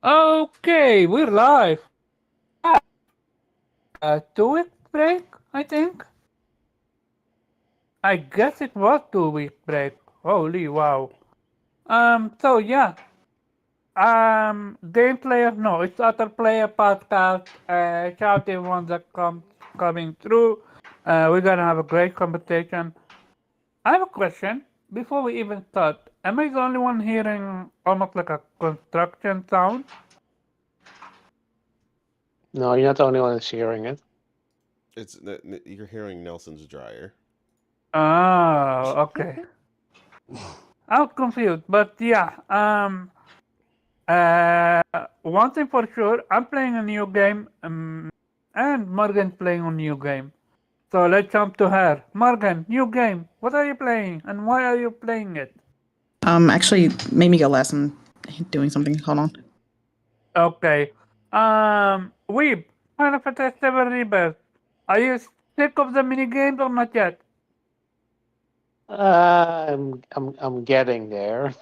Okay, we're live. Ah, 2 week break, I think. I guess it was 2 week break. Holy wow. So yeah. Game player, no, it's Otter Player podcast. Shout everyone that coming through. We're gonna have a great conversation. I have a question before we even start. Am I the only one hearing almost like a construction sound? No, you're not the only one that's hearing it. You're hearing Nelson's dryer. Oh, okay. I was confused, but yeah. One thing for sure, I'm playing a new game, and Morgan's playing a new game. So let's jump to her. Morgan, new game. What are you playing, and why are you playing it? Actually made me go last. I'm doing something. Hold on. Okay. Weeb, Final Fantasy VII Rebirth. Are you sick of the mini games or not yet? I'm getting there.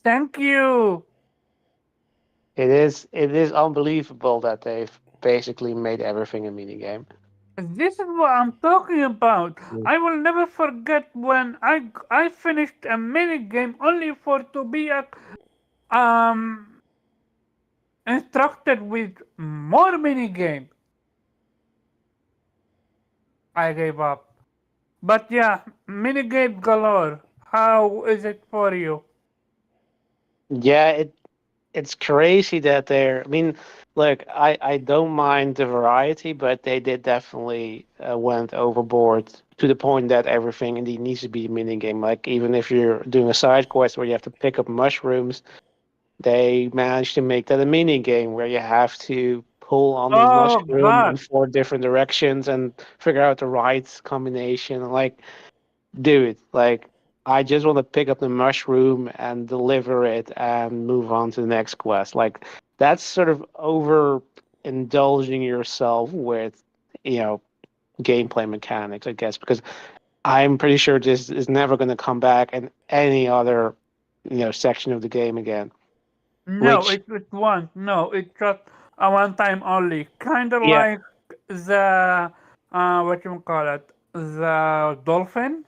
Thank you. It is unbelievable that they've basically made everything a minigame. This is what I'm talking about. Mm. I will never forget when I finished a mini game only for to be um instructed with more mini games. I gave up. But yeah, mini game galore. How is it for you? Yeah, it's crazy that they're. I mean, look, I don't mind the variety, but they did definitely went overboard to the point that everything indeed needs to be a minigame. Like even if you're doing a side quest where you have to pick up mushrooms, they managed to make that a mini game where you have to pull on the Oh mushroom in God. four different directions and figure out the right combination. Like, dude, like I just want to pick up the mushroom and deliver it and move on to the next quest. Like that's sort of over indulging yourself with, you know, gameplay mechanics, I guess, because I'm pretty sure this is never going to come back in any other, section of the game again. No, Which, it won't. No, it's just a one time only. Kinda yeah, like the what you call it? The dolphin.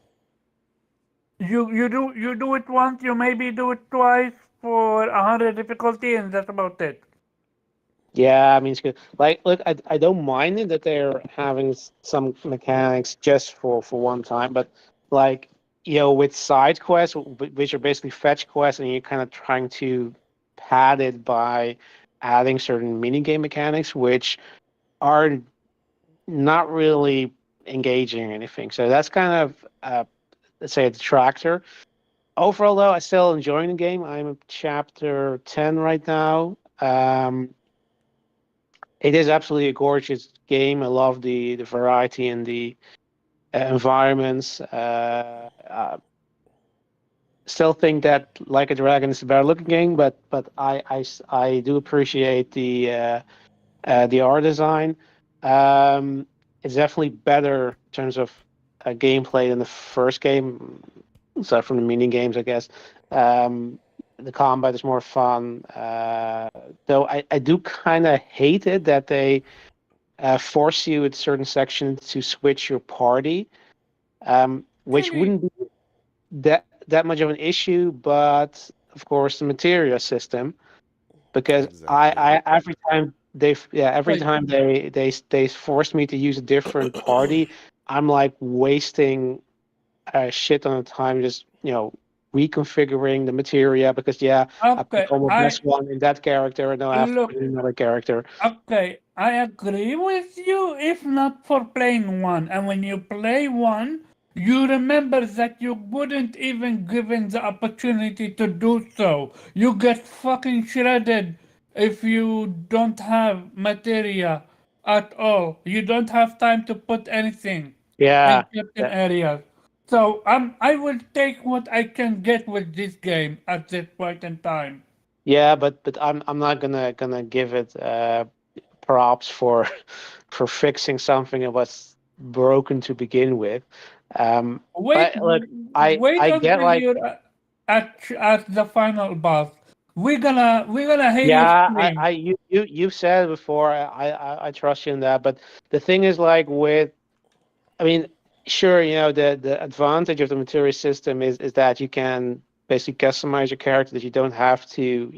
You do it once, you maybe do it twice for 100 difficulty, and that's about it. yeah, I mean, it's good. Like, look, I don't mind it that they're having some mechanics just for one time, but like, with side quests, which are basically fetch quests, and you're kind of trying to pad it by adding certain mini game mechanics, which are not really engaging or anything. So that's kind of, let's say, a detractor. Overall, though, I'm still enjoying the game. I'm at chapter 10 right now. It is absolutely a gorgeous game. I love the variety and the environments. Still think that Like a Dragon is a better looking game, but I do appreciate the art design. Um, it's definitely better in terms of gameplay than the first game, aside from the mini games, I guess. Um, the combat is more fun, though I do kind of hate it that they force you at certain sections to switch your party, which Really? wouldn't be that much of an issue, but of course the materia system, because Exactly. I every Wait. time they force me to use a different party, I'm like wasting a shit ton of time just reconfiguring the materia because I Okay, pick on the I best one in that character and now I have to look. put in another character. Okay, I agree with you if not for playing one. And when you play one, you remember that you wouldn't even given the opportunity to do so. You get fucking shredded if you don't have materia at all. You don't have time to put anything in Yeah, certain areas. So I will take what I can get with this game at this point in time. yeah, but I'm not gonna give it props for for fixing something that was broken to begin with. Wait, But look, I wait I get until like you're at the final boss. we're gonna hate your Yeah, stream. you've said it before. I trust you in that. But the thing is, like with, I mean, sure, the advantage of the material system is that you can basically customize your character, that you don't have to,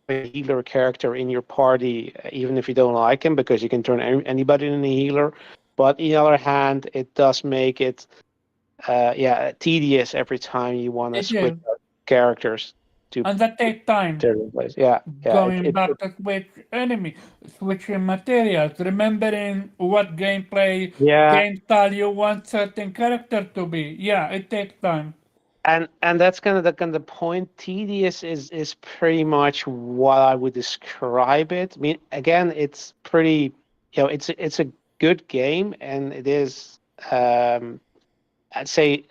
a healer character in your party, even if you don't like him, because you can turn anybody into a healer. But on the other hand, it does make it, tedious every time you want to It switch is, out characters to and that takes time. different place. Yeah, yeah. Going back to switch enemy, switching materials, remembering what Yeah, game style you want certain character to be. Yeah, it takes time. and that's kind of the point. Tedious is pretty much what I would describe it. I mean, again, it's pretty, it's a good game, and it is. I'd say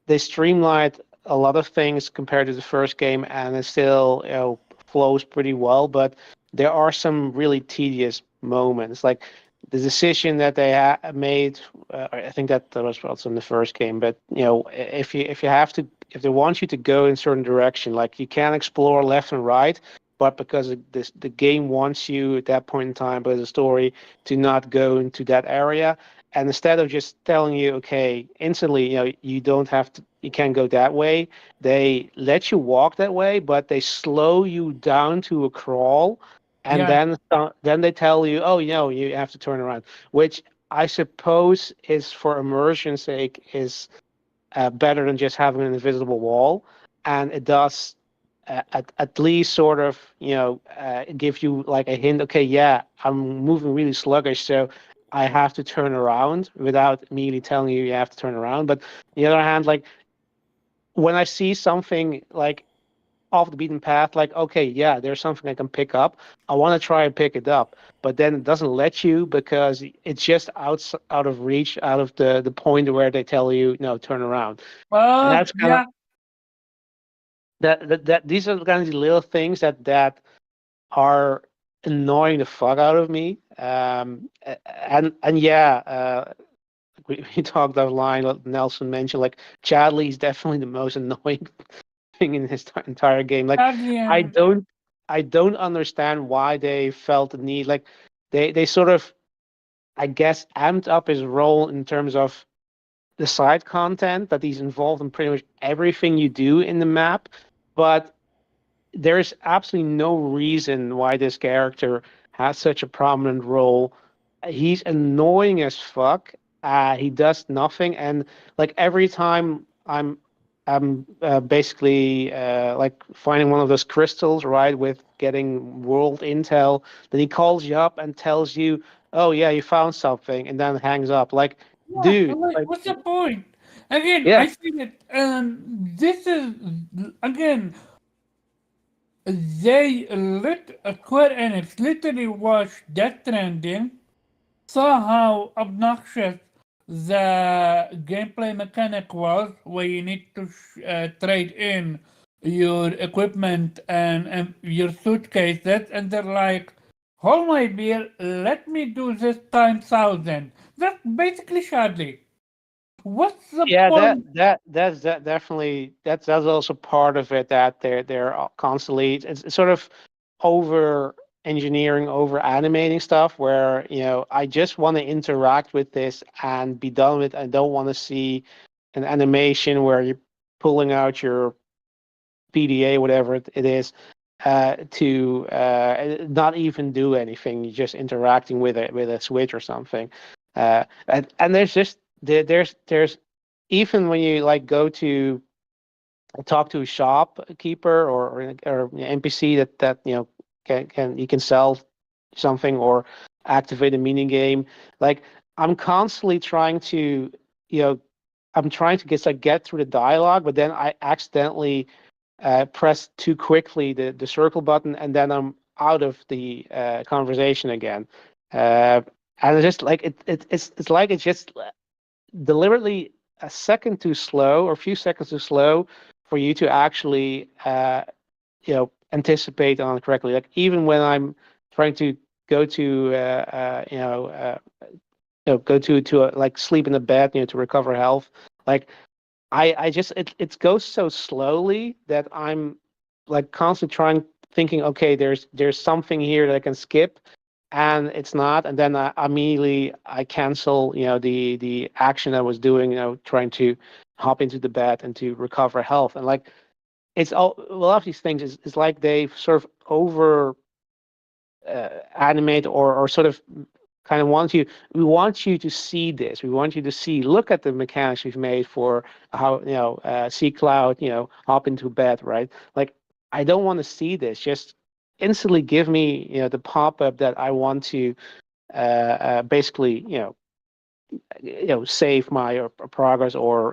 they streamlined a lot of things compared to the first game, and it still flows pretty well. But there are some really tedious moments, like the decision that they made. I think that was also in the first game. But if you have to, if they want you to go in a certain direction, like you can explore left and right. But because the game wants you at that point in time, by the story, to not go into that area, and instead of just telling you, okay, instantly, you don't have to, you can't go that way, they let you walk that way, but they slow you down to a crawl, and Yeah. then they tell you, oh, you have to turn around, which I suppose is for immersion's sake is better than just having an invisible wall, and it does at least sort of give you like a hint. Okay, yeah, I'm moving really sluggish, so I have to turn around without immediately telling you have to turn around. But on the other hand, like when I see something like off the beaten path, like okay, yeah, there's something I can pick up. I want to try and pick it up, but then it doesn't let you because it's just out of reach, out of the point where they tell you no, turn around. And that's kind of Yeah. that these are the kind of little things that are annoying the fuck out of me. And yeah, we talked offline. What Nelson mentioned, like Chadley is definitely the most annoying thing in his entire game. Like Sadly, I don't I don't understand why they felt the need. Like they sort of, I guess, amped up his role in terms of the side content, that he's involved in pretty much everything you do in the map, but there's absolutely no reason why this character has such a prominent role. He's annoying as fuck. He does nothing, and like every time I'm basically like finding one of those crystals, right, with getting world intel. Then he calls you up and tells you, "Oh yeah, you found something," and then hangs up. Like, yeah. dude, Like, like, what's the point? Again, yeah, I see it. This is again. They Square Enix literally watched Death Stranding, saw how obnoxious the gameplay mechanic was, where you need to trade in your equipment and your suitcases, and they're like, hold my beer, let me do this times thousand. That's basically Shadley. What's the yeah, that point? that that's that definitely that's also part of it, that they're constantly, it's sort of over engineering, over animating stuff, where I just want to interact with this and be done with. I don't want to see an animation where you're pulling out your PDA, whatever it is, to not even do anything. You're just interacting with a switch or something. And there's even when you like go to talk to a shopkeeper or NPC that can you can sell something or activate a mini game. Like I'm constantly trying to you know I'm trying to get through the dialogue, but then I accidentally press too quickly the circle button, and then I'm out of the conversation again. And it's just like it's like it's just deliberately a second too slow or a few seconds too slow for you to actually anticipate on it correctly. Like even when I'm trying to go to go to like sleep in the bed, to recover health. Like I just it goes so slowly that I'm like constantly thinking, okay, there's something here that I can skip, and it's not, and then immediately I cancel, the action I was doing, trying to hop into the bed and to recover health, and like it's all a lot of these things is like they sort of over animate or sort of kind of we want you to see this. We want you to look at the mechanics we've made for how, see Cloud, hop into bed, right? Like, I don't want to see this. Just instantly give me, the pop-up that I want to basically, save my progress or,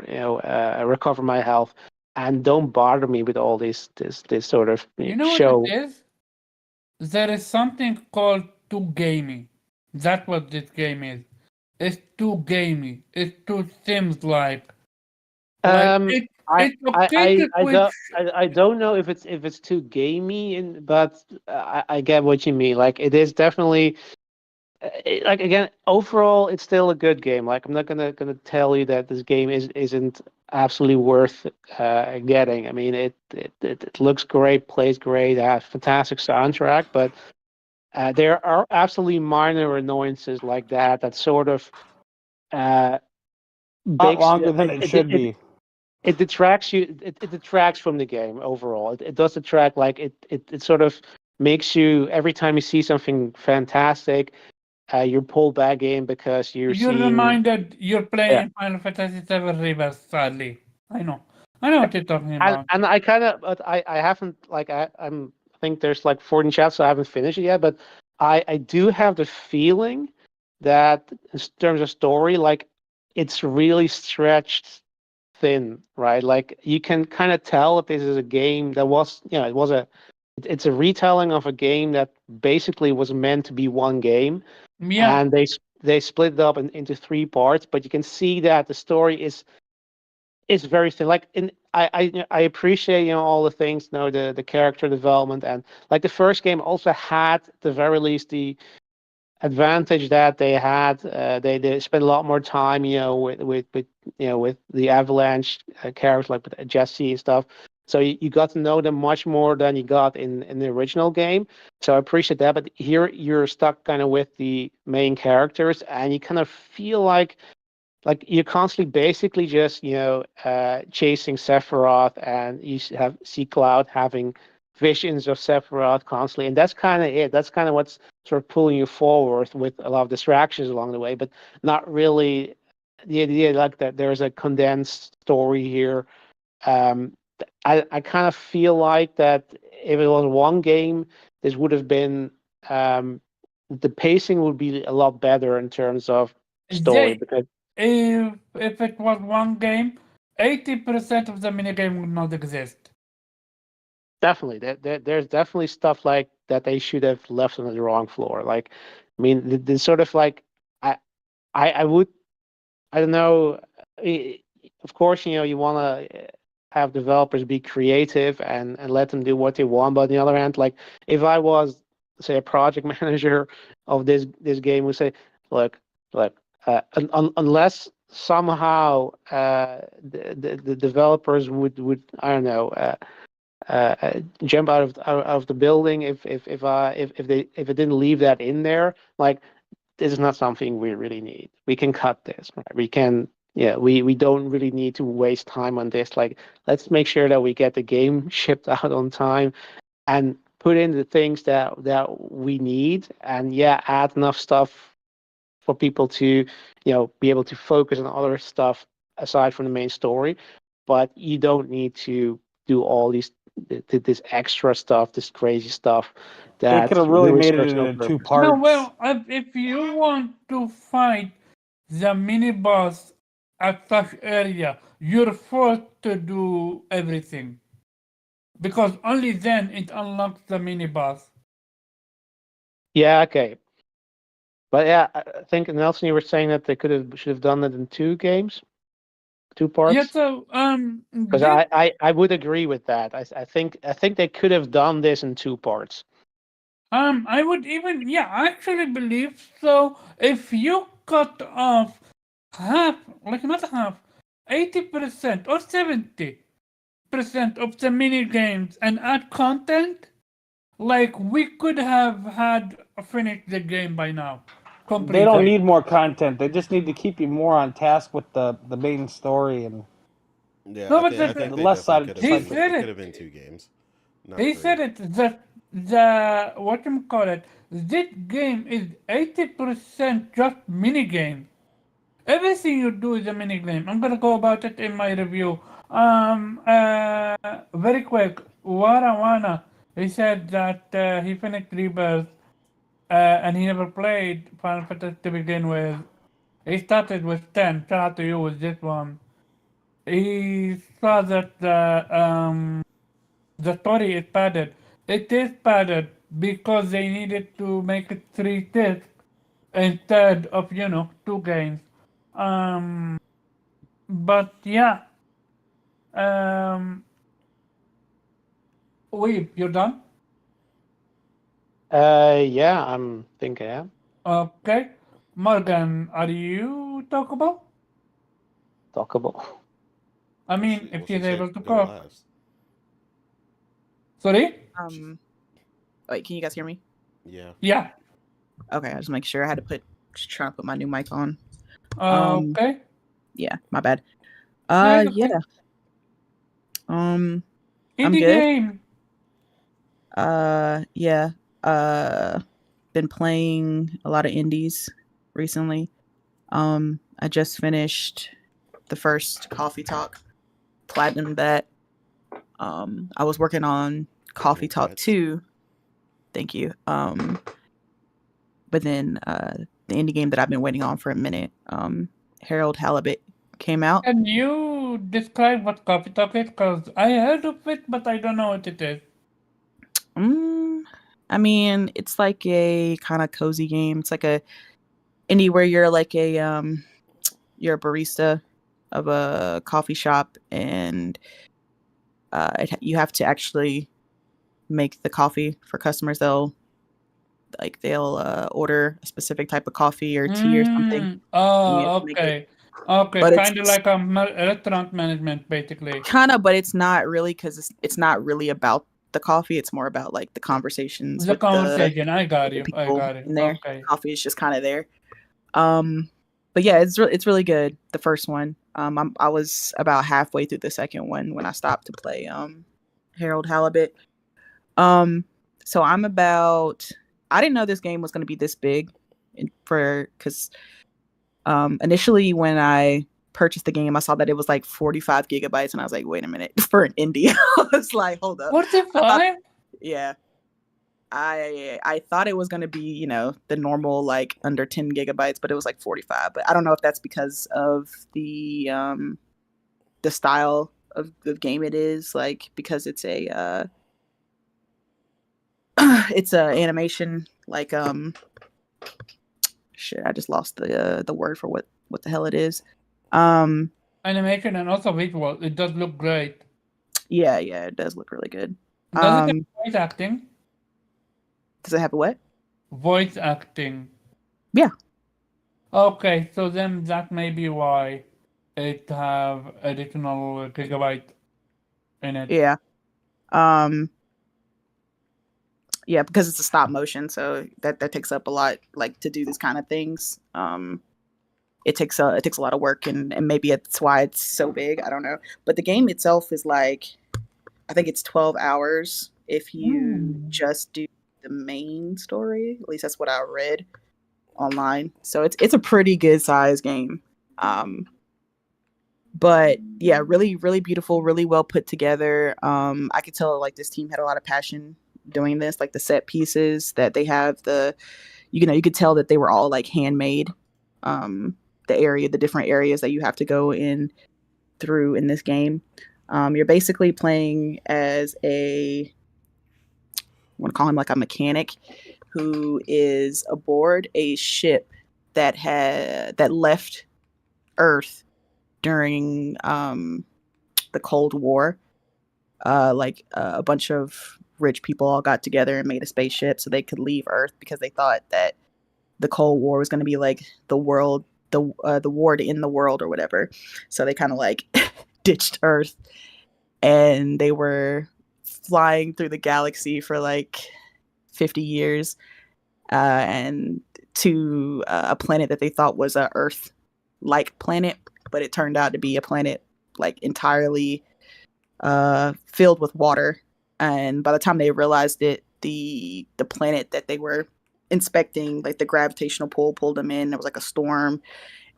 recover my health, and don't bother me with all this sort of You know what it show. is? There is something called too gamey. That's what this game is. It's too gamey. It's too Sims-like. Um, It's okay to switch. I don't know if it's too gamey, but I get what you mean. Like, it is definitely like, again, overall it's still a good game. Like, I'm not gonna tell you that this game isn't absolutely worth getting. I mean, it looks great, plays great, has fantastic soundtrack, but there are absolutely minor annoyances like that sort of uh, Lot makes longer than it should be. it detracts you. It detracts from the game overall. It does detract. Like, it sort of makes you, every time you see something fantastic, you're pulled back in because you're You're seeing. reminded you're Yeah. playing Final Fantasy VII Reverse, sadly. I know. I know what you're talking and about. and I kind of, but I haven't, like, I think there's like 14 chapters, so I haven't finished it yet, but I do have the feeling that in terms of story, like, it's really stretched thin, right? Like, you can kind of tell if this is a game that was, it's a retelling of a game that basically was meant to be one game, Yeah, and they split it up into three parts, but you can see that the story is very thin. Like, I appreciate, all the things, the character development, and like the first game also had, at the very least, the advantage that they had. They spent a lot more time, with the Avalanche characters, like with Jesse and stuff. So you got to know them much more than you got in the original game. So I appreciate that. But here you're stuck kind of with the main characters, and you kind of feel like you're constantly basically just, chasing Sephiroth, and you see Cloud having visions of Sephiroth constantly, and that's kind of it. That's kind of what's sort of pulling you forward, with a lot of distractions along the way, but not really the idea, like, that there's a condensed story here. um I kind of feel like that if it was one game, this would have been, the pacing would be a lot better in terms of story, they, because if it was one game, 80% of the minigame would not exist. definitely, there's definitely stuff like that they should have left on the wrong floor. Like, I mean, the sort of, like, I I would, I don't know. Of course, you want to have developers be creative and let them do what they want. But on the other hand, like, if I was, say, a project manager of this game, would say, look, unless somehow the developers would, I don't know, jump out of the building, if they didn't leave that in there, like, this is not something we really need. We can cut this, right? We can, yeah, we don't really need to waste time on this. Like, let's make sure that we get the game shipped out on time, and put in the things that we need, and yeah, add enough stuff for people to, be able to focus on other stuff aside from the main story. But you don't need to do all this extra stuff, this crazy stuff They could that have really really made it serves no into two purpose. No, parts. well, if you want to fight the mini boss at such area, you're forced to do everything. Because only then it unlocks the mini boss. Yeah, okay. But yeah, I think, Nelson, you were saying that they should have done it in two games, two Yeah, parts. so Because I would agree with that. I think they could have done this in two parts. I would even, yeah, I actually believe so. If you cut off half, like not half, 80% or 70 80% of the mini games and add content, like we could have had finished the game by now. Completely. They don't need more content. They just need to keep you more on task with the main story and Yeah, No, I but think I the- think the they less definitely side could have He been. side. said It it. could have been 2 games, not He 3. said it that the what you call it, this game is 80% just mini game. Everything you do is a mini game. I'm gonna go about it in my review. Very quick. Wana. He said that he finished Rebirth and he never played Final Fantasy to begin with. He started with 10. Shout out to you with this one. He saw that the story is padded. It is padded because they needed to make it 3 discs instead of 2 games. But yeah. You're done? Yeah, I'm think I am. Okay. Morgan, are you talkable? Talkable. I Well, mean, if she she's said able to go talk. last. Sorry? Wait, can you guys hear me? Yeah. Yeah. Okay, I just make sure I had to just trying to put my new mic on. Okay. Yeah, my bad. No, it's Yeah. okay. I'm Indie good. game. Yeah. Been playing a lot of indies recently. I just finished the first Coffee Talk, platinum that. I was working on Coffee Talk Congrats. 2. Thank you. But then the indie game that I've been waiting on for a minute, Harold Halibut came out. Can you describe what Coffee Talk is? Because I heard of it, but I don't know what it is. I mean, it's like a kind of cozy game. It's like a indie where you're like you're a barista of a coffee shop, and you have to actually make the coffee for customers. They'll order a specific type of coffee or tea or something, and you Oh, have to make it. okay. Okay, But kind of it's like a restaurant management, basically. kind of, but it's not really, because it's not really about the coffee. It's more about like the conversations The with conversation. I got the you. I people got it. in there. Okay. Coffee is just kind of there. But yeah, it's really good. The first one. I was about halfway through the second one when I stopped to play Harold Halibut. So I'm about. I didn't know this game was going to be this big, because initially when I purchased the game, I saw that it was like 45 gigabytes, and I was like, wait a minute, for an indie. I was like, hold up. 45? Yeah. I thought it was going to be, the normal like under 10 gigabytes, but it was like 45. But I don't know if that's because of the style of game it is, like, because it's a it's a animation, like shit, I just lost the word for what the hell it is. Animation and also visual. It does look great. Yeah, it does look really good. Does it have voice acting? Does it have a what? Voice acting. Yeah. Okay, so then that may be why it have additional gigabyte in it. Yeah. Yeah, because it's a stop motion, so that takes up a lot, like, to do these kind of things. It takes a lot of work, and maybe that's why it's so big. I don't know. But the game itself is like, I think it's 12 hours if you just do the main story. At least that's what I read online. So it's a pretty good size game. But yeah, really, really beautiful, really well put together. I could tell like this team had a lot of passion doing this, like the set pieces that they have, you could tell that they were all like handmade. The different areas that you have to go in through in this game. You're basically playing as I want to call him like a mechanic who is aboard a ship that left Earth during the Cold War. A bunch of rich people all got together and made a spaceship so they could leave Earth, because they thought that the Cold War was going to be like the war to end the world or whatever. So they kind of like ditched Earth and they were flying through the galaxy for like 50 years, and to a planet that they thought was a Earth-like planet, but it turned out to be a planet like entirely filled with water. And by the time they realized it, the planet that they were inspecting, like the gravitational pull pulled them in. There was like a storm,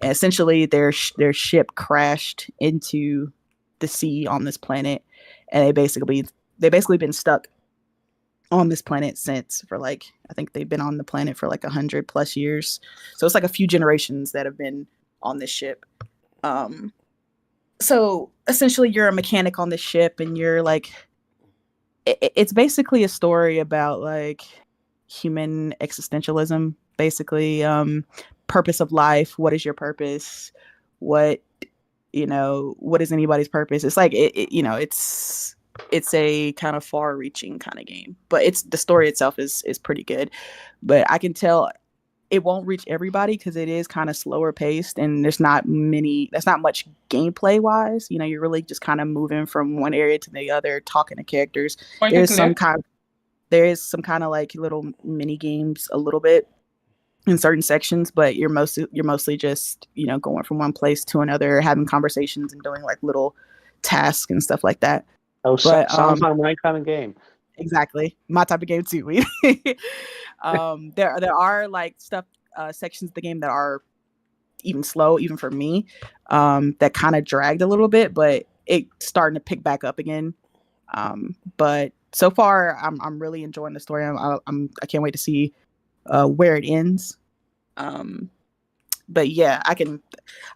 and essentially their ship crashed into the sea on this planet, and they basically been stuck on this planet since, for like, I think they've been on the planet for like 100+ years. So it's like a few generations that have been on this ship. So essentially you're a mechanic on this ship, and you're like, it's basically a story about like human existentialism, basically. Purpose of life. What is your purpose? What is anybody's purpose? It's like it's a kind of far-reaching kind of game, but the story itself is pretty good. But I can tell it won't reach everybody because it is kind of slower paced, and there's not much gameplay wise. You're really just kind of moving from one area to the other, talking to characters. There is some kind of like little mini games a little bit in certain sections, but you're mostly just going from one place to another, having conversations and doing like little tasks and stuff like that. Oh, sounds like my kind of game. Exactly, my type of game too. There are like sections of the game that are even slow, even for me, that kind of dragged a little bit, but it's starting to pick back up again. But so far, I'm really enjoying the story. I can't wait to see where it ends. But yeah,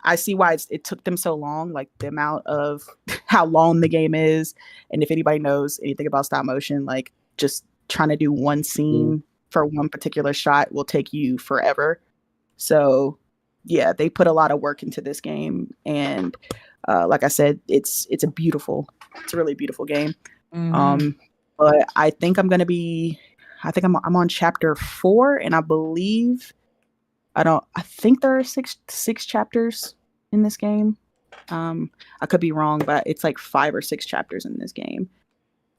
I see why it took them so long, like the amount of how long the game is. And if anybody knows anything about stop motion, like just trying to do one scene for one particular shot will take you forever. So yeah, they put a lot of work into this game. And like I said, it's a really beautiful game. Mhm. But I think I'm on chapter 4, and I believe I think there are six chapters in this game. I could be wrong, but it's like 5 or 6 chapters in this game.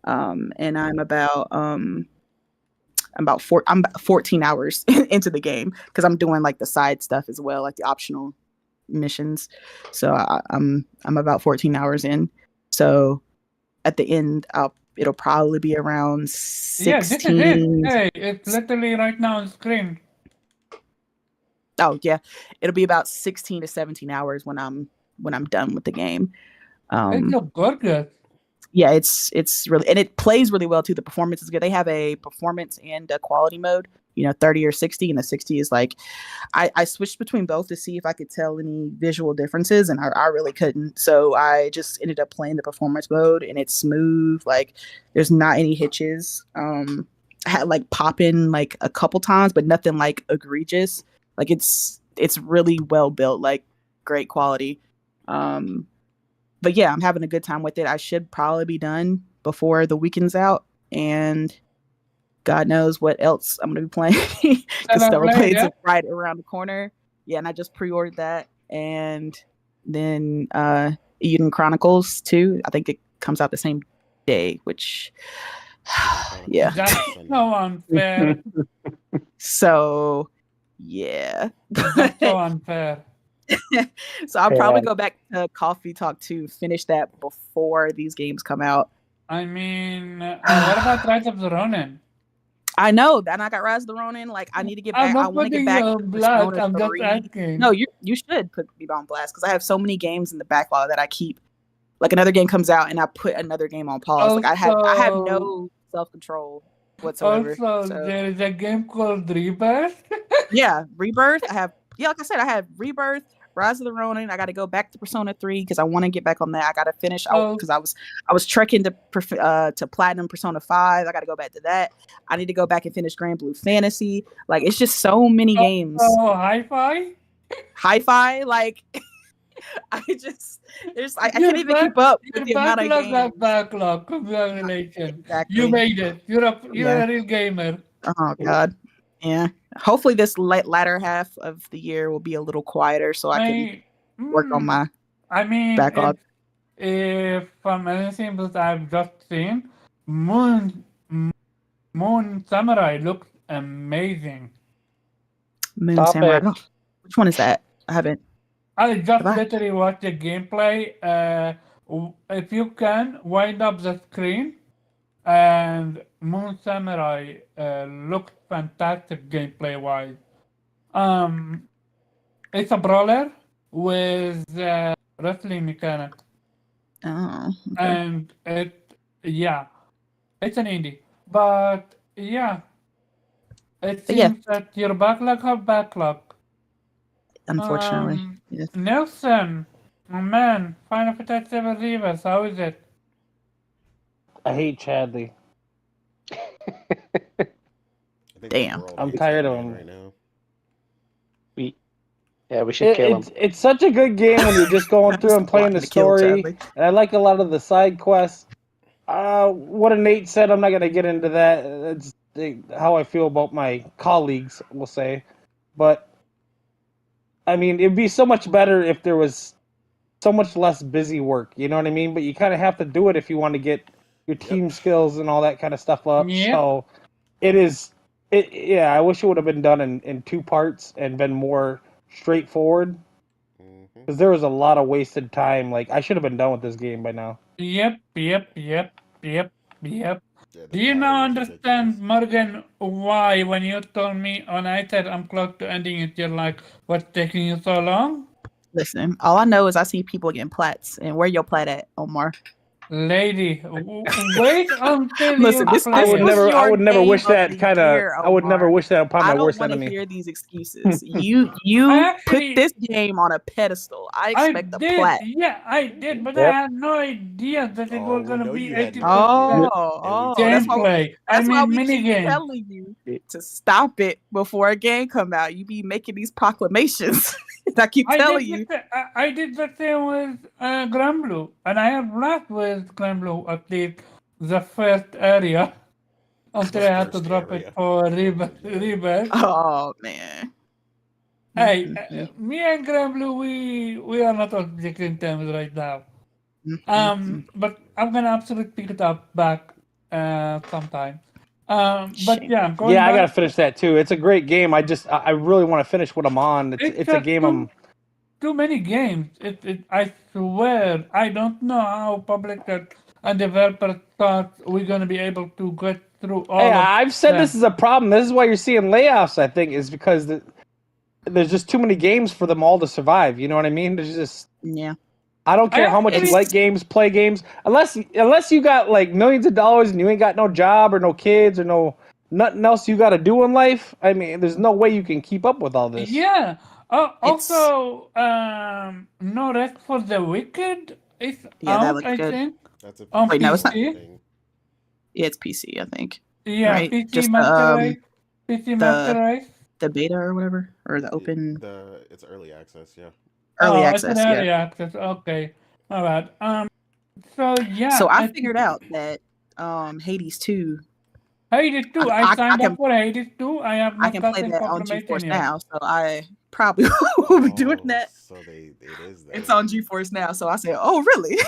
And I'm about 14 hours into the game, because I'm doing like the side stuff as well, like the optional missions. So I'm about 14 hours in. So at the end, it'll probably be around 16. Yeah, this is it. Hey, it's literally right now on screen. Oh yeah, it'll be about 16 to 17 hours when I'm done with the game. It looks gorgeous. Yeah, it's really, and it plays really well too. The performance is good. They have a performance and a quality mode, 30 or 60, and the 60 is like, I switched between both to see if I could tell any visual differences, and I really couldn't. So I just ended up playing the performance mode, and it's smooth. Like there's not any hitches. I had like pop in like a couple times, but nothing like egregious. Like it's really well built, like great quality. But yeah, I'm having a good time with it. I should probably be done before the weekend's out, and God knows what else I'm gonna be playing, because Stellar Blades is right around the corner. Yeah, and I just pre-ordered that, and then Eden Chronicles 2. I think it comes out the same day, which yeah. That's so unfair. So yeah. That's so unfair. So I'll probably go back to Coffee Talk to finish that before these games come out. I mean, what about Rise of the Ronin? I know, and I got Rise of the Ronin. Like I need to get back. I want to get back to Blood. Persona I'm 3. just asking. No, you should put me on blast, because I have so many games in the backlog that I keep. Like another game comes out, and I put another game on pause. Like I have no self-control whatsoever. Also, there is a game called Rebirth. Yeah, Rebirth. Like I said, I have Rebirth, Rise of the Ronin. I got to go back to Persona 3 because I want to get back on that. I got to finish because I was trekking to Platinum Persona 5. I got to go back to that. I need to go back and finish Grand Blue Fantasy. Like it's just so many games. Oh, Hi-Fi. Like I can't even keep up with the amount of games. Backlog. Congratulations. Exactly. You made it. You're a real gamer. Oh God. Yeah. Hopefully this latter half of the year will be a little quieter, so I can work on my backlog. if from anything that I've just seen, Moon Samurai looks amazing. Moon Stop Samurai. it. Which one is that? I haven't. I just Have I? literally watched the gameplay. If you can wind up the screen, and Moon Samurai looks fantastic gameplay wise. It's a brawler with wrestling mechanics, Oh, okay. and yeah, it's an indie, but yeah, it But yeah, seems that your backlog have backlog. unfortunately. Um, Yeah. Nelson, my man, Final Fantasy VII Reverse, how is it? I hate Chadley. I think the Damn. world I'm hates tired that of man him. right now. We should kill him. It's such a good game when you're just going through and playing the Plotting to kill story. Chadley. And I like a lot of the side quests. What Nate said, I'm not gonna get into that. It's how I feel about my colleagues, we'll say. But I mean, it'd be so much better if there was so much less busy work. You know what I mean? But you kind of have to do it if you want to get your team skills and all that kind of stuff up. Yep. So it is. Yeah, I wish it would have been done in two parts and been more straightforward. Hmm. Because there was a lot of wasted time. Like I should have been done with this game by now. Yep. Yeah, the Do you now pattern is ridiculous. understand, Morgan, why when you told me when I said I'm close to ending it, you're like, what's taking you so long? Listen, all I know is I see people getting plats, and where your plat at, Omar? Lady, wait until Listen, you this I play would it. was never. I your would never game wish of that the kind of. year, I would never Omar. wish that upon I my don't worst want to enemy. hear these excuses. You I put actually, this game on a pedestal. I I expect a did, plat. yeah, I did, but I Yep. had no idea that it Oh, was we gonna know be you had no 80% idea, Oh, and we oh, told you. gameplay. I that's why mean, we keep minigame. telling you to stop it before a game come out. You be making these proclamations. I keep telling you. I did the same with Granblue, and I have laughed with Granblue at least the first area until I had to First drop area. it for Oh, man. Rebirth. Oh man. Hey, Mhm, me and Granblue, we are not on speaking terms right now. mhm. But I'm gonna absolutely pick it up back sometime. But Shame. yeah, going Yeah, I gotta back, finish that too. It's a great game. I really want to finish what I'm on. it's It's a just game too many games. I swear, I don't know how public and developers thought we're gonna be able to get through Hey, all of I've said them. this is a problem. This is why you're seeing layoffs. I think is because there's just too many games for them all to survive. You know what I mean? There's just Yeah. I don't I care how much you actually, like games, play games, unless you got like millions of dollars and you ain't got no job or no kids or no nothing else you got to do in life. I mean, there's no way you can keep up with all this. yeah. It's Also, No Rest for the Wicked is yeah, that out, looks I good. think, That's a on Wait, no, it's PC not. only PC. thing. Yeah, it's PC, I think. Yeah, Right? PC Just Master Race, PC Master the Race. the beta or whatever, or the open It's early access. Yeah. early Oh, it's an access. Yeah. early access. Okay, all right. So So yeah, I figured out that Hades 2, Hades 2. I I signed up can for Hades 2. I have I not can play gotten that on confirmation GeForce yet. now, so I probably will be doing Oh, that. so it is there. It's on GeForce now, so I said, "Oh, really?"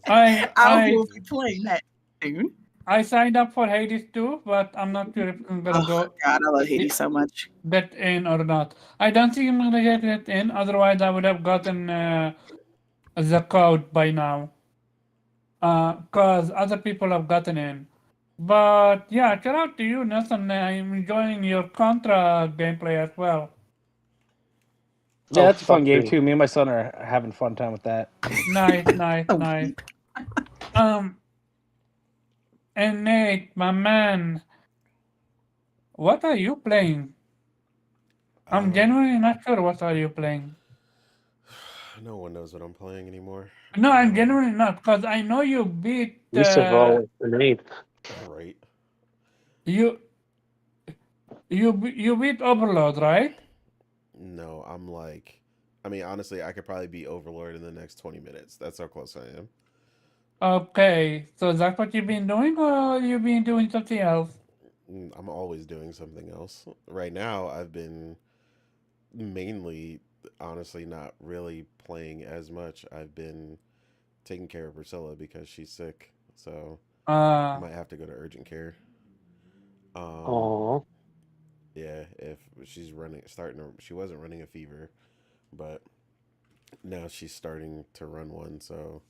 I I I will be playing that soon. I signed up for Hades 2, but I'm not sure if I'm gonna Oh go God, I love Hades so much. get in or not. I don't think I'm gonna get it in. Otherwise, I would have gotten the code by now. Cause other people have gotten in. But yeah, shout out to you, Nathan. I'm enjoying your Contra gameplay as well. Yeah, Oh, that's a fun fuck game you. too. Me and my son are having a fun time with that. Nice, nice, So nice. deep. Um, and Nate, my man, what are you playing? I'm genuinely not sure what are you playing. No one knows what I'm playing anymore. No, I'm genuinely not, because I know you beat Least of all, it's grenade. Right. you you beat Overlord, right? No, I'm like, I mean, honestly, I could probably be Overlord in the next 20 minutes. That's how close I am. Okay, so is that what you've been doing, or you've been doing something else? I'm always doing something else. Right now, I've been mainly, honestly, not really playing as much. I've been taking care of Priscilla because she's sick. So I Uh, might have to go to urgent care. Um, Oh, yeah, if she's she wasn't running a fever, but now she's starting to run one. So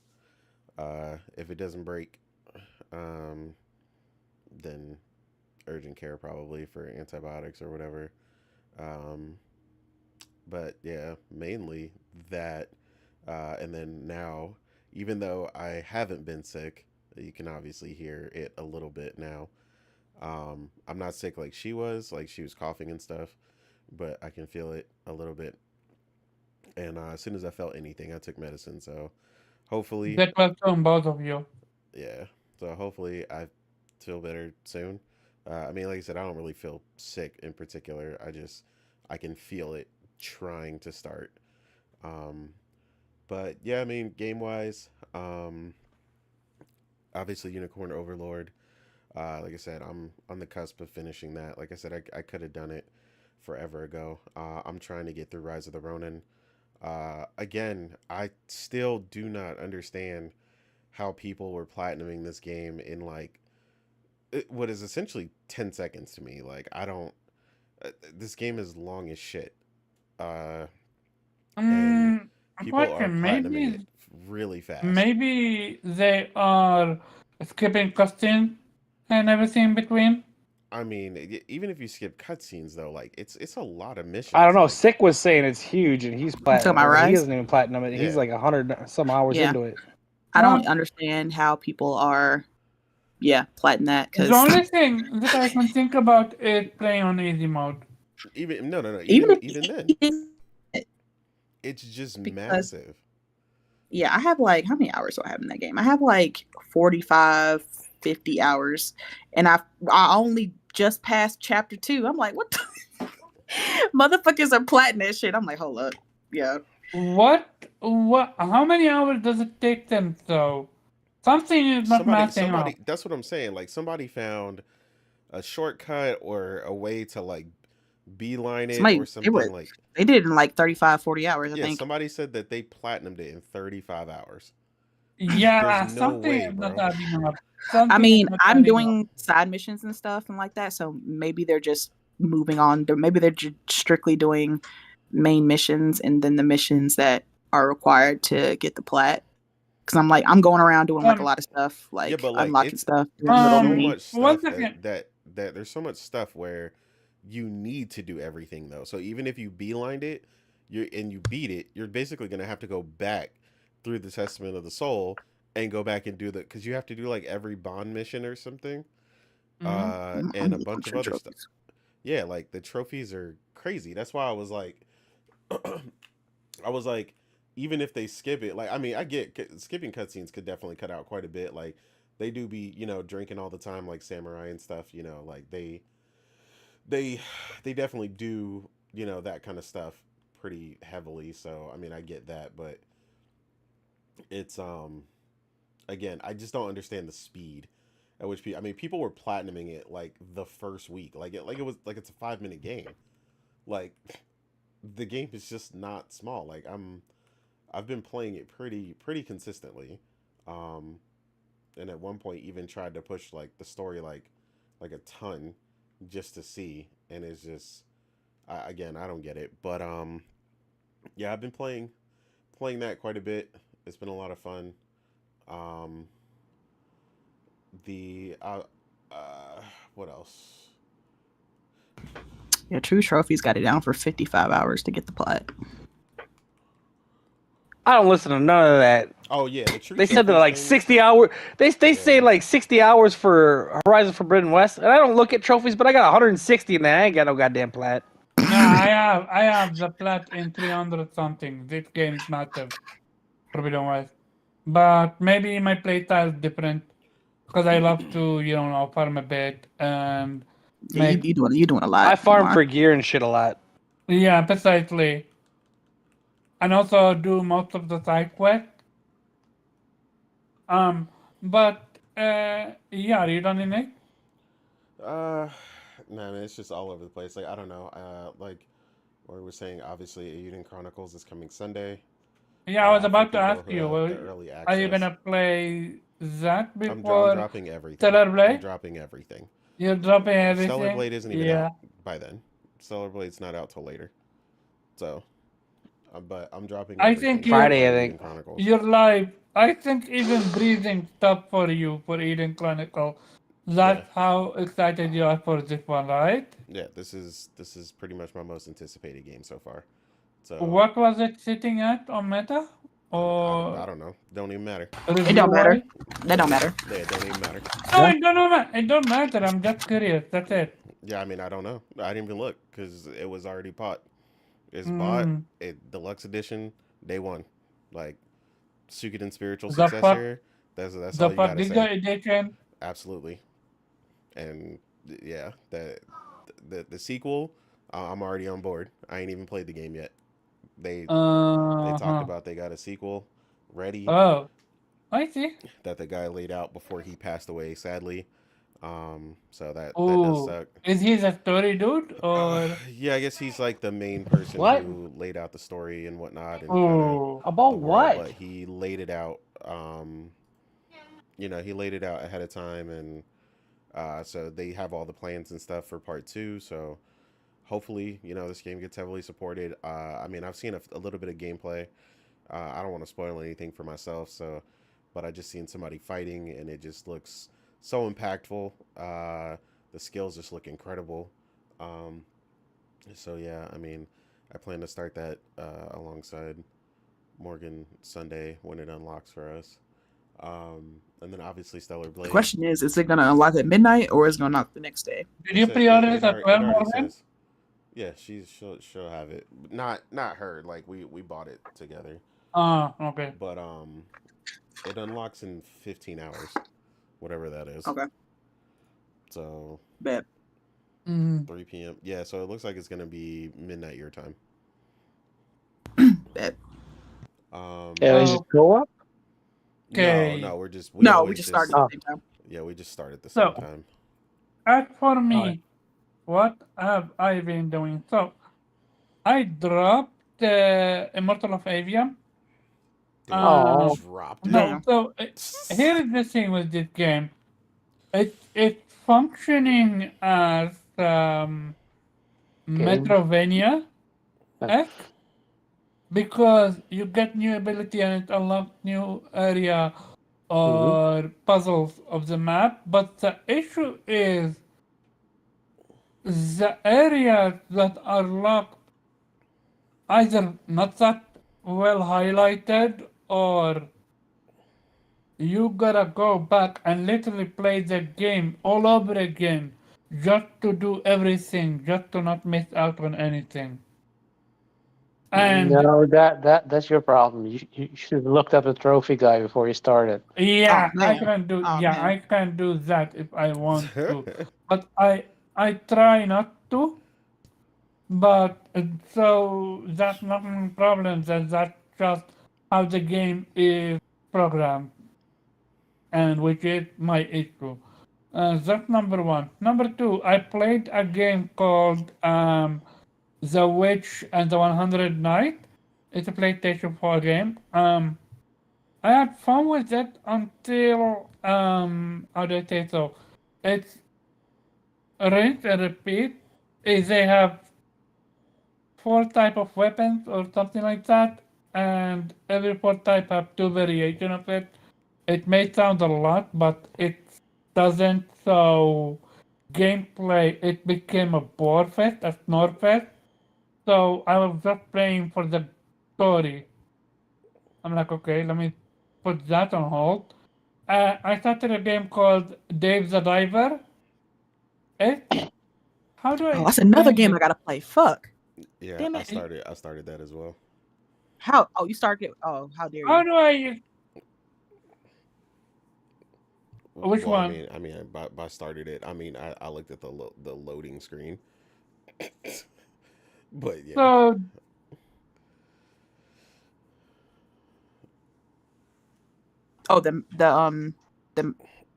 if it doesn't break, um, then urgent care probably for antibiotics or whatever. Um, but yeah, mainly that. And then now, even though I haven't been sick, you can obviously hear it a little bit now. I'm not sick like she was, like she was coughing and stuff, but I can feel it a little bit. And as soon as I felt anything, I took medicine. So hopefully, get well soon, both of you. yeah. So hopefully I feel better soon. I mean, like I said, I don't really feel sick in particular. I can feel it trying to start. Um, but yeah, I mean, game wise, obviously Unicorn Overlord. Like I said, I'm on the cusp of finishing that. Like I said, I could have done it forever ago. I'm trying to get through Rise of the Ronin. Again, I still do not understand how people were platinuming this game in like what is essentially 10 seconds to me. Like, I don't. This game is long as shit. Uh, and people are Question, platinuming it really fast. maybe they are skipping cutscenes and everything in between. I mean, even if you skip cutscenes though, like it's a lot of I don't missions. know. Like, Sick was saying it's huge, and he's You talking platinum, about or he Rise? isn't even platinum. He's yeah, like 100 some hours Yeah. into it. I don't Well, understand how people are, platinum that the because only thing that I can think about is playing on easy mode. even no, even even then, if it's just because massive. I have like how many hours do I have in that game? I have like 45, 50 hours, and I only just passed chapter 2. I'm like, what? Motherfuckers are platinum that shit. I'm like, hold up, yeah. What? How many hours does it take them, though? Something is not matching up. That's what I'm saying. Like somebody found a shortcut or a way to like beeline it or Somebody something. Like they did it in like 35, 40 hours, I yeah, think. somebody said that they platinumed it in 35 hours. There's Yeah, no something way, is not bro. adding up. I Something is mean, not I'm adding up. doing side missions and stuff and like that, so maybe they're just moving on. Maybe they're strictly doing main missions and then the missions that are required to get the plat. Because I'm going around doing like a lot of stuff, Yeah, like but like unlocking stuff, doing it's little so mini. much One stuff second. that there's so much stuff where you need to do everything though. So even if you beelined it, you beat it, you're basically gonna have to go back through the Testament of the Soul and go back and do because you have to do like every bond mission or something, I and a need bunch of some other stuff. trophies. Yeah, like the trophies are crazy. That's why I was like, I was like, even if they skip it, like I mean, I get skipping cutscenes could definitely cut out quite a bit. Like they do be, drinking all the time, like samurai and stuff. Like they they definitely do, that kind of stuff pretty heavily. So I mean, I get that, but it's again, I just don't understand the speed at which people. I mean, people were platinuming it like the first week, like it was like it's a 5 minute game. Like the game is just not small. Like I've been playing it pretty consistently, um, and at one point even tried to push like the story like a ton just to see, and it's just again I don't get it, but yeah I've been playing that quite a bit. It's been a lot of fun. Um, the what else? Yeah, True Trophies got it down for 55 hours to get the plat. I don't listen to none of that. Oh yeah, the true They said that trophies like thing. 60 hours. They say Yeah. like 60 hours for Horizon Forbidden West, and I don't look at trophies, but I got 160 in there. I ain't got no goddamn plat. No, I have the plat in 300 something. This game is massive. Forbidden West. But maybe my playstyle is different because I love to, farm a bit and Yeah, make. you doing a I lot, farm Omar. for gear and shit a lot. Yeah, precisely. And also do most of the side quests. Um, but yeah, are you done in it? Uh, nah, man, it's just all over the place. Like I don't know. Like what we were saying, obviously, Eden Chronicles is coming Sunday. Yeah, I was for about to people ask who you, have the early are you access. gonna play that I'm before dropping everything. Stellar I'm Blade? dropping everything. You're dropping Stellar everything? Blade isn't even Yeah. out by then. Stellar Blade's not out till later. So, but I'm dropping I think everything. I'm Friday, I playing think. Eden Chronicles. your life, I think even breathing stuff for you for Eden Chronicle. Yeah, That's how excited you are for this one, right? yeah. This is pretty much my most anticipated game so far. So What was it sitting at on Meta? I Or don't know. Don't even matter. It review don't matter. wise? That don't matter. Yeah, it don't even matter. No, Yeah. it don't matter. I'm just curious. That's it. Yeah, I mean, I don't know. I didn't even look because it was already bought. It's bought. Mm, It deluxe edition day one, like Suikoden spiritual the fuck, successor. That's the all you gotta Fadiga say. edition. Absolutely. And yeah, the sequel. I'm already on board. I ain't even played the game yet. They talked Uh-huh. about they got a sequel ready Oh, I see. that the guy laid out before he passed away. Sadly, so that does Oh, suck. is he the story dude or? Yeah, I guess he's like the main person What? who laid out the story and whatnot and kind of Oh, the About world, what? but he laid it out. He laid it out ahead of time, and so they have all the plans and stuff for part two. So hopefully, this game gets heavily supported. I mean, I've seen a little bit of gameplay. I don't want to spoil anything for myself, but I just seen somebody fighting, and it just looks so impactful. The skills just look incredible. Um, so yeah, I mean, I plan to start that alongside Morgan Sunday when it unlocks for us. And then obviously Stellar The Blade. question is it gonna unlock at midnight or is it gonna unlock the next day? did you pre-order it as It well, already Morgan? says. Yeah, she'll have it. Not her. Like we bought it together. Ah, okay. But it unlocks in 15 hours, whatever that is. Okay. So Bet. 3 p.m. Yeah, so it looks like it's gonna be midnight your time. Bet. Is it co-op? Okay. No, we No, always we just started at the same time. Yeah, we just start at the So- same time. As for me, Alright. what have I been doing? So, I dropped the Immortal of Avium. Oh. Dropped No, Damn. so here is the thing with this game. It's functioning as Metrovania esque because you get new ability and it unlocks new area or puzzles of the map. But the issue is the areas that are locked either not that well highlighted or you gotta go back and literally play the game all over again just to do everything, just to not miss out on anything. And No, that's your problem. You should have looked up the trophy guy before you started. yeah, Oh, I man. can do Oh, yeah, man. I can do that if I want to. But I try not to. But so that's not a problem. That's just how the game is programmed, and which is my issue. That's number one. Number two, I played a game called The Witch and the 100 Night. It's a PlayStation 4 game. I had fun with it until how do I say so? It's rinse and repeat. They have 4 type of weapons or something like that, and every 4 type have 2 variation of it. It may sound a lot, but it doesn't. So gameplay, it became a bore fest, a snore fest. So I was just playing for the story. I'm like, okay, let me put that on hold. I started a game called Dave the Diver. How do I? Oh, that's another explain game it? I gotta play. Fuck. Yeah, Damn I it. started that as well. How? Oh, you started it. Oh, how dare How you? do I? Which Well, one? I mean, by started it. I mean, I looked at the loading screen. But yeah. So Oh, the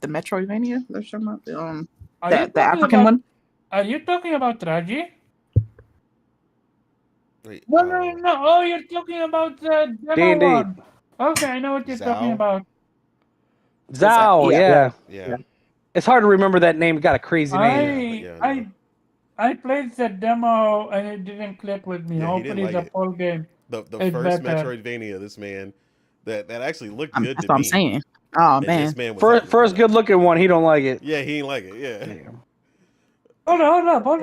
Metroidvania or something. are you The talking African about? one. Are you talking about Raji? Wait, No. Oh, you're talking about the demo D&D. one. Okay, I know what you're talking Zao? about. Zao, Yeah. yeah. Yeah. It's hard to remember that name. It got a crazy name. Yeah, but no. I played the demo and it didn't click with me. Yeah, he didn't Hopefully, like the it. full game The is first better. Metroidvania, this man that actually looked good That's to what I'm me, saying. Oh and man. this man was First good looking one, he don't like it. Yeah, he ain't like it. Yeah. Hold up. Out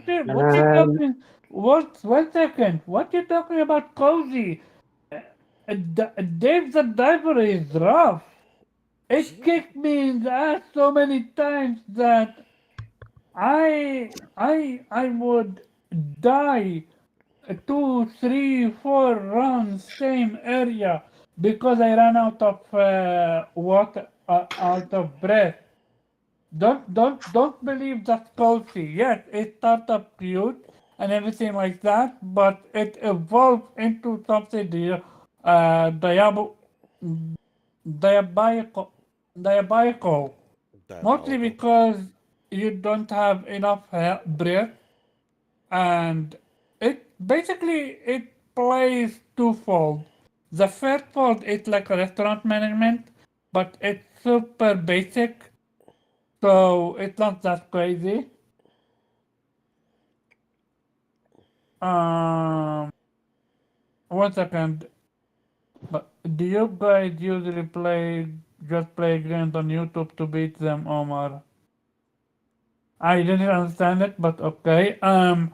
here. What you Um, talking? What? 1 second. What you talking about, Cozy? Dave the Diver is rough. It kicked me in the ass so many times that I would die 2, 3, 4 rounds same area because I ran out of water, out of breath. Don't believe that Kelsey. Yes, it started up cute and everything like that, but it evolved into something diabolical, diabolical. Mostly Diabolical. because you don't have enough breath, and it plays twofold. The first fold is like a restaurant management, but it's super basic, so it's not that crazy. Um, 1 second. But do you guys usually play games on YouTube to beat them, Omar? I didn't understand it, but okay. And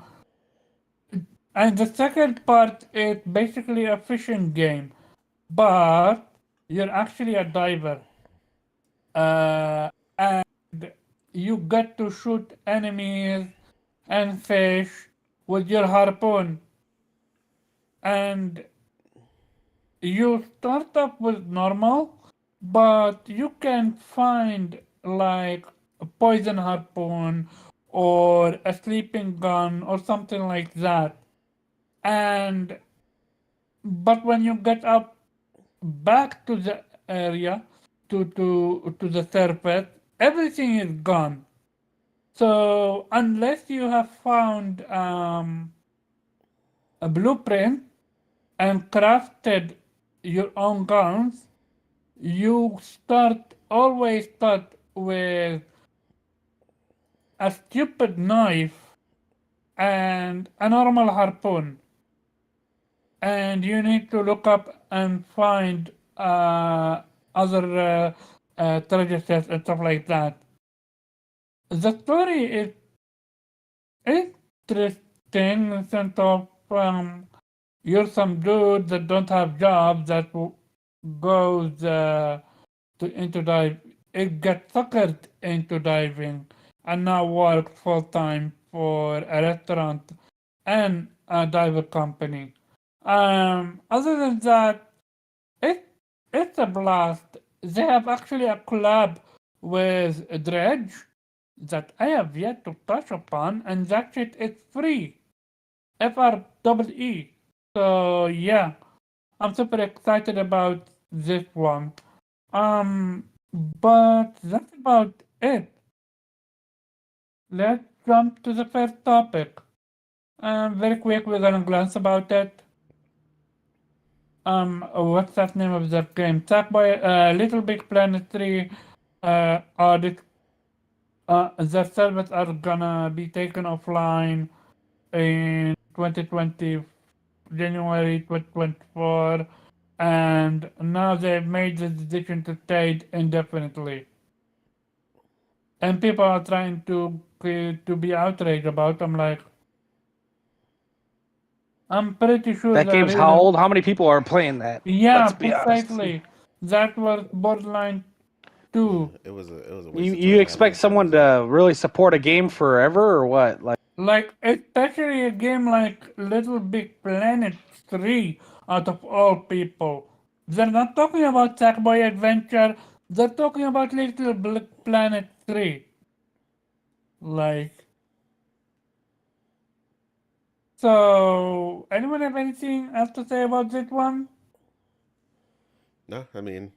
the second part is basically a fishing game, but you're actually a diver. And you get to shoot enemies and fish with your harpoon. And you start up with normal, but you can find like a poison harpoon or a sleeping gun or something like that. And but when you get up back to the area, to the surface, everything is gone. So unless you have found a blueprint and crafted your own guns, you always start with a stupid knife and a normal harpoon, and you need to look up and find other treasure chests and stuff like that. The story is interesting in the sense of you're some dude that don't have jobs that goes into dive. It gets suckered into diving and now works full time for a restaurant and a diver company. Other than that, it it's a blast. They have actually a collab with Dredge that I have yet to touch upon, and that shit is free. FREE. So yeah, I'm super excited about this one. But that's about it. Let's jump to the first topic. Very quick, we're gonna glance about it. What's that name of that game? Sackboy, Little Big Planet 3, audit, the servers are gonna be taken offline in 2020, January 2024, and now they've made the decision to stay indefinitely. And people are trying to be outraged about. I'm like, I'm pretty sure That the game's how reason. old? How many people are playing that? Yeah, Let's be honest. precisely. That was Borderline 2. It was a waste You of you time. expect someone to really support a game forever or what? Like, especially a game like Little Big Planet 3, out of all people. They're not talking about Sackboy Adventure, they're talking about Little Big Planet 3. Like, so, anyone have anything else to say about this one? No, I mean,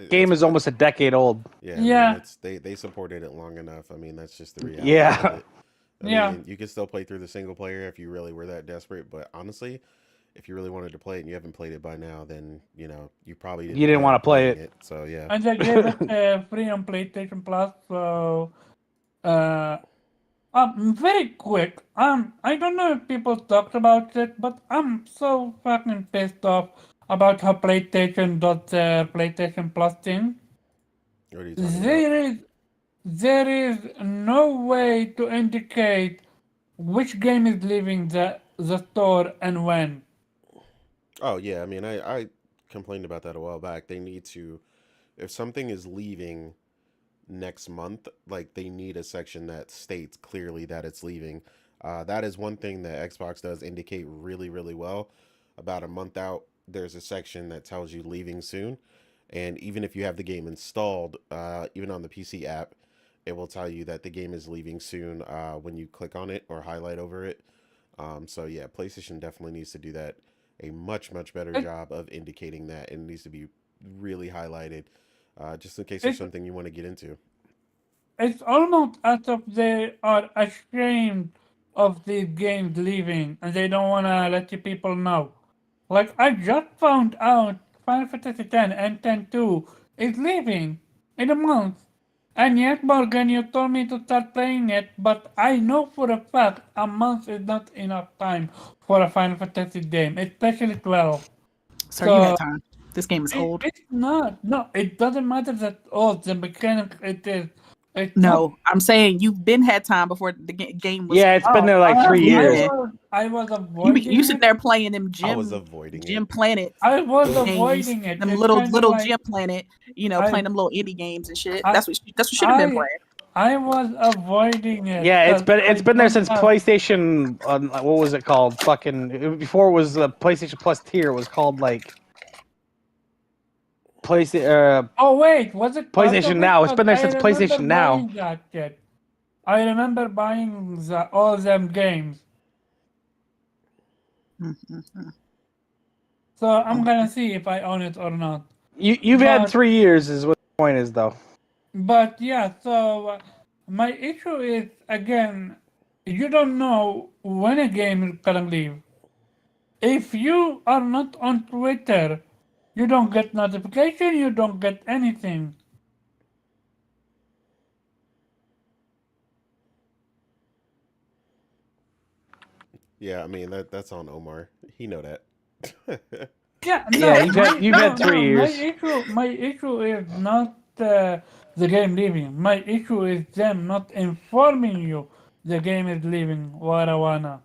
Game is almost a decade old. yeah. I Yeah. mean, they supported it long enough. I mean, that's just the reality Yeah. of it. I Yeah. mean, you can still play through the single player if you really were that desperate. But honestly, if you really wanted to play it and you haven't played it by now, then you probably You didn't didn't plan want on to play playing it. it. So yeah. And they gave it free on PlayStation Plus. So, very quick. I don't know if people talked about it, but I'm so fucking pissed off about how PlayStation does their PlayStation Plus thing. What are you talking about? There is no way to indicate which game is leaving the store and when. Oh yeah, I mean, I complained about that a while back. They need to, if something is leaving next month, like they need a section that states clearly that it's leaving. That is one thing that Xbox does indicate really, really well. About a month out, there's a section that tells you leaving soon, and even if you have the game installed, even on the PC app, it will tell you that the game is leaving soon when you click on it or highlight over it. So yeah, PlayStation definitely needs to do that a much, much better It, job of indicating that, and it needs to be really highlighted, just in case there's it, something you want to get into. it's almost as if they are ashamed of these games leaving and they don't want to let the people know. Like, I just found out Final Fantasy X and X-2 is leaving in a month. And yet, Morgan, you told me to start playing it, but I know for a fact a month is not enough time for a Final Fantasy game, especially 12. Sir, you So, had time. This game is old. it's not. No, it doesn't matter that old. The mechanic, it is. It's not. No, I'm saying you've been had time before the game was. Yeah, it's been there like I, 3 years. I was You avoiding sitting it. there playing them I was avoiding Gym it. Planet I was games, avoiding it. them It's little kind of like Gym Planet, I, playing them little indie games and shit. I, That's what you should have been I, playing. I was avoiding it. Yeah, Because I it's been there don't since have. PlayStation. What was it called? Before it was the PlayStation Plus tier. It was called like PlayStation. Oh wait, was it part PlayStation of it? Now. It's 'Cause been there I since remember PlayStation Now. buying that shit. I remember buying all them games. Mm-hmm. So I'm gonna see if I own it or not. You've had But 3 years, is what the point is, though. but yeah, so my issue is again, you don't know when a game is gonna leave. If you are not on Twitter, you don't get notification, you don't get anything. Yeah, I mean that's on Omar. He know that. Yeah, Yeah, no, you've had 3 years. My issue is not the game leaving. My issue is them not informing you the game is leaving Warawana.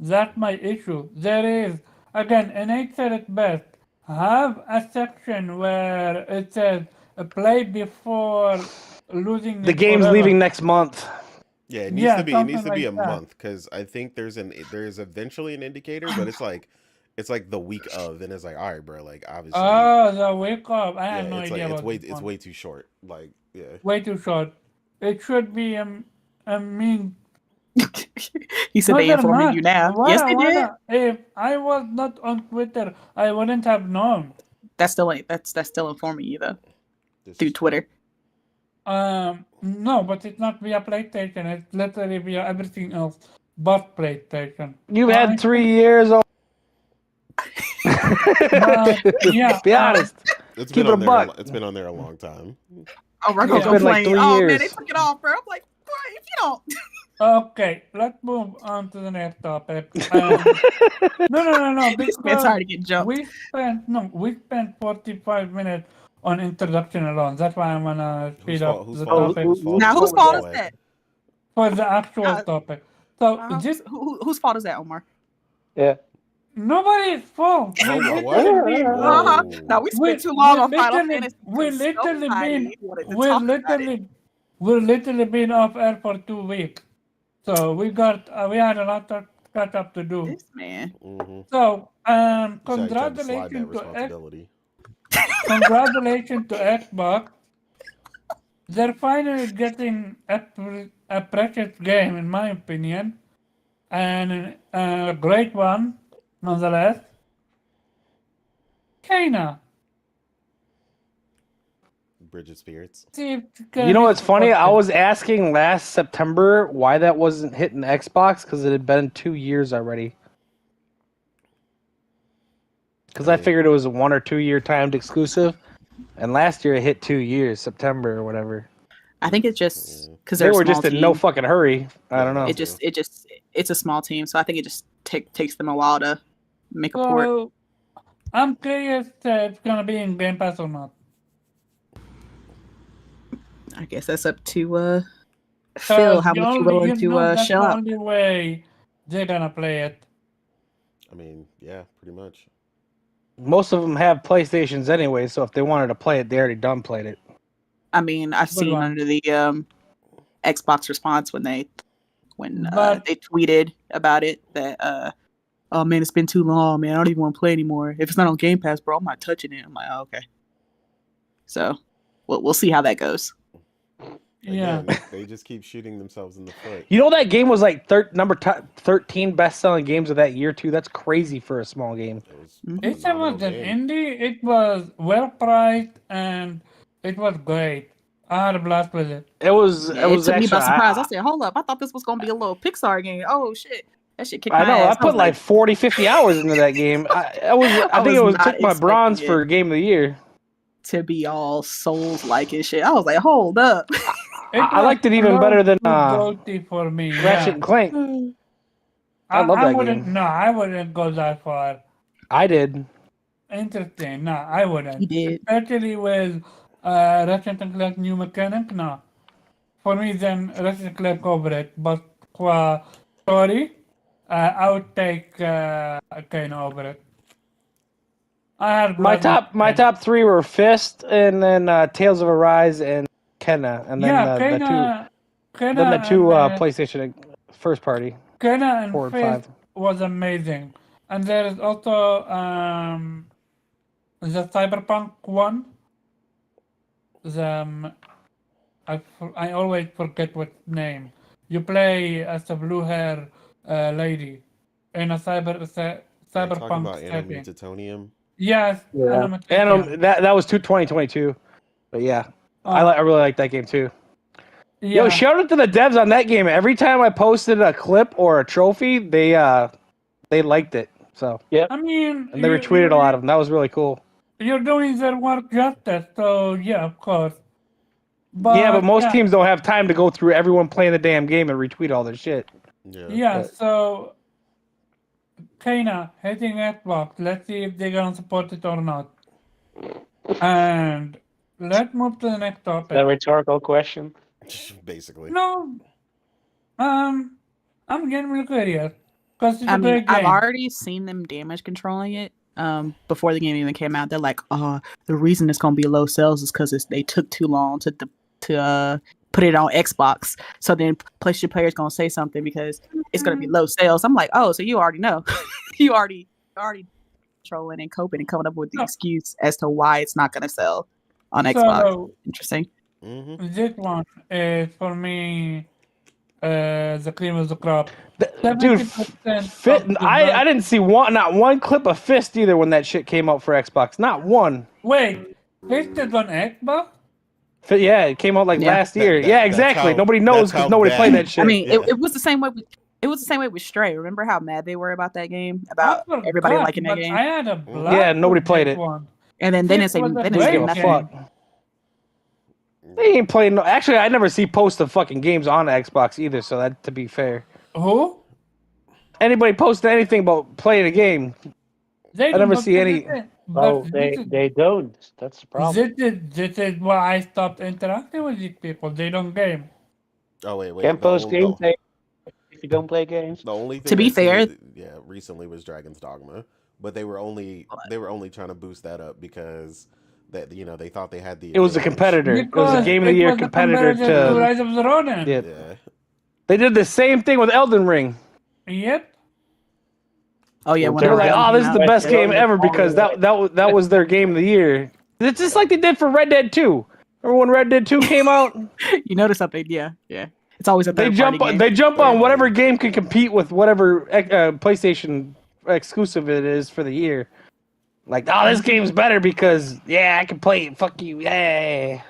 That's my issue. There is, again, Innate said it best. Have a section where it says play before losing The it game's forever. leaving next month. Yeah, it Yeah, needs something to be like a that. month because I think there's eventually an indicator, but it's like the week of, and it's like, all right, bro, like obviously, Oh, the wake up. I yeah, have no it's like idea about this it's one. way too short. Like, yeah, Way too short. It should be I mean, He said no, they they're informing not. you now. Yes, they did. If I was not on Twitter, I wouldn't have known. That's still informing you though this through is true. Twitter. No, but it's not via PlayStation. It's literally via everything else but PlayStation. You've So I had 3 think, years. but yeah, Be honest. It's Keep been it a on there. buck. It's been on there a long time. Oh, we're Yeah. gonna It's been like complain. 3 Oh man, years. they took it off, bro. I'm like, bro, if you don't. Okay, let's move on to the next topic. No, This man's because hard to get jumped. we spent 45 minutes on introduction alone. That's why I'm gonna speed up Whose the fault? topic Whose fault? Now, is whose it, fault by is the way? that? for the actual topic. So this Whose fault is that, Omar? Yeah. nobody's fault. We What? literally been Uh-huh. Whoa. Now we spent too long on Final Fantasy we because literally been somebody wanted to we talk about it. literally been off air for 2 weeks. So we had a lot of catch up to do. This man. Mm-hmm. So You tried to slide that congratulations responsibility. congratulations to Xbox. They're finally getting a precious game, in my opinion, and a great one, nonetheless. Kena. Bridge of Spirits. See, You know what's funny? I was asking last September why that wasn't hitting Xbox because it had been 2 years already. Because I figured it was a 1 or 2 year timed exclusive, and last year it hit 2 years, September or whatever. I think it's just because They were just in no fucking hurry. I don't know. It's a small team, so I think it just takes them a while to make a port. So, I'm curious if it's gonna be in Game Pass or not. I guess that's up to Phil. How much you willing to that's shell the out? only way they're gonna play it. I mean, yeah, pretty much. Most of them have PlayStations anyway, so if they wanted to play it, they already done played it. I mean, I've seen one. under the Xbox response when they But- tweeted about it that oh man, it's been too long, man. I don't even want to play anymore. If it's not on Game Pass, bro, I'm not touching it. I'm like, oh, okay. So we'll see how that goes. Yeah. Again, they just keep shooting themselves in the foot. You know that game was like number 13 best-selling games of that year too. That's crazy for a small game. It was Mhm. a It phenomenal was an game. indie. It was well priced and it was great. I had a blast with it. It was. Yeah, it was took me actually. by surprise. I said, hold up, I thought this was gonna be a little Pixar game. Oh shit, that shit kicked I my know. ass. I put like 40, 50 hours into that game. I think it was was not took my bronze expecting for game of the year. to be all Souls like and shit. I was like, hold up. I liked it even better than GOTY for me. Ratchet and Clank. I love that wouldn't, game. No, I wouldn't go that far. I did. Interesting. No, I wouldn't. He did. Especially with Ratchet and Clank new mechanic. No. For me, then Ratchet and Clank over it. But for story, I would take Kano over it. I had My top three were Fist, and then Tales of Arise and Kenna, and then Kena the two and, PlayStation first party. Kena 4 and and Fist 5. was amazing. And there is also the Cyberpunk one. I always forget what name. You play as a blue hair lady in a Are you talking cyberpunk about Enemy setting. Titanium? Yes, Yeah. Anima And Titanium. that was 2022. But yeah, I really like that game too. Yeah. Yo, shout out to the devs on that game. Every time I posted a clip or a trophy, they liked it. So I mean, and they retweeted a lot of them. That was really cool. You're doing their work justice, so yeah, of course. But most teams don't have time to go through everyone playing the damn game and retweet all their shit. Yeah. Yeah, but- so Kana hitting Xbox. Let's see if they're gonna support it or not. And let's move to the next The topic. rhetorical question. Basically. No, I'm getting really curious because it's I a mean, great game. I've already seen them damage controlling it. Before the game even came out, they're like, the reason it's gonna be low sales is because they took too long to put it on Xbox. So then PlayStation players gonna say something because it's gonna be low sales. I'm like, oh, so you already know, you already controlling and coping and coming up with the No. excuse as to why it's not gonna sell on Xbox. So Interesting. Mm-hmm. this one is for me the cream of the crop. Dude, 70% I didn't see not one clip of Fist either when that shit came out for Xbox. Not one. Wait, Fist is on Xbox? Yeah, it came out like Yeah. last year. That- yeah, that's exactly. how- Nobody knows that's how because nobody bad- played that shit. I mean, Yeah. it was the same way with. It was the same way with Stray. Remember how mad they were about that game? I About forgot, everybody liking that but game? I had a blast Yeah, nobody with played this it. one. And then they didn't Fist say was a they They didn't didn't say give a nothing. fuck. They ain't playing. Actually, I never see posts of fucking games on Xbox either. So that, to be fair, Who? anybody posting anything about playing a game, They I never don't see do any- this, Oh, but they don't. That's the problem. this is why I stopped interacting with these people. They don't game. Oh wait. Can't The post only- gameplay if you don't play games. The only thing To be I've seen fair- recently was Dragon's Dogma, but they were only trying to boost that up because they thought they had the it was a advantage. competitor. It was a Because game of the it year was a competitor competitor to. Rise of the Ronin. Yeah. Yeah. They did the same thing with Elden Ring. Yep. Oh yeah, They when They were the like, Ring "Oh, this is came the out. best Yeah. game ever" because that was their game of the year. It's just like they did for Red Dead 2. Remember when Red Dead 2 came out? You notice something? Yeah. It's always a They third jump party game. they jump Third on whatever party. game can compete with whatever PlayStation exclusive it is for the year. Like, oh, this game's better because yeah, I can play it. Fuck you, yeah.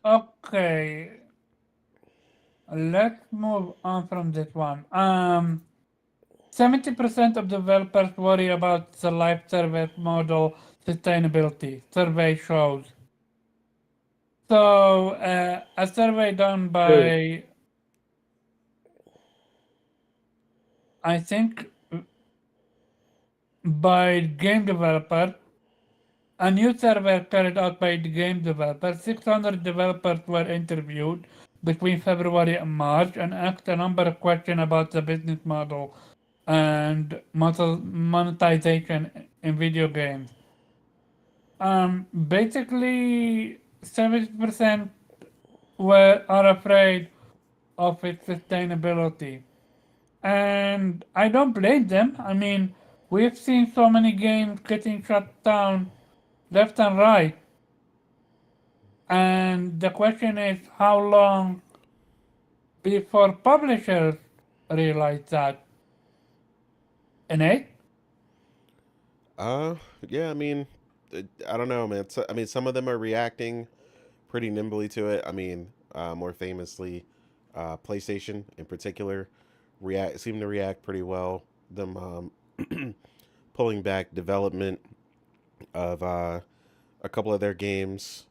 Okay, let's move on from this one. 70% of developers worry about the live service model sustainability, survey shows. So, a survey done by, I think, by game developer, a new survey carried out by the game developer. 600 developers were interviewed between February and March and asked a number of questions about the business model and monetization in video games. Basically, 70% are afraid of its sustainability. And I don't blame them. I mean, we've seen so many games getting shut down left and right. And the question is how long before publishers realize that? Innate? Yeah, I mean, I don't know, man. I mean, some of them are reacting pretty nimbly to it. I mean, more famously, PlayStation in particular seem to react pretty well. Them pulling back development of a couple of their games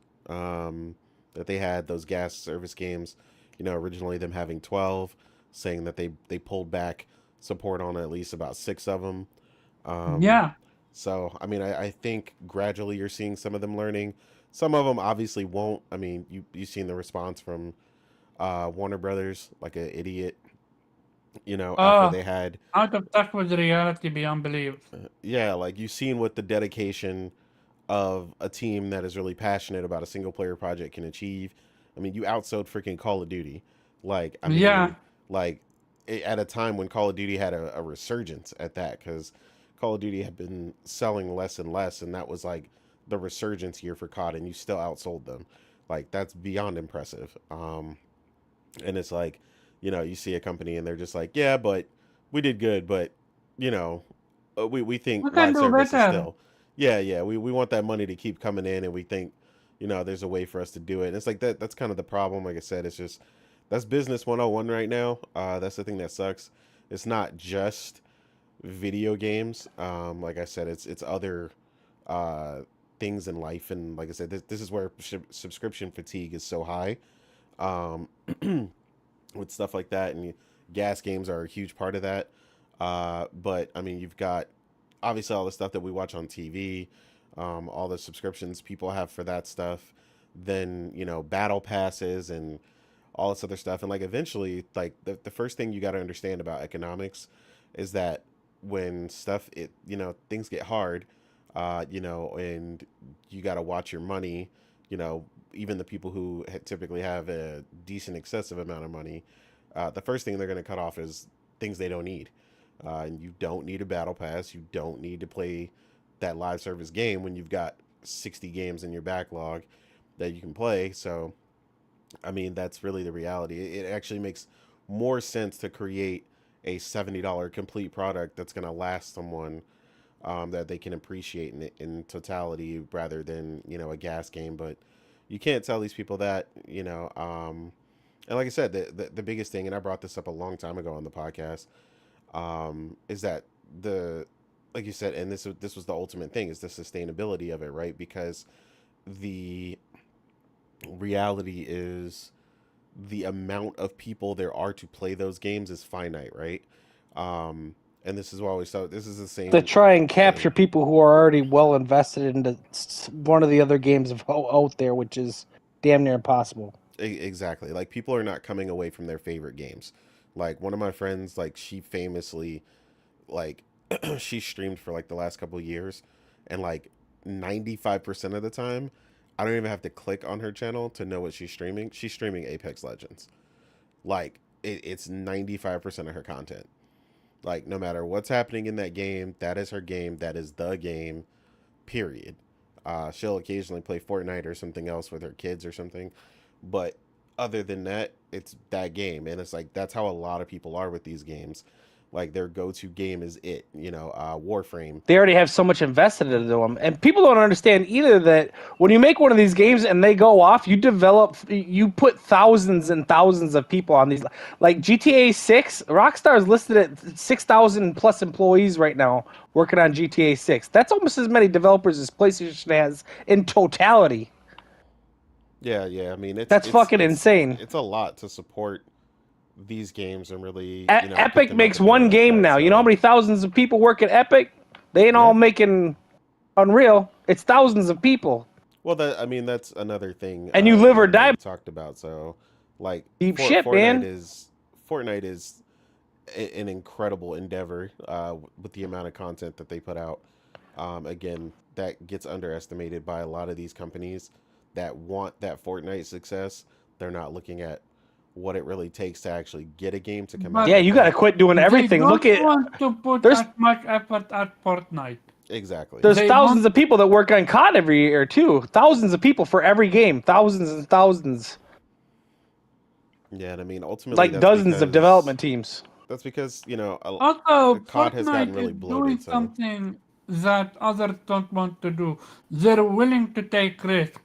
that they had, those gas service games. You know, originally them having 12, saying that they pulled back support on at least about 6 of them. Um, Yeah. so, I mean, I think gradually you're seeing some of them learning. Some of them obviously won't. I mean, you've seen the response from Warner Brothers, like an idiot, you know, after Uh, they had, out of touch with reality beyond belief. yeah, like you've seen what the dedication of a team that is really passionate about a single player project can achieve. I mean, you outsold freaking Call of Duty. Like, I Yeah. mean, like at a time when Call of Duty had a resurgence at that, because Call of Duty had been selling less and less, and that was like the resurgence year for COD, and you still outsold them. Like, that's beyond impressive. And it's like, you know, you see a company and they're just like, yeah, but we did good, but you know, we think We can live do service is better. still, yeah, we want that money to keep coming in, and we think, you know, there's a way for us to do it. And it's like that's kind of the problem. Like I said, it's just that's business 101 right now. That's the thing that sucks. It's not just video games. Like I said, it's other uh things in life, and like I said, this is where subscription fatigue is so high. Um, with stuff like that, and gas games are a huge part of that. But I mean, you've got obviously all the stuff that we watch on TV, all the subscriptions people have for that stuff, then you know, battle passes and all this other stuff. And like eventually, like the first thing you got to understand about economics is that when stuff you know, things get hard, you know, and you got to watch your money, you know, even the people who typically have a decent excessive amount of money, the first thing they're going to cut off is things they don't need. And you don't need a battle pass. You don't need to play that live service game when you've got 60 games in your backlog that you can play. So, I mean, that's really the reality. It actually makes more sense to create a $70 complete product that's going to last someone, that they can appreciate in totality, rather than, you know, a gas game. But you can't tell these people that, you know. And like I said, the biggest thing, and I brought this up a long time ago on the podcast, is that the like you said, and this was the ultimate thing, is the sustainability of it, right? Because the reality is the amount of people there are to play those games is finite, right? Um, and this is why we saw this is the To same try and thing. capture people who are already well invested into one of the other games out there, which is damn near impossible. Exactly. Like, people are not coming away from their favorite games. Like, one of my friends, like, she famously, like, she streamed for like the last couple of years, and like 95% of the time, I don't even have to click on her channel to know what she's streaming. She's streaming Apex Legends. Like, it's 95% of her content. Like, no matter what's happening in that game, that is her game. That is the game, period. She'll occasionally play Fortnite or something else with her kids or something. But other than that, it's that game. And it's like, that's how a lot of people are with these games. like their go-to game is it, Warframe. They already have so much invested into them, and people don't understand either that when you make one of these games and they go off, you put thousands and thousands of people on these. Like GTA 6, Rockstar is listed at 6,000 plus employees right now working on GTA 6. That's almost as many developers as PlayStation has in totality. Yeah. I mean, That's fucking insane. It's a lot to support these games and really, get Epic them out makes the door one like game that. now. You know how So, many thousands of people work at Epic? They ain't all yeah. making Unreal. It's thousands of people. Well, that's another thing. And you live or that die we talked about. So, like, deep shit, man. Fortnite is an incredible endeavor with the amount of content that they put out. Again, that gets underestimated by a lot of these companies that want that Fortnite success. They're not looking at what it really takes to actually get a game to come out. But Yeah, Like you got to that. quit doing they everything. Look don't at want to put there's as much effort at Fortnite. Exactly. there's They thousands want of people that work on COD every year too. Thousands of people for every game. Thousands and thousands. Yeah, and I mean, ultimately, Like dozens of development teams. that's because also COD has gotten Fortnite really is doing bloated. So something that others don't want to do. They're willing to take risk,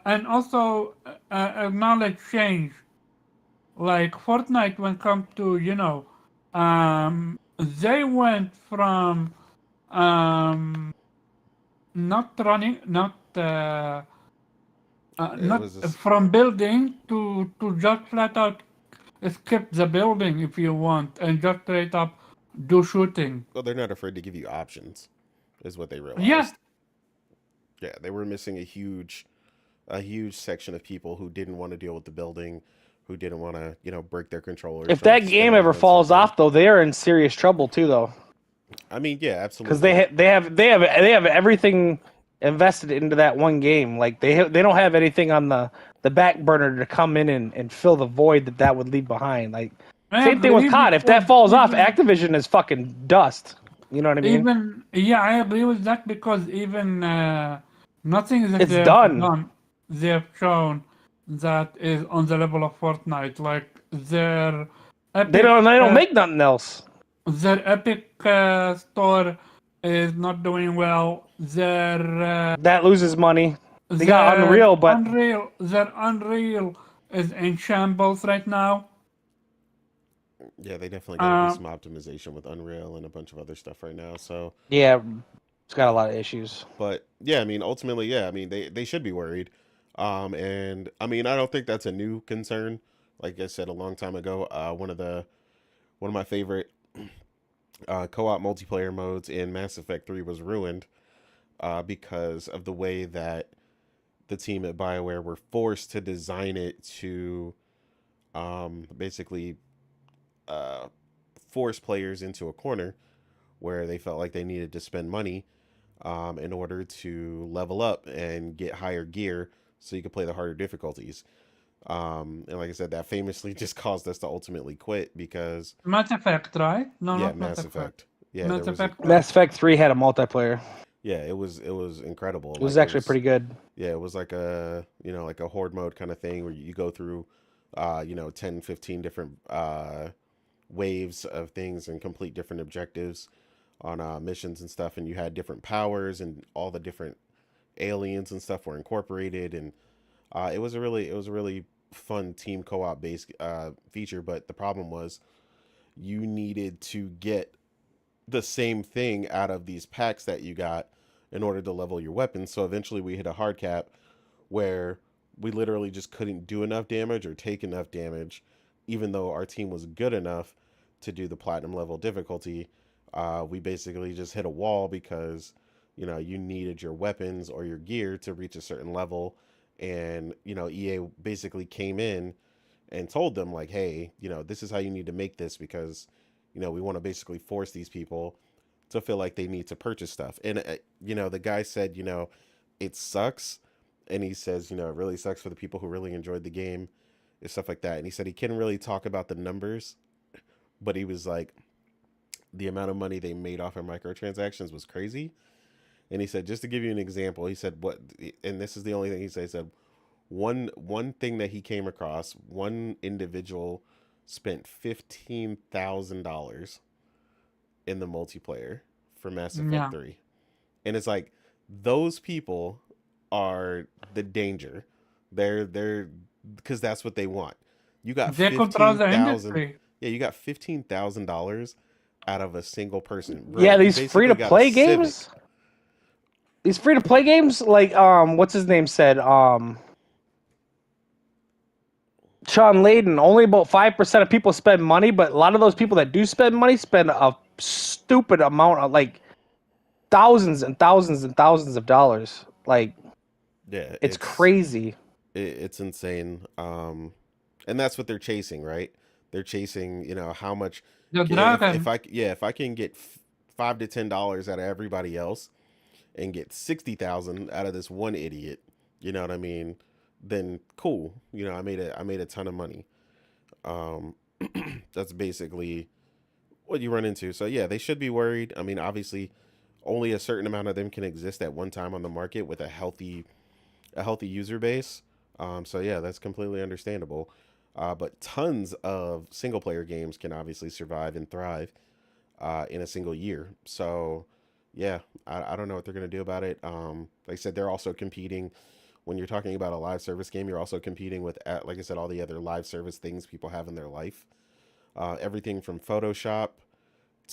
and also acknowledge change. Like Fortnite, when it comes to they went from not running, it not was just, from building to just flat out skip the building if you want and just straight up do shooting. well, they're not afraid to give you options, is what they Yeah, realized. Yeah, they were missing a huge section of people who didn't want to deal with the building, who didn't want to, break their controllers. If trying that to spin game ever around and stuff falls like. off, though, they are in serious trouble too, though, I mean, yeah, because absolutely. they have everything invested into that one game. Like they don't have anything on the back burner to come in and fill the void that would leave behind. Like I same thing with agree COD. If because that falls off, even Activision is fucking dust. You know what I mean? even yeah, I agree with that because even nothing that It's they have done. done, they have shown that is on the level of Fortnite. Like They Epic, don't uh, make nothing else. their Epic store is not doing well. That loses money. They got Their Unreal, but Unreal is in shambles right now. Yeah, they definitely got to do Um, some optimization with Unreal and a bunch of other stuff right now. So, yeah, it's got a lot of issues. but yeah, I mean, ultimately, yeah, I mean, they should be worried. And I mean, I don't think that's a new concern. Like I said a long time ago, one of my favorite co-op multiplayer modes in Mass Effect 3 was ruined because of the way that the team at BioWare were forced to design it to basically uh, force players into a corner where they felt like they needed to spend money in order to level up and get higher gear so you could play the harder difficulties. And like I said, that famously just caused us to ultimately quit because, Mass Effect, right? No, yeah, not Mass Mass Effect. Effect. Yeah, Mass there was a, Effect. Mass Effect 3 had a multiplayer. yeah, it was incredible. It was Like actually pretty good. yeah, it was like like a horde mode kind of thing where you go through 10, 15 different waves of things and complete different objectives on missions and stuff, and you had different powers and all the different aliens and stuff were incorporated, and it was a really fun team co-op based feature. But the problem was you needed to get the same thing out of these packs that you got in order to level your weapons. So eventually we hit a hard cap where we literally just couldn't do enough damage or take enough damage, even though our team was good enough to do the platinum level difficulty. We basically just hit a wall because you needed your weapons or your gear to reach a certain level, and EA basically came in and told them like, hey, this is how you need to make this because we want to basically force these people to feel like they need to purchase stuff. And the guy said, it sucks, and he says, it really sucks for the people who really enjoyed the game and stuff like that. And he said he couldn't really talk about the numbers, but he was like, the amount of money they made off of microtransactions was crazy. And he said, just to give you an example, he said what, and this is the only thing he said one thing that he came across, one individual spent $15,000 in the multiplayer for Mass Effect Yeah. 3. And it's like those people are the danger. They're because that's what they want. You got They control the 15,000. industry. Yeah, you got $15,000 out of a single person, bro. Yeah, You these free to basically got a play Civic. games. These free to play games, like what's his name said, Sean Layden. Only about 5% of people spend money, but a lot of those people that do spend money spend a stupid amount of like thousands and thousands and thousands of dollars. Like Yeah, it's crazy. It's insane. And that's what they're chasing, right? They're chasing, how much. The If dragon. if I can get $5 to $10 out of everybody else and get 60,000 out of this one idiot, you know what I mean? Then cool. I made a ton of money. That's basically what you run into. So yeah, they should be worried. I mean, obviously, only a certain amount of them can exist at one time on the market with a healthy user base. So yeah, that's completely understandable. But tons of single player games can obviously survive and thrive in a single year. So yeah, I don't know what they're gonna do about it. Like I said, they're also competing. When you're talking about a live service game, you're also competing with, like I said, all the other live service things people have in their life. Everything from Photoshop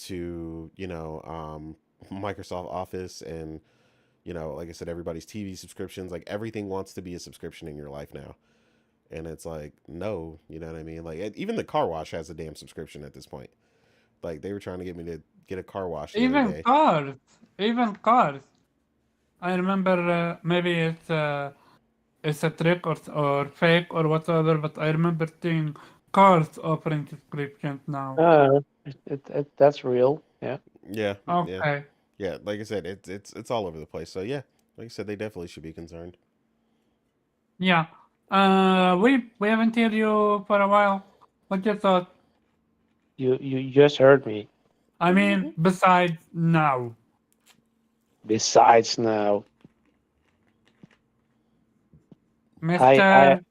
to Microsoft Office and like I said, everybody's TV subscriptions. Like everything wants to be a subscription in your life now, and it's like no, you know what I mean? Like even the car wash has a damn subscription at this point. Like they were trying to get me to get a car wash the other Even day. cars. Even cars. I remember maybe it's a trick or fake or whatever, but I remember seeing cars offering subscriptions now. That's real. Yeah. Yeah, yeah, Okay. yeah. Like I said, it's all over the place. So yeah, like I said, they definitely should be concerned. Yeah. We haven't heard you for a while. What you thought? You just heard me. I mean, besides now. Besides now, I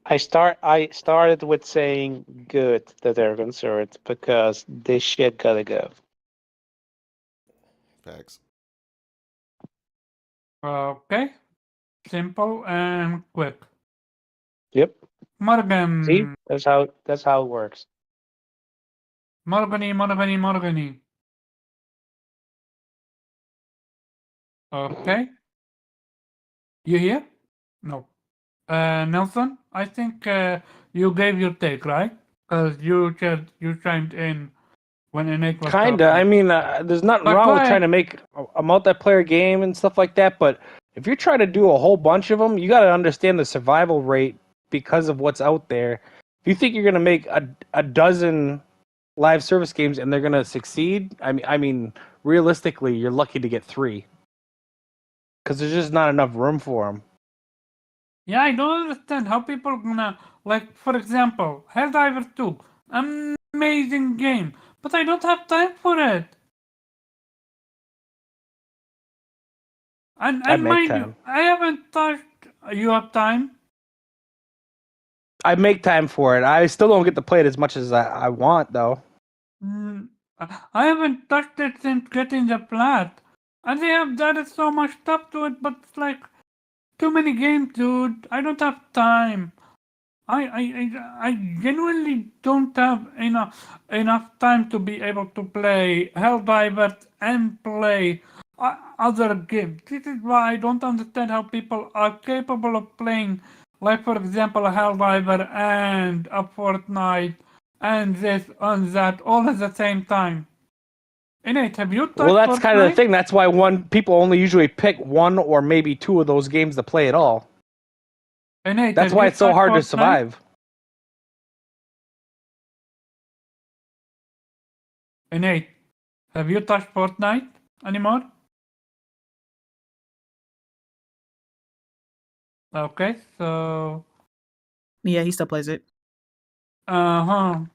I Mr. I started with saying good that they're concerned because this shit gotta go. Facts. Okay. Simple and quick. Yep. See, Morgan. that's how it works. Morgany. Okay. You here? No. Nelson, I think you gave your take, right? Because you chimed in when Innate was Kinda. talking. I mean, there's nothing But wrong go with trying ahead. to make a multiplayer game and stuff like that. But if you're trying to do a whole bunch of them, you got to understand the survival rate because of what's out there. If you think you're gonna make a dozen live service games and they're gonna succeed, I mean, realistically, you're lucky to get 3 because there's just not enough room for them. Yeah, I don't understand how people gonna, like, for example, Helldiver 2, amazing game, but I don't have time for it. I And make mind you, time. I haven't touched. You have time? I make time for it. I still don't get to play it as much as I want, though. I haven't touched it since getting the plat. And they have added so much stuff to it, but it's like too many games, dude. I don't have time. I genuinely don't have enough time to be able to play Helldivers and play other games. This is why I don't understand how people are capable of playing, like for example, a Helldiver and a Fortnite and this and that all at the same time. Innate, have you Well, touched that's kind of the Fortnite? thing. That's why people only usually pick one or maybe 2 of those games to play at all. Innate, That's have why you it's so touched hard to Fortnite? survive. Innate, have you touched Fortnite anymore? Okay, so Yeah, he still plays it. uh-huh.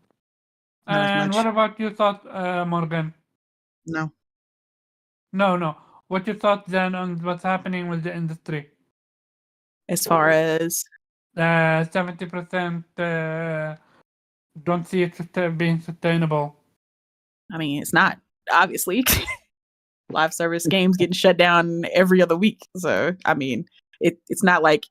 Not as And much. what about you thought, Morgan? No. No. What you thought then on what's happening with the industry? As far as 70% don't see it being sustainable. I mean, it's not, obviously. Live service games getting shut down every other week. So, I mean, it's not like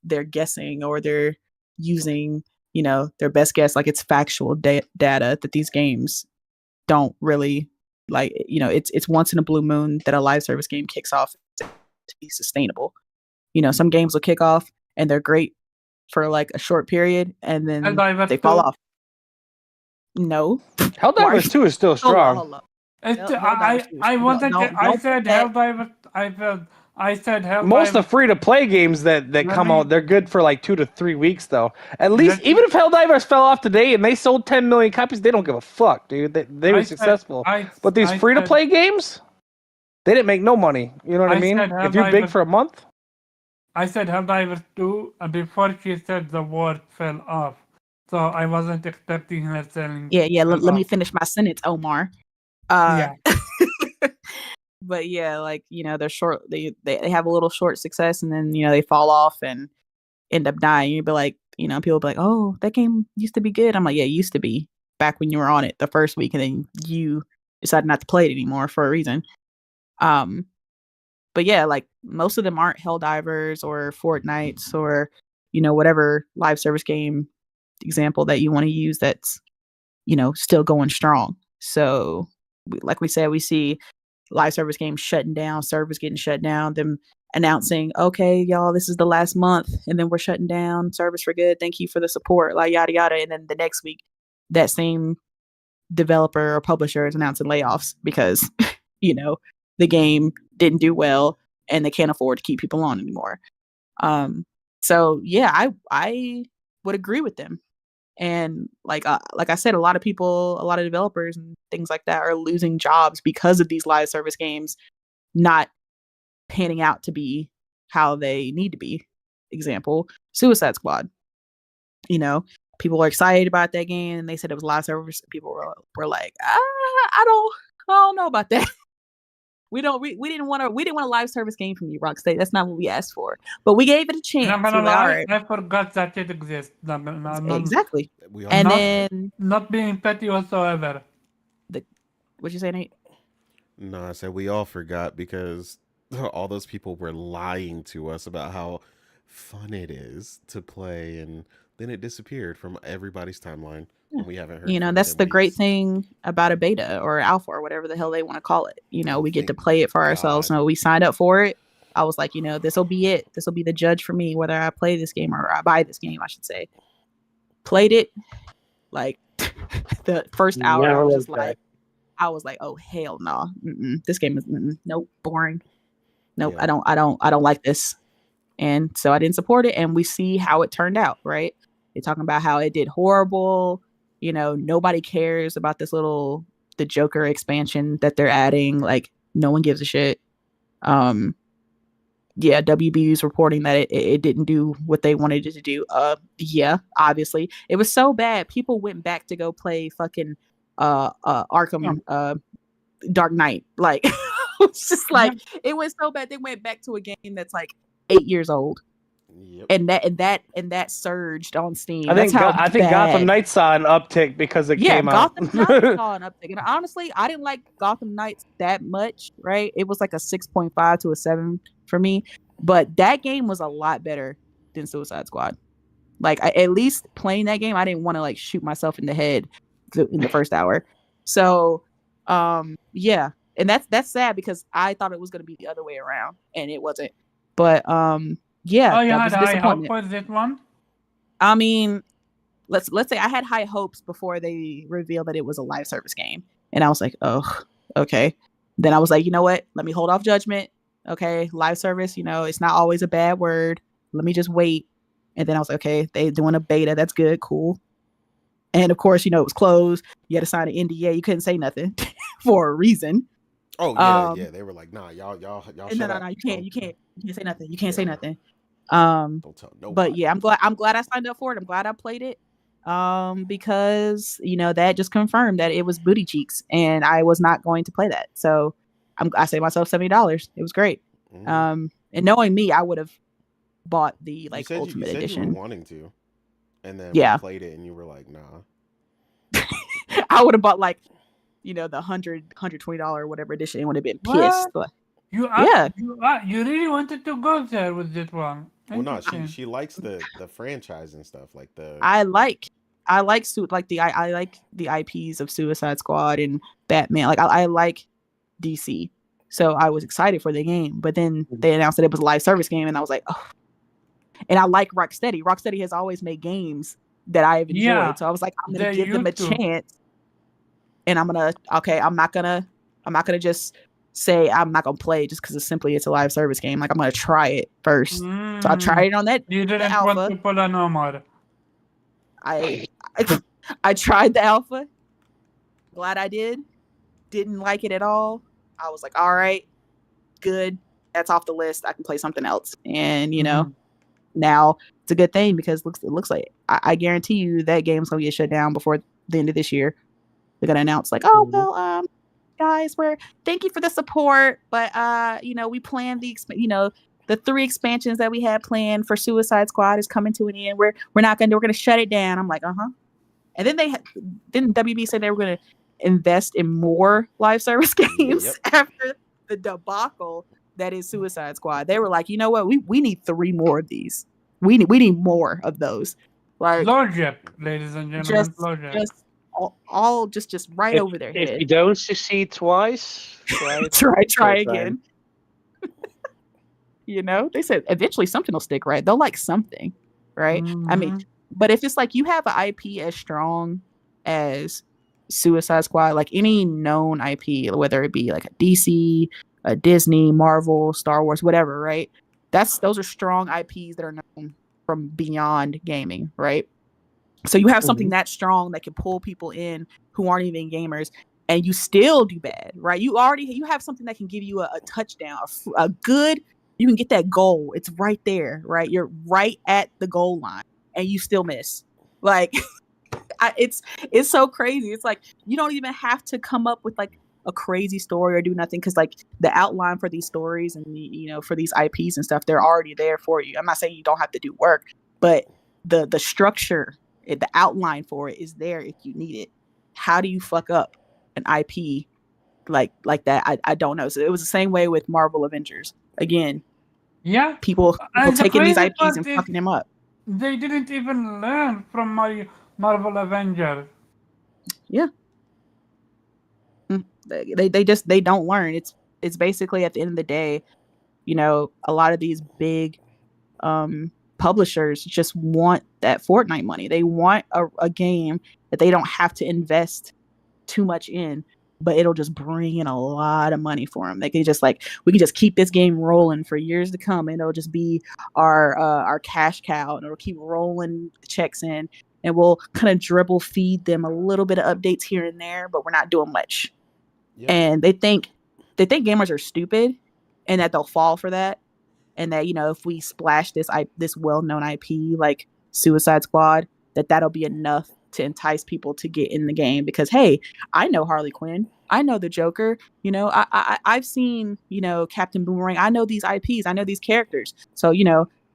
they're guessing or they're using, their best guess. Like, it's factual data that these games don't really, like, it's once in a blue moon that a live service game kicks off to be sustainable. Some games will kick off and they're great for like a short period and then Helldivers they fall 2? off. No. Helldivers 2 is still strong. Hold on. I said Helldivers. I said Helldivers. Most of the free-to-play games that come out, they're good for like 2 to 3 weeks, though. At least, even if Helldivers fell off today and they sold 10 million copies, they don't give a fuck, dude. They were successful. But these free-to-play games, they didn't make no money. You know what I mean? If you're big for a month. I said Helldivers 2 before she said the word fell off. So I wasn't expecting her selling. Yeah. Let me finish my sentence, Omar. Yeah. But yeah, like, they're short. They have a little short success, and then they fall off and end up dying. You'd be like, people be like, "Oh, that game used to be good." I'm like, "Yeah, it used to be back when you were on it the first week, and then you decided not to play it anymore for a reason." But yeah, like most of them aren't Helldivers or Fortnites or whatever live service game example that you want to use that's still going strong. So like we said, we see live service games shutting down, servers getting shut down, them announcing, "Okay, y'all, this is the last month and then we're shutting down servers for good, thank you for the support," like yada yada. And then the next week that same developer or publisher is announcing layoffs because the game didn't do well and they can't afford to keep people on anymore. So yeah, I would agree with them. And like I said, a lot of people, a lot of developers and things like that are losing jobs because of these live service games not panning out to be how they need to be. Example, Suicide Squad. People were excited about that game and they said it was live service. People were like, I don't know about that. We didn't want a live service game from you, Rockstate. That's not what we asked for. But we gave it a chance. Not gonna lie, I forgot that it exists. Exactly. And then not being petty whatsoever. What'd you say, Nate? No, I said we all forgot because all those people were lying to us about how fun it is to play, and then it disappeared from everybody's timeline. And we haven't heard. That's the great thing about a beta or alpha or whatever the hell they want to call it. We get to play it for ourselves. So we signed up for it. I was like, this will be it. This will be the judge for me whether I play this game or I buy this game, I should say. Played it, like the first hour. I was like, oh hell no, this game is nope, boring. Nope, yeah. I don't like this, and so I didn't support it. And we see how it turned out, right? They're talking about how it did horrible. Nobody cares about the Joker expansion that they're adding. Like, no one gives a shit. Yeah, WB is reporting that it didn't do what they wanted it to do. Yeah, obviously. It was so bad, people went back to go play fucking Arkham Dark Knight. Like, it's just like, it was so bad they went back to a game that's like 8 years old. Yep. And that surged on Steam. I think Gotham Knights saw an uptick because it came out. Gotham Knights saw an uptick. And honestly, I didn't like Gotham Knights that much, right? It was like a 6.5 to a 7 for me. But that game was a lot better than Suicide Squad. Like, at least playing that game, I didn't want to like shoot myself in the head in the first hour. So, yeah. And that's sad because I thought it was going to be the other way around, and it wasn't. But yeah. Oh, you had high hope for this one? I mean, let's say I had high hopes before they revealed that it was a live service game. And I was like, oh, okay. Then I was like, you know what? Let me hold off judgment. Okay, live service, it's not always a bad word. Let me just wait. And then I was like, okay, they doing a beta. That's good, cool. And of course, it was closed. You had to sign an NDA. You couldn't say nothing for a reason. Oh yeah. They were like, nah, y'all. No, you can't say nothing. You can't say nothing. Don't tell nobody. But yeah, I'm glad I signed up for it. I'm glad I played it. Because that just confirmed that it was booty cheeks, and I was not going to play that. So I saved myself $70. It was great. And knowing me, I would have bought the ultimate edition. You were wanting to, and then we played it, and you were like, nah. I would have bought like, the $120 whatever edition and would have been pissed. What? But You you really wanted to go there with this one. Well, no, Interesting. she likes the franchise and stuff like the. I like I like the IPs of Suicide Squad and Batman. Like I like DC. So I was excited for the game, but then they announced that it was a live service game, and I was like, oh. And I like Rocksteady. Rocksteady has always made games that I have enjoyed. Yeah, So I was like, I'm gonna they give them a used to. chance, and I'm not gonna just say I'm not gonna play just because it's a live service game. Like I'm gonna try it first. So I Mm, tried it on the you didn't want alpha. to pull a nomad. I I tried the alpha. Glad I did. Didn't like it at all. I was like, all right, good. That's off the list. I can play something else. And now it's a good thing because it looks like I guarantee you that game's gonna get shut down before the end of this year. They're gonna announce like, oh well, guys, thank you for the support, but we planned the 3 expansions that we had planned for Suicide Squad is coming to an end. We're gonna shut it down. I'm like, and then didn't WB say they were gonna invest in more live service games after the debacle that is Suicide Squad. They were like, you know what, we need 3 more of these. We need more of those. Like Logic, ladies and gentlemen, logic. just all just right over their head. If you don't succeed twice, try again. They said eventually something will stick, right? They'll like something, right? I mean, but if it's like you have an IP as strong as Suicide Squad, like any known IP, whether it be like a DC, a Disney, Marvel, Star Wars, whatever, right? Those are strong IPs that are known from beyond gaming, right? So you have something that strong that can pull people in who aren't even gamers, and you still do bad, right? You have something that can give you a touchdown, a good. You can get that goal. It's right there, right? You're right at the goal line, and you still miss. Like, it's so crazy. It's like you don't even have to come up with like a crazy story or do nothing because like the outline for these stories and for these IPs and stuff, they're already there for you. I'm not saying you don't have to do work, but the structure, the outline for it is there if you need it. How do you fuck up an IP like that? I don't know. So it was the same way with Marvel Avengers. Again, people taking these IPs and fucking them up. They didn't even learn from my Marvel Avengers. Yeah. They don't learn. It's basically at the end of the day, a lot of these big publishers just want that Fortnite money. They want a game that they don't have to invest too much in, but it'll just bring in a lot of money for them. They can just we can just keep this game rolling for years to come, and it'll just be our cash cow, and it'll keep rolling checks in, and we'll kind of dribble feed them a little bit of updates here and there, but we're not doing much. Yep. And they think gamers are stupid, and that they'll fall for that, and that if we splash this well-known IP like Suicide Squad, that'll be enough to entice people to get in the game because hey, I know Harley Quinn, I know the Joker, I've seen Captain Boomerang, I know these IPs, I know these characters, so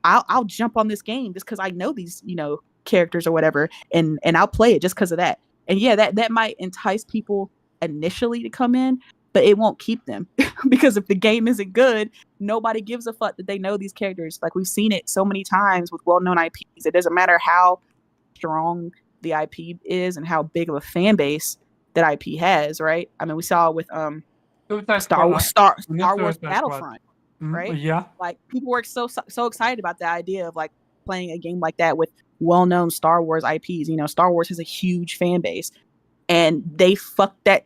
I'll jump on this game just because I know these characters or whatever, and I'll play it just because of that. And yeah, that might entice people initially to come in, but it won't keep them because if the game isn't good, nobody gives a fuck that they know these characters. Like we've seen it so many times with well-known IPs. It doesn't matter how strong the IP is and how big of a fan base that IP has, right? I mean, we saw with Star Wars Battlefront, right? Yeah. Like people were so excited about the idea of like playing a game like that with well-known Star Wars IPs. Star Wars has a huge fan base, and they fucked that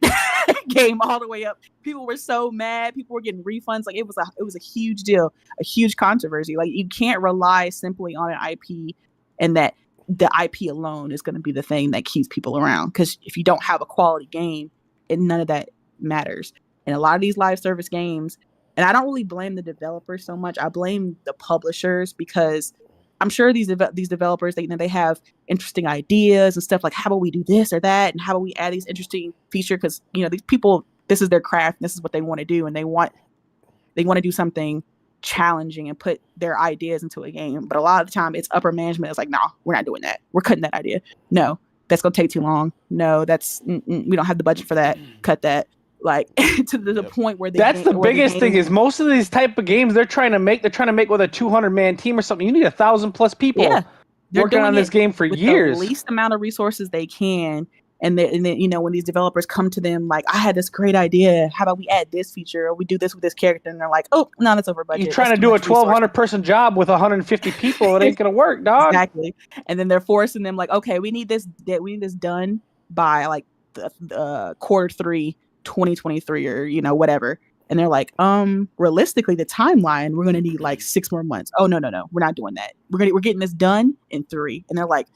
game all the way up. People were so mad. People were getting refunds. Like it was a huge deal, a huge controversy. Like you can't rely simply on an IP, and that the IP alone is going to be the thing that keeps people around. Because if you don't have a quality game, none of that matters. And a lot of these live service games, and I don't really blame the developers so much. I blame the publishers because I'm sure these developers, they have interesting ideas and stuff like, how about we do this or that, and how about we add these interesting features? Because these people, this is their craft, and this is what they want to do, and they want to do something challenging and put their ideas into a game. But a lot of the time, it's upper management. It's like, no, we're not doing that. We're cutting that idea. No, that's gonna take too long. No, that's we don't have the budget for that. Cut that. Like to the point where that's the biggest thing is most of these type of games they're trying to make with a 200-man team or something. You need 1,000+ people working on this game for with years. the least amount of resources they can. And then, you know, when these developers come to them like, I had this great idea. How about we add this feature or we do this with this character? And they're like, oh, no, that's over budget. You're trying to do a 1,200-person job with 150 people. It ain't gonna work, dog. Exactly. And then they're forcing them like, okay, we need this done by like the Q3 2023 or, you know, whatever. And they're like, realistically, the timeline, we're gonna need like 6 more months. Oh no, we're not doing that. We're getting this done in 3. And they're like,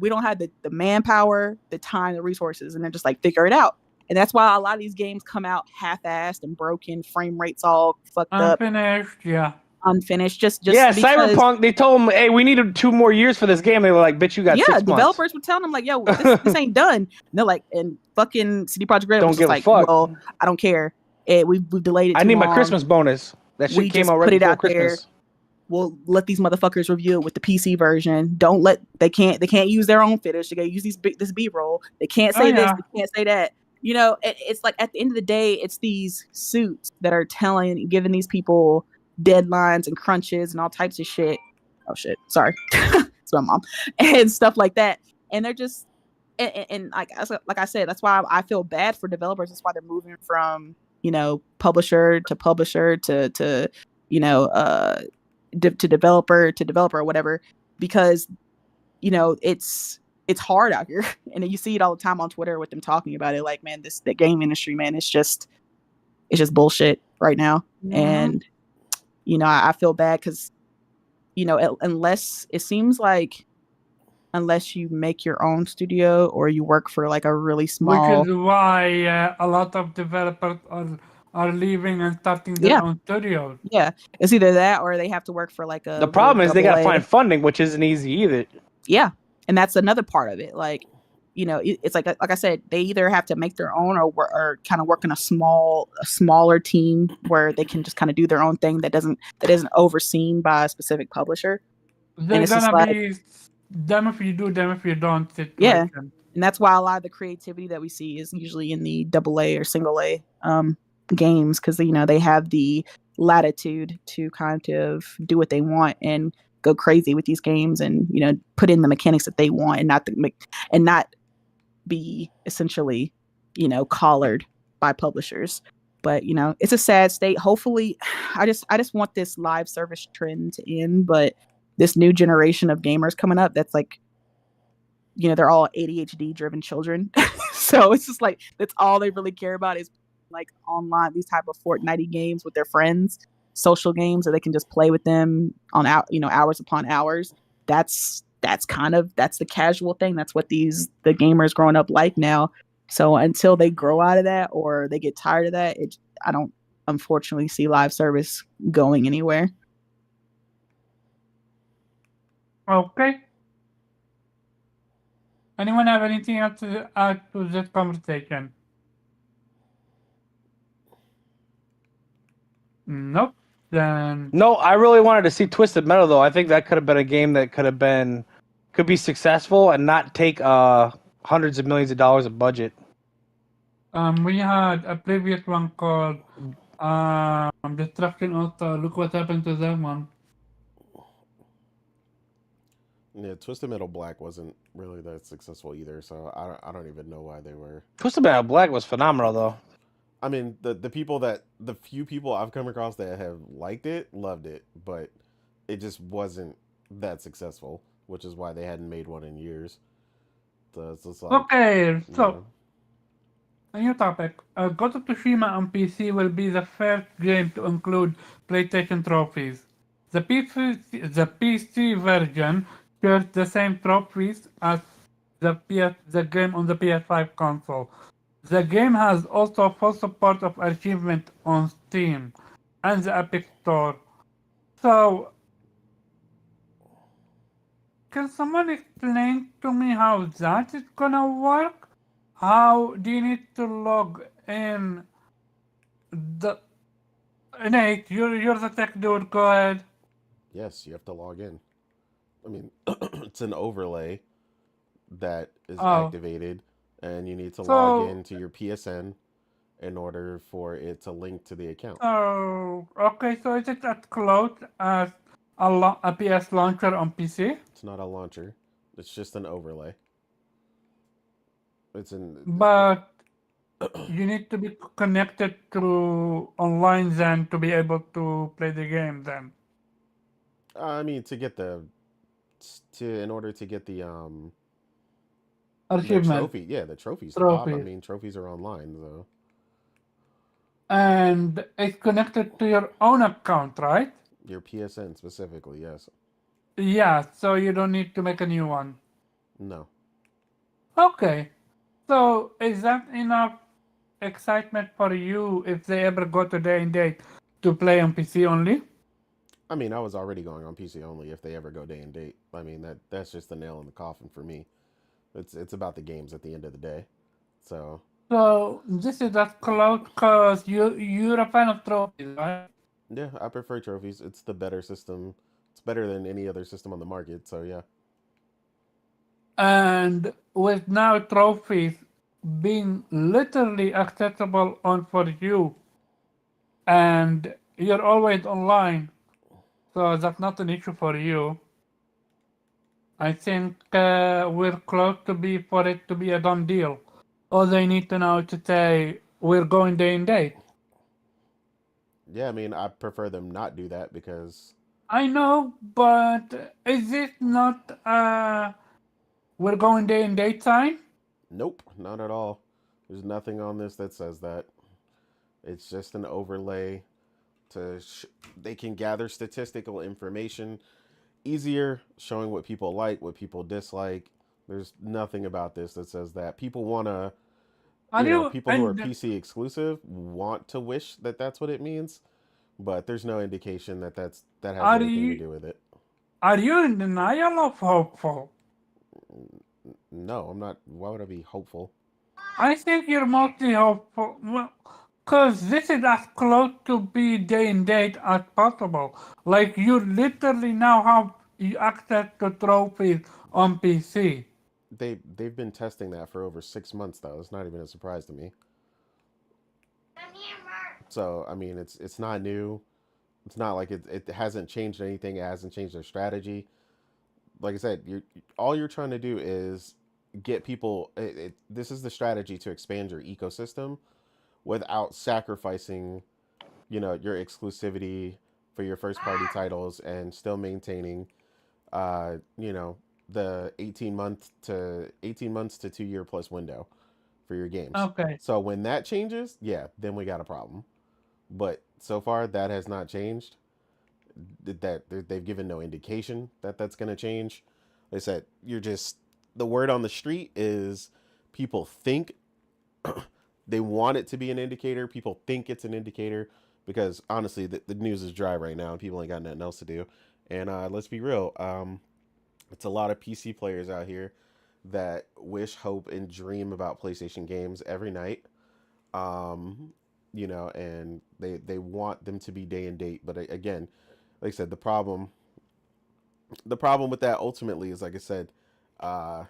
we don't have the manpower, the time, the resources, and they're just like, figure it out. And that's why a lot of these games come out half-assed and broken, frame rates all fucked up, unfinished. Just because, Cyberpunk. They told them, hey, we needed 2 more years for this game. They were like, bitch, you got 6 months. Developers were telling them like, yo, this ain't done. And they're like, and fucking CD Projekt Red was just like, well, I don't care. We've delayed it. I need my Christmas bonus. That shit came out right before Christmas. We'll let these motherfuckers review it with the PC version. They can't use their own footage. They gotta use this B-roll. They can't say this. They can't say that. You know, it's like at the end of the day, it's these suits that are giving these people deadlines and crunches and all types of shit. Oh shit, sorry, it's my mom and stuff like that. And they're just and like I said, that's why I feel bad for developers. That's why they're moving from, you know, publisher to you know to developer or whatever, because, you know, it's hard out here. And you see it all the time on Twitter with them talking about it. Like, man, the game industry, man, it's just bullshit right now. Mm-hmm. And, you know, I feel bad because, you know, unless you make your own studio or you work for like a really small, which is why a lot of developers are leaving and starting their own studios. Yeah, it's either that or they have to work for like the problem is they gotta find funding, which isn't easy either. Yeah, and that's another part of it. Like, you know, it's like I said, they either have to make their own or kind of work in a smaller team where they can just kind of do their own thing that isn't overseen by a specific publisher. They're gonna be them if you do, them if you don't situation. Yeah, and that's why a lot of the creativity that we see is usually in the AA or single A games, because, you know, they have the latitude to kind of do what they want and go crazy with these games and, you know, put in the mechanics that they want and not be essentially, you know, collared by publishers. But, you know, it's a sad state. Hopefully, I just want this live service trend to end. But this new generation of gamers coming up, that's like, you know, they're all ADHD driven children. So it's just like, that's all they really care about is like online, these type of Fortnite games with their friends, social games that they can just play with them on hours upon hours. That's the casual thing. That's what the gamers growing up like now. So until they grow out of that or they get tired of that, I don't unfortunately see live service going anywhere. Okay. Anyone have anything else to add to this conversation? Nope. Then no, I really wanted to see Twisted Metal though. I think that could have been a game that could be successful and not take hundreds of millions of dollars of budget. We had a previous one called Destruction Otter. Look what happened to that one. Yeah, Twisted Metal Black wasn't really that successful either, so I don't even know why they were. Twisted Metal Black was phenomenal though. I mean, the few people I've come across that have liked it, loved it, but it just wasn't that successful, which is why they hadn't made one in years. So it's just like, okay, so a new topic. Ghost of Tsushima on PC will be the first game to include PlayStation trophies. The PC version shares the same trophies as the game on the PS5 console. The game has also full support of achievement on Steam and the Epic Store. So, can someone explain to me how that is gonna work? How do you need to log in? Nate, you're the tech dude. Go ahead. Yes, you have to log in. I mean, it's an overlay that is Oh, activated, and you need to log so into your PSN in order for it to link to the account. okay, so is it as close as a PS launcher on PC? It's not a launcher; it's just an overlay. It's an. But you need to be connected to online then to be able to play the game then. I mean, in order to get the Achievement, trophy, yeah, the trophies to pop. I trophies. mean, trophies are online, so And it's connected to your own account, right? your PSN specifically, yes. Yeah, so you don't need to make a new one. No. Okay. So is that enough excitement for you if they ever go to day and date to play on PC only? I mean, I was already going on PC only if they ever go day and date. I mean, that's just the nail in the coffin for me. It's about the games at the end of the day. So, So this is that close because you're a fan of trophies, right? yeah, I prefer trophies. It's the better system. It's better than any other system on the market. So, yeah. And with now trophies being literally accessible on for you, and you're always online, so that's not an issue for you. I think we're close to be for it to be a done deal. All they need to know to say we're going day and date. Yeah, I mean, I prefer them not do that because I know, but is it not we're going day and date sign? nope, not at all. There's nothing on this that says that. It's just an overlay they can gather statistical information easier, showing what people like, what people dislike. There's nothing about this that says that people want to, Are you people who are and PC exclusive want to wish that that's what it means, but there's no indication that that has are anything to you do with it. are you in denial of hopeful? No, I'm not. Why would I be hopeful? I think you're mostly hopeful. Well, because this is as close to be day and date as possible. Like you literally now have access to trophies on PC. They've been testing that for over 6 months though. It's not even a surprise to me. So I mean, it's not new. It's not like it hasn't changed anything. It hasn't changed their strategy. Like I said, all you're trying to do is get people. This is the strategy to expand your ecosystem without sacrificing, your exclusivity for your first party titles and still maintaining, uh, you know, the 18 months to 2 year plus window for your games. Okay. So when that changes, yeah, then we got a problem. But so far that has not changed. They've given no indication that that's going to change. They said the word on the street is people think they want it to be an indicator. People think it's an indicator because honestly, the news is dry right now and people ain't got nothing else to do. And let's be real, it's a lot of PC players out here that wish, hope, and dream about PlayStation games every night. Um, and they want them to be day and date. But again, like I said, the problem with that ultimately is, like I said, uh,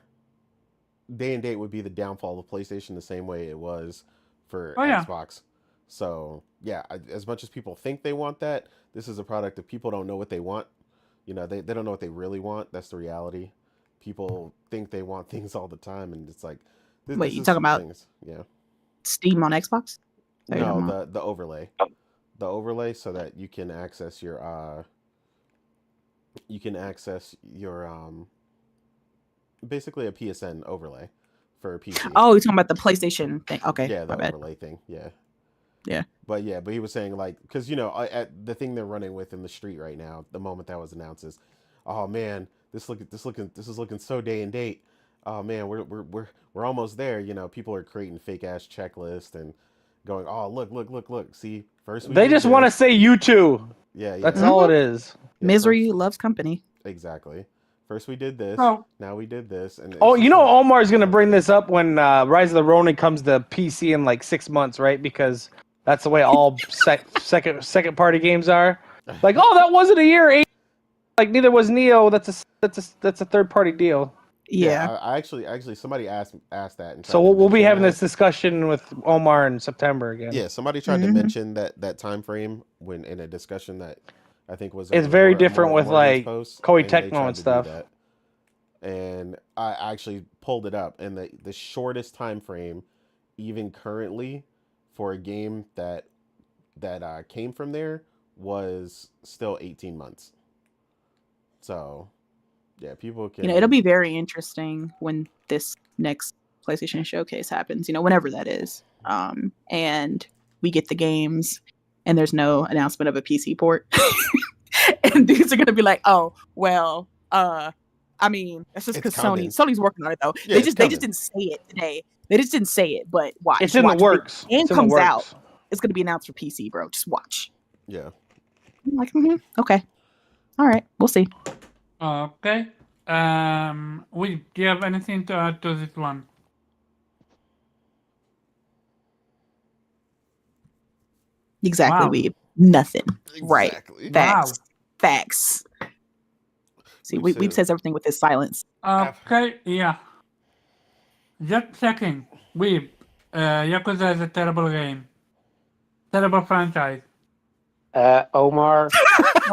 day and date would be the downfall of PlayStation the same way it was for Oh yeah. Xbox. So yeah, as much as people think they want that, this is a product that people don't know what they want. They don't know what they really want. That's the reality. People think they want things all the time, and it's like Wait, this you is talking about things. Yeah. Steam on Xbox? Or you No, talking about- the overlay, so that you can access your basically a PSN overlay for a PC. Oh, you're talking about the PlayStation thing. Okay, Yeah, my the bad. overlay thing. Yeah. Yeah. But he was saying like, because at the thing they're running with in the street right now, the moment that was announced is, oh man, this is looking so day and date. Oh man, we're almost there. People are creating fake ass checklists and going, oh look. See, first we They did just want to this. say you too. Yeah, That's yeah, all it is. yeah, Misery loves company. exactly. First we did this. So Now we did this, and Oh, it's just like, Omar's gonna bring okay. this up when Rise of the Ronin comes to PC in like 6 months, right? Because that's the way all second party games are. Like, oh, that wasn't a year 8. Like, neither was Neo. That's a third party deal. Yeah. I actually somebody asked that and So tried to we'll be mention having that. this discussion with Omar in September again. Yeah, somebody tried to Mhm. mention that time frame when in a discussion that I think was It's on very different with Morgan's like post, Koei and they Tecmo tried and to stuff. do that. And I actually pulled it up, and the shortest time frame, even currently, for a game that came from there was still 18 months. So yeah, people can. It'll be very interesting when this next PlayStation Showcase happens. Whenever that is, and we get the games, and there's no announcement of a PC port, and dudes are gonna be like, "Oh, well, I mean, that's just It's because coming. Sony's working on it though. Yeah, They it's just they coming. just didn't say it today. They just didn't say it, but watch. It's in the watch. When works. the game It's in the comes out, works. it's gonna be announced for PC, bro. Just watch. Yeah. I'm like, okay, all right, we'll see. Okay. Do you have anything to add to this one? Exactly, Wow. Weeb. Nothing. Right. Exactly. Facts. Wow. Facts. See, We've Weeb said- says everything with his silence. Okay, yeah. Just checking. Weeb, Yakuza is a terrible game. Terrible franchise. Omar,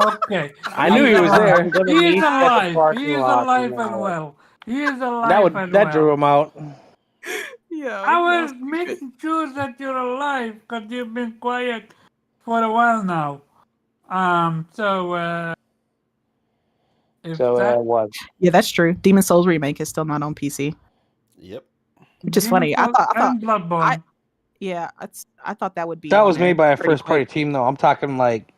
Okay. I knew he was there. I'm gonna He meet is you at the alive. parking He is lot in alive an and hour. well. He is alive and That well. drew him out. Yeah. I was making sure that you're alive because you've been quiet for a while now. So, if So that what? Yeah, that's true. Demon Souls remake is still not on PC, Yep. which is Demon funny. I Souls thought, and Bloodborne. I thought that would be. That on was made there by a pretty first party quick. team, though. I'm talking like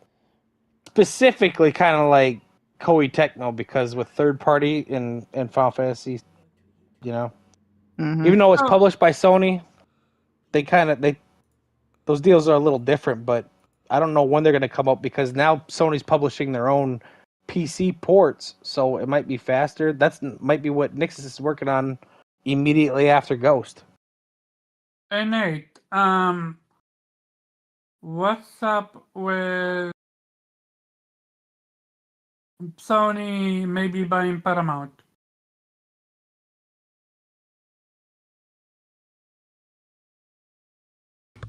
specifically kind of like Koei Tecmo, because with third party in Final Fantasy, Mhm. even though it's Oh. published by Sony, they those deals are a little different. But I don't know when they're going to come up, because now Sony's publishing their own PC ports, so it might be faster. Might be what Nixus is working on immediately after Ghost. Hey Nate, what's up with Sony maybe buying Paramount?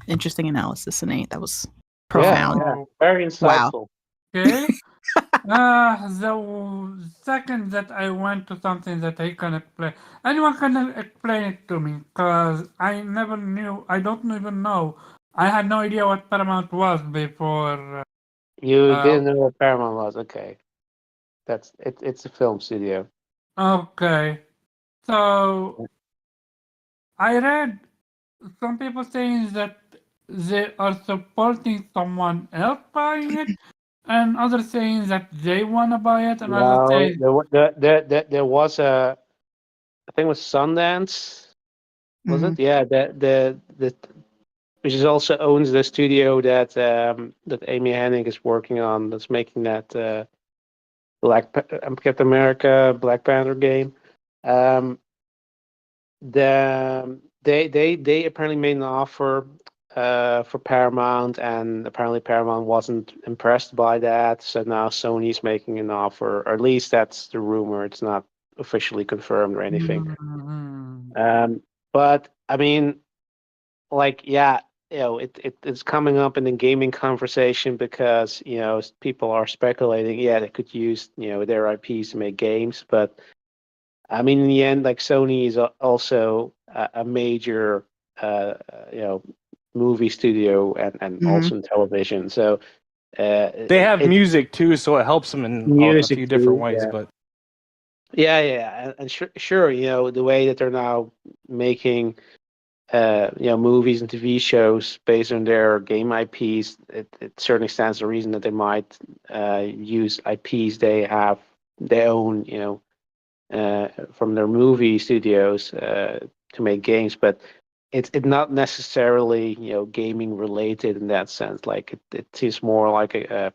Interesting analysis, Nate. That was Yeah, profound. yeah, very insightful. Okay. The second that I went to something that I can explain, anyone can explain it to me, because I never knew, I don't even know. I had no idea what Paramount was before. You didn't know what Paramount was? Okay, that's it. It's a film studio. Okay. So, I read some people saying that they are supporting someone else buying it, and others saying that they want to buy it, and others No, say, there was a, I think it was Sundance. Was Mhm. it? Yeah, the which is also owns the studio that Amy Hennig is working on. That's making that Captain America Black Panther game. They apparently made an offer for Paramount, and apparently Paramount wasn't impressed by that. So now Sony's making an offer, or at least that's the rumor. It's not officially confirmed or anything. "Mhm." But I mean, like, yeah, it's coming up in the gaming conversation because people are speculating. Yeah, they could use their IPs to make games, but I mean, in the end, like Sony is also a major, movie studio and Mhm. also in television. So They have it's music too, so it helps them in a music few different too. ways. Yeah, But yeah, and sure, the way that they're now making, movies and TV shows based on their game IPs, it certainly stands to reason that they might use IPs they have their own, from their movie studios to make games, but it's not necessarily gaming related in that sense. Like it seems more like a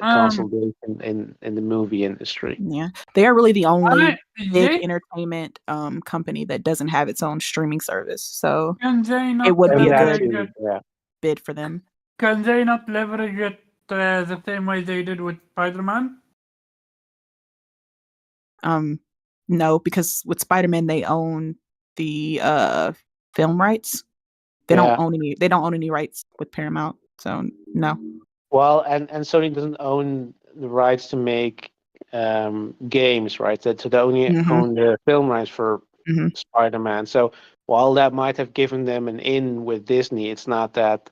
Um, consolidation in the movie industry. Yeah, they are really the only big they entertainment company that doesn't have its own streaming service. So can they it not would be a That leverage good too, it? yeah. bid for them. Can they not leverage it the same way they did with Spider-Man? No, because with Spider-Man they own the film rights. They don't Yeah. own any. They don't own any rights with Paramount. So no. Well, and Sony doesn't own the rights to make games, right? So they only Mhm. own the film rights for Mhm. Spider-Man. So while that might have given them an in with Disney, it's not that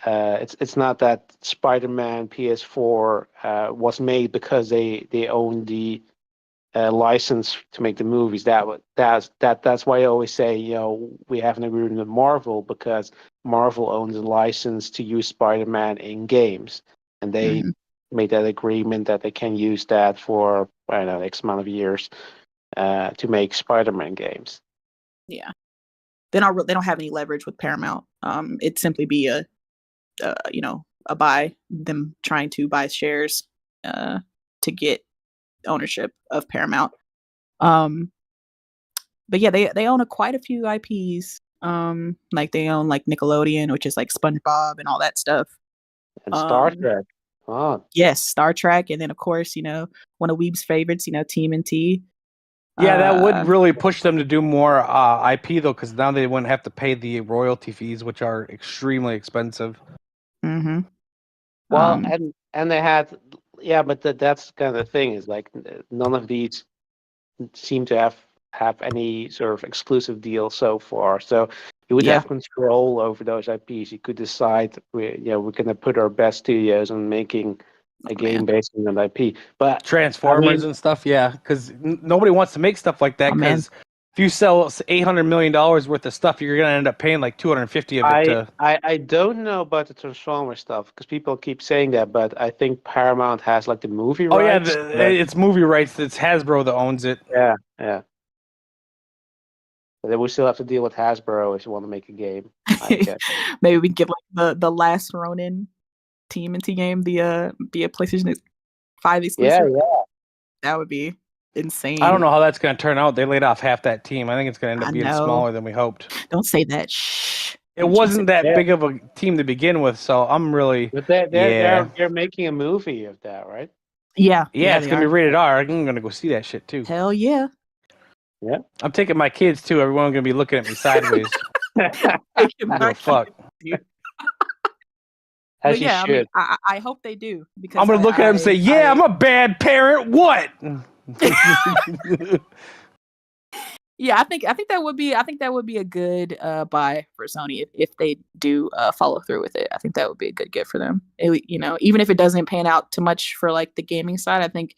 it's not that Spider-Man PS4 was made because they own the license to make the movies. That's why I always say, we have an agreement with Marvel because Marvel owns a license to use Spider-Man in games, and they Mhm. made that agreement that they can use that for, I don't know, X amount of years to make Spider-Man games. Yeah. They don't have any leverage with Paramount. It'd simply be a buy, them trying to buy shares to get ownership of Paramount. But yeah, they own quite a few IPs. Like they own like Nickelodeon, which is like SpongeBob and all that stuff. And Star Um, Trek. Oh, yes, Star Trek, and then of course, one of Weeb's favorites, TMNT. Yeah, that would Uh, really push them to do more IP though, because now they wouldn't have to pay the royalty fees, which are extremely expensive. mhm. well, Um, and they had, yeah, but that's kind of the thing is like none of these seem to have any sort of exclusive deal so far. So you would Yeah. have control over those IPs. You could decide we're going to put our best studios on making a game man. based on an IP. But Transformers and stuff, yeah, because nobody wants to make stuff like that. Oh, man. Because if you sell $800 million worth of stuff, you're gonna end up paying like 250 of it to. I don't know about the Transformer stuff because people keep saying that, but I think Paramount has like the movie Oh yeah, rights. it's movie rights. It's Hasbro that owns it. Yeah. But then we still have to deal with Hasbro if you want to make a game, I guess. Maybe we can get like the last Ronin TMNT game, be a PlayStation 5 exclusive. Yeah. That would be insane. I don't know how that's gonna turn out. They laid off half that team. I think it's gonna end I up being know. smaller than we hoped. Don't say that. Shh. It wasn't that Yeah. big of a team to begin with, so I'm really But yeah. they're making a movie of that, right? Yeah. Yeah, it's they gonna be are. rated R. I'm gonna go see that shit too. Hell yeah. I'm taking my kids too. Everyone's gonna be looking at me sideways. I don't give a fuck. As But you yeah, should. I hope they do because I'm gonna look at them and say, "Yeah, I'm a bad parent." What? Yeah, I think that would be a good buy for Sony if they do follow through with it. I think that would be a good get for them. Even if it doesn't pan out too much for like the gaming side, I think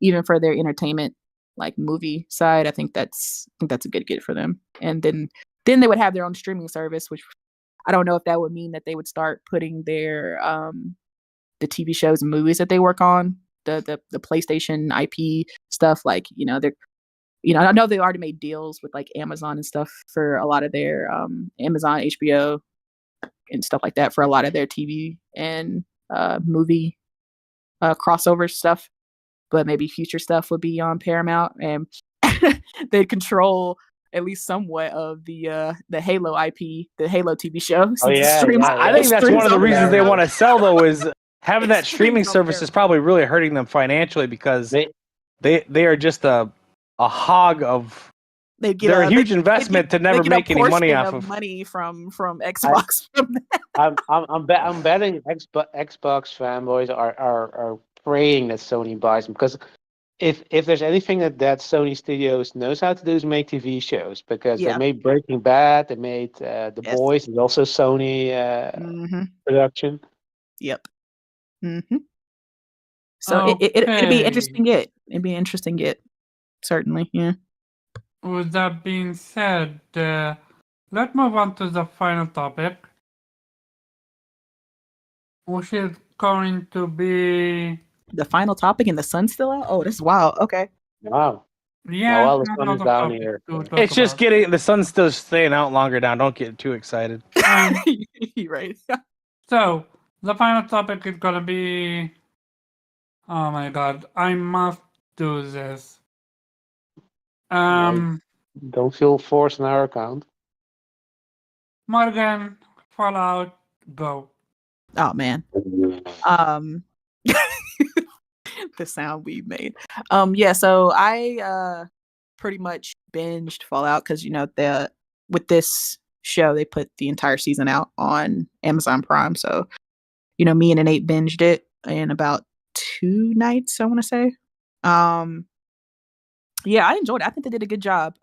even for their entertainment like movie side, I think that's a good get for them. And then they would have their own streaming service, which I don't know if that would mean that they would start putting their the TV shows and movies that they work on, the PlayStation IP stuff, like they're I know they already made deals with like Amazon and stuff for a lot of their Amazon, HBO, and stuff like that for a lot of their TV and movie crossover stuff. But maybe future stuff would be on Paramount, and they'd control at least somewhat of the Halo IP, the Halo TV show. Oh, yeah, I think that's one of the reasons they want to sell, though, is having that streaming service is probably really hurting them financially because they are just a hog of. They're a huge investment to never make any money off of. Money from Xbox. I'm betting Xbox fanboys are praying that Sony buys them because if there's anything that Sony Studios knows how to do is make TV shows because they made Breaking Bad, they made The Boys, and also Sony production. Yep. Mm-hmm. So it'd be interesting. It'd be an interesting get. Certainly, yeah. With that being said, let's move on to the final topic, which is going to be the final topic and the sun's still out. Oh, this is wild. Okay. Wow. Yeah, well, the sun is down here. It's just getting the sun's still staying out longer now. Don't get too excited. Right. So the final topic is gonna be. Oh my god! I must do this. Don't feel forced on our account. Morgan, Fallout, go. Oh man. The sound we made. Yeah, so I pretty much binged Fallout because with this show they put the entire season out on Amazon Prime. So me and Nate binged it in about 2 nights, I want to say. Yeah, I enjoyed it. I think they did a good job.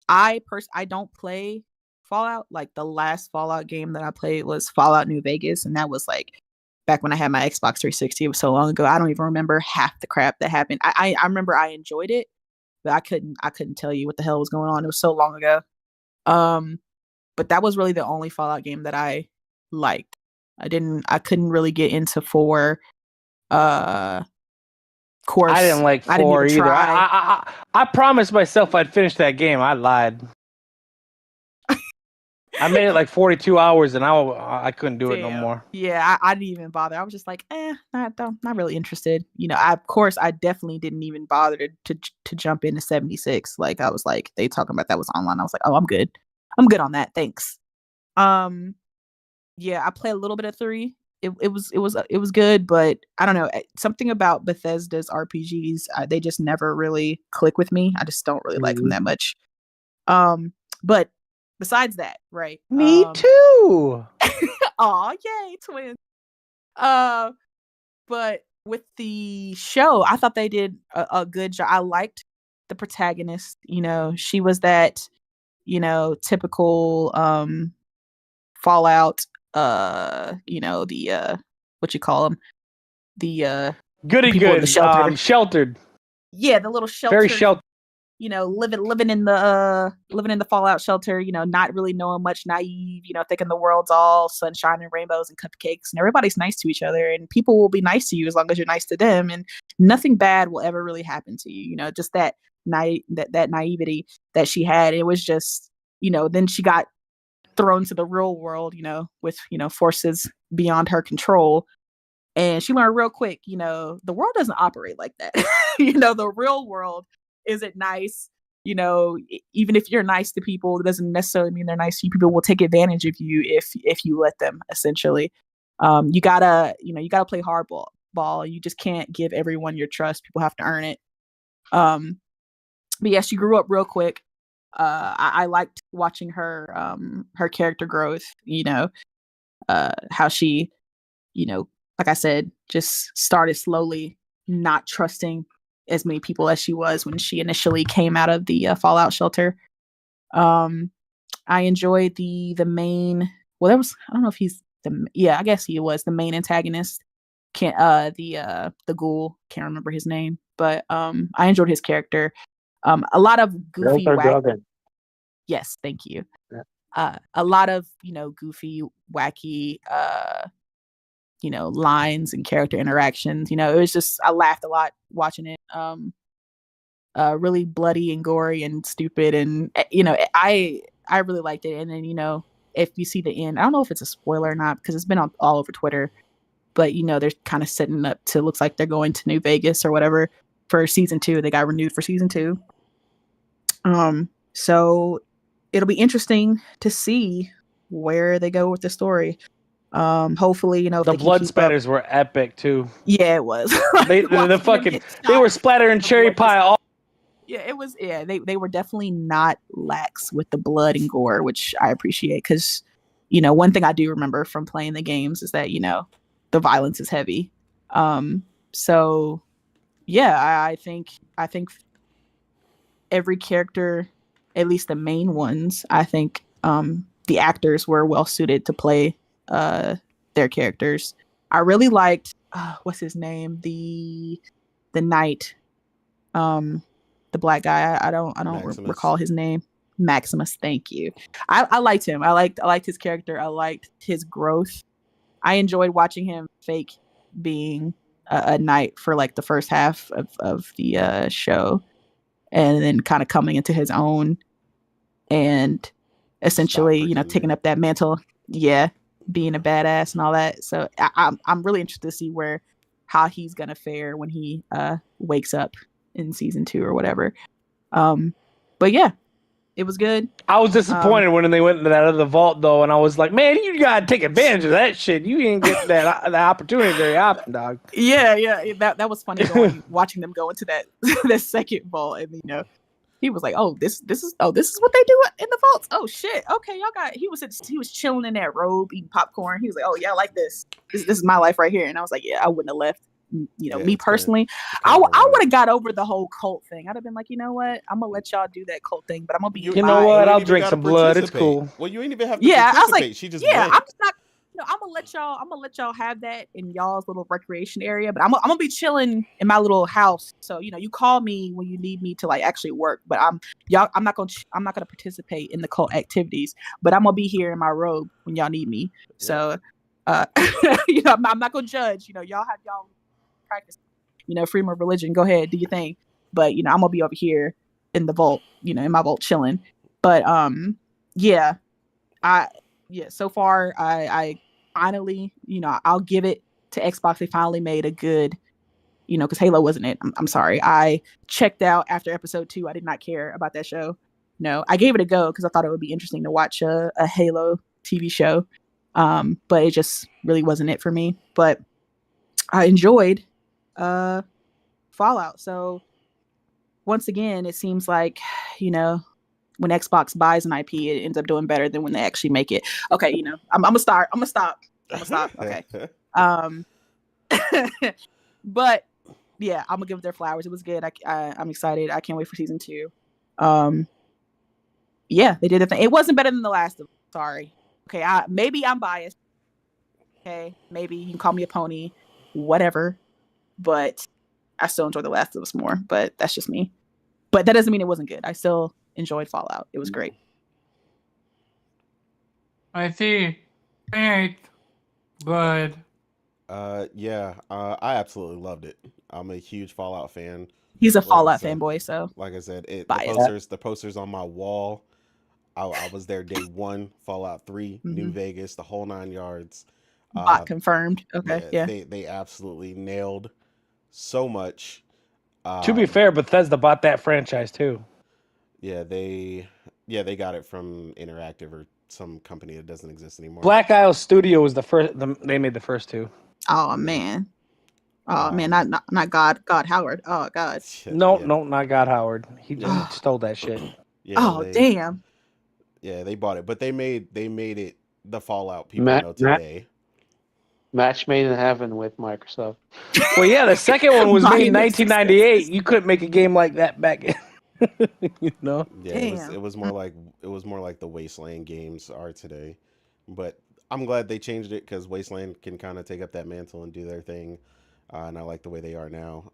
I don't play Fallout. Like the last Fallout game that I played was Fallout New Vegas, and that was like back when I had my Xbox 360. It was so long ago. I don't even remember half the crap that happened. I remember I enjoyed it, but I couldn't tell you what the hell was going on. It was so long ago. But that was really the only Fallout game that I liked. I couldn't really get into 4. Course, I didn't like 4 even either. try. I promised myself I'd finish that game. I lied. I made it like 42 hours and I couldn't do it no more. Yeah, I didn't even bother. I was just like, not really interested. I definitely didn't even bother to jump into 76. Like I was like, they talking about that was online. I was like, oh, I'm good. I'm good on that. Thanks. Yeah, I played a little bit of 3. It was good, but I don't know, something about Bethesda's RPGs, they just never really click with me. I just don't really like them that much. But besides that, right? Me too. Aw, yay, twins. But with the show, I thought they did a good job. I liked the protagonist. She was that typical Fallout, the what you call them, the goody people in the good, shelter. sheltered. Yeah, the little shelter. Very sheltered. Living in the Fallout shelter. Not really knowing much, naive. Thinking the world's all sunshine and rainbows and cupcakes, and everybody's nice to each other, and people will be nice to you as long as you're nice to them, and nothing bad will ever really happen to you. Just that naivety that she had. It was just then she got thrown to the real world, with forces beyond her control, and she learned real quick, the world doesn't operate like that. The real world isn't nice. Even if you're nice to people, it doesn't necessarily mean they're nice to you. People will take advantage of you if you let them, essentially. You gotta play hardball. You just can't give everyone your trust. People have to earn it. But yeah, she grew up real quick. I liked watching her character growth, how she, like I said, just started slowly not trusting as many people as she was when she initially came out of the Fallout shelter. I enjoyed the main, I don't know if he's I guess he was the main antagonist. The ghoul, can't remember his name, but I enjoyed his character. A lot of goofy yes, thank you. Yeah. A lot of goofy, wacky lines and character interactions. It was just, I laughed a lot watching it. Really bloody and gory and stupid, and I really liked it. And then if you see the end, I don't know if it's a spoiler or not because it's been all over Twitter, but they're kind of setting up to, looks like they're going to New Vegas or whatever for season 2. They got renewed for season 2. So it'll be interesting to see where they go with the story. Hopefully, the blood spatters were epic too. Yeah, it was. They were splattering cherry pie. Yeah, it was. Yeah, they were definitely not lax with the blood and gore, which I appreciate because, one thing I do remember from playing the games is that the violence is heavy. So yeah, I think every character, at least the main ones, I think the actors were well suited to play their characters. I really liked what's his name, the knight, the black guy. I don't recall his name. Maximus. Thank you. I liked him. I liked his character. I liked his growth. I enjoyed watching him fake being a knight for like the first half of the show, and then kind of coming into his own and essentially taking up that mantle. Yeah, being a badass and all that. So I'm really interested to see how he's gonna fare when he wakes up in season 2 or whatever. But yeah, It was good. I was disappointed when they went into that other vault though, and I was like, man, you gotta take advantage of that shit. You didn't get that opportunity very often, dog. Yeah. That was funny watching them go into that that second vault, and he was like, "Oh, this is what they do in the vaults. Oh shit. Okay, y'all got." He was chilling in that robe eating popcorn. He was like, "Oh yeah, I like this. This is my life right here." And I was like, "Yeah, I wouldn't have left." Yeah, Me it's kinda- personally, it's I kinda would ironic. have got over the whole cult thing. I'd have been like, you know what? I'm gonna let y'all do that cult thing, but I'm gonna be You You know my what? ain't I'll even drink gotta some blood. It's participate. cool. Well, you ain't even have to yeah. I was like, participate. She just yeah, went. I'm just not. I'm gonna let y'all have that in y'all's little recreation area, but I'm gonna be chilling in my little house. So you call me when you need me to like actually work. But I'm not gonna participate in the cult activities. But I'm gonna be here in my robe when y'all need me. So, I'm not gonna judge. Y'all have y'all practice. Freedom of religion. Go ahead, do your thing. But I'm gonna be over here in the vault. In my vault chilling. But yeah. So far I finally, I'll give it to Xbox. They finally made a good, because Halo wasn't it. I'm sorry. I checked out after episode 2. I did not care about that show. No, I gave it a go because I thought it would be interesting to watch a Halo TV show. But it just really wasn't it for me. But I enjoyed Fallout. So once again, it seems like, when Xbox buys an IP, it ends up doing better than when they actually make it. Okay, I'm gonna stop. Okay. But yeah, I'm gonna give it their flowers. It was good. I'm excited. I can't wait for season 2. Yeah, they did a thing. It wasn't better than The Last of Us. Sorry. Okay, maybe I'm biased. Okay, maybe you can call me a pony, whatever. But I still enjoy The Last of Us more. But that's just me. But that doesn't mean it wasn't good. I still enjoyed Fallout. It was great. I see. Great. Good. Yeah, I absolutely loved it. I'm a huge Fallout fan. He's a Like I Fallout said, fanboy, so like I said, the biased. posters on my wall. I was there day one. Fallout 3, New Mhm. Vegas, the whole 9 yards. Bot confirmed. Okay, yeah. They absolutely nailed so much. To be fair, Bethesda bought that franchise too. Yeah, they got it from Interactive or some company that doesn't exist anymore. Black Isle Studio was the first. They made the first 2. Oh man. Oh man, not God Howard. Oh God. No, yeah. not God Howard. He Yeah. stole that shit. Yeah, Oh damn. they bought it, but they made it the Fallout people Matt, know today. match made in heaven with Microsoft. Well, yeah, the second one was made in Buying exclusives. 1998. You couldn't make a game like that back in. Yeah, Damn. it was more like the Wasteland games are today. But I'm glad they changed it because Wasteland can kind of take up that mantle and do their thing, and I like the way they are now.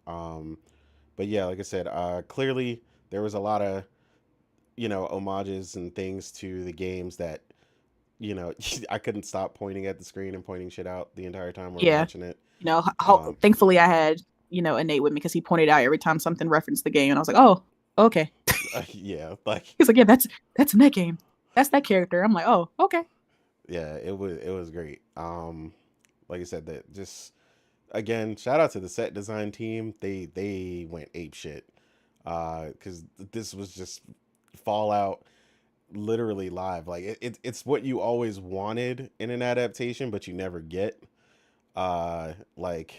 But yeah, like I said, clearly there was a lot of homages and things to the games that I couldn't stop pointing at the screen and pointing shit out the entire time we were Yeah. watching it. Thankfully I had, Nate with me because he pointed out every time something referenced the game, and I was like, oh, okay. Yeah, like He's like, yeah, that's in that game. That's that character. I'm like, oh, okay. yeah, it was great. Like I said, that just again, shout out to the set design team. They went ape shit. Because this was just Fallout literally live. Like it's what you always wanted in an adaptation, but you never get. Like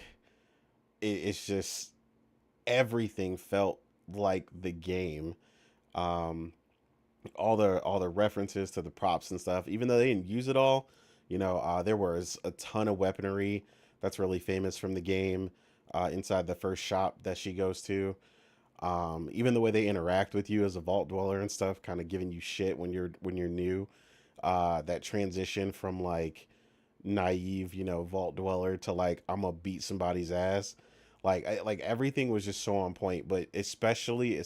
it's just everything felt like the game. Um, all the references to the props and stuff, even though they didn't use it all, there was a ton of weaponry that's really famous from the game inside the first shop that she goes to. Even the way they interact with you as a vault dweller and stuff, kind of giving you shit when you're new. That transition from like naive, vault dweller to like I'm gonna beat somebody's ass. Like everything was just so on point, but especially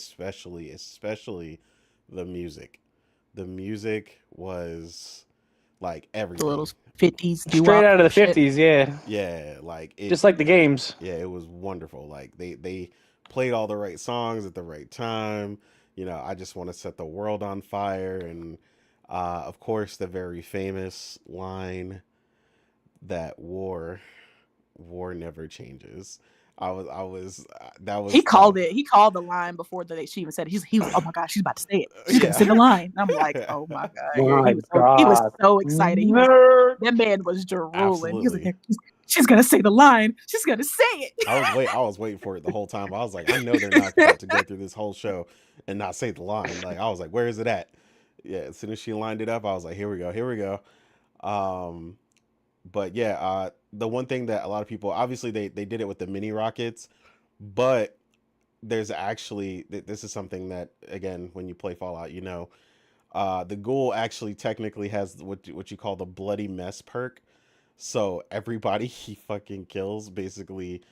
the music. The music was like The everything. little 50s Straight out of the 50s, yeah. Yeah, like it, Just like the games. yeah, it was wonderful. Like they played all the right songs at the right time. I just want to set the world on fire, and of course the very famous line that war never changes. that was. He called it. He called the line before she even said it. He was, oh my gosh, she's about to say it. She's gonna say the line. And I'm like, oh my god. My He was God. so excited. Nerd. That man was drooling. He was Absolutely. like, she's gonna say the line. She's gonna say it. I was waiting for it the whole time. I was like, I know they're not about to go through this whole show and not say the line. Like, I was like, where is it at? Yeah, as soon as she lined it up, I was like, here we go. But yeah, the one thing that a lot of people, obviously they did it with the mini rockets, but there's actually, this is something that, again, when you play Fallout, the ghoul actually technically has what you call the bloody mess perk. So everybody he fucking kills, basically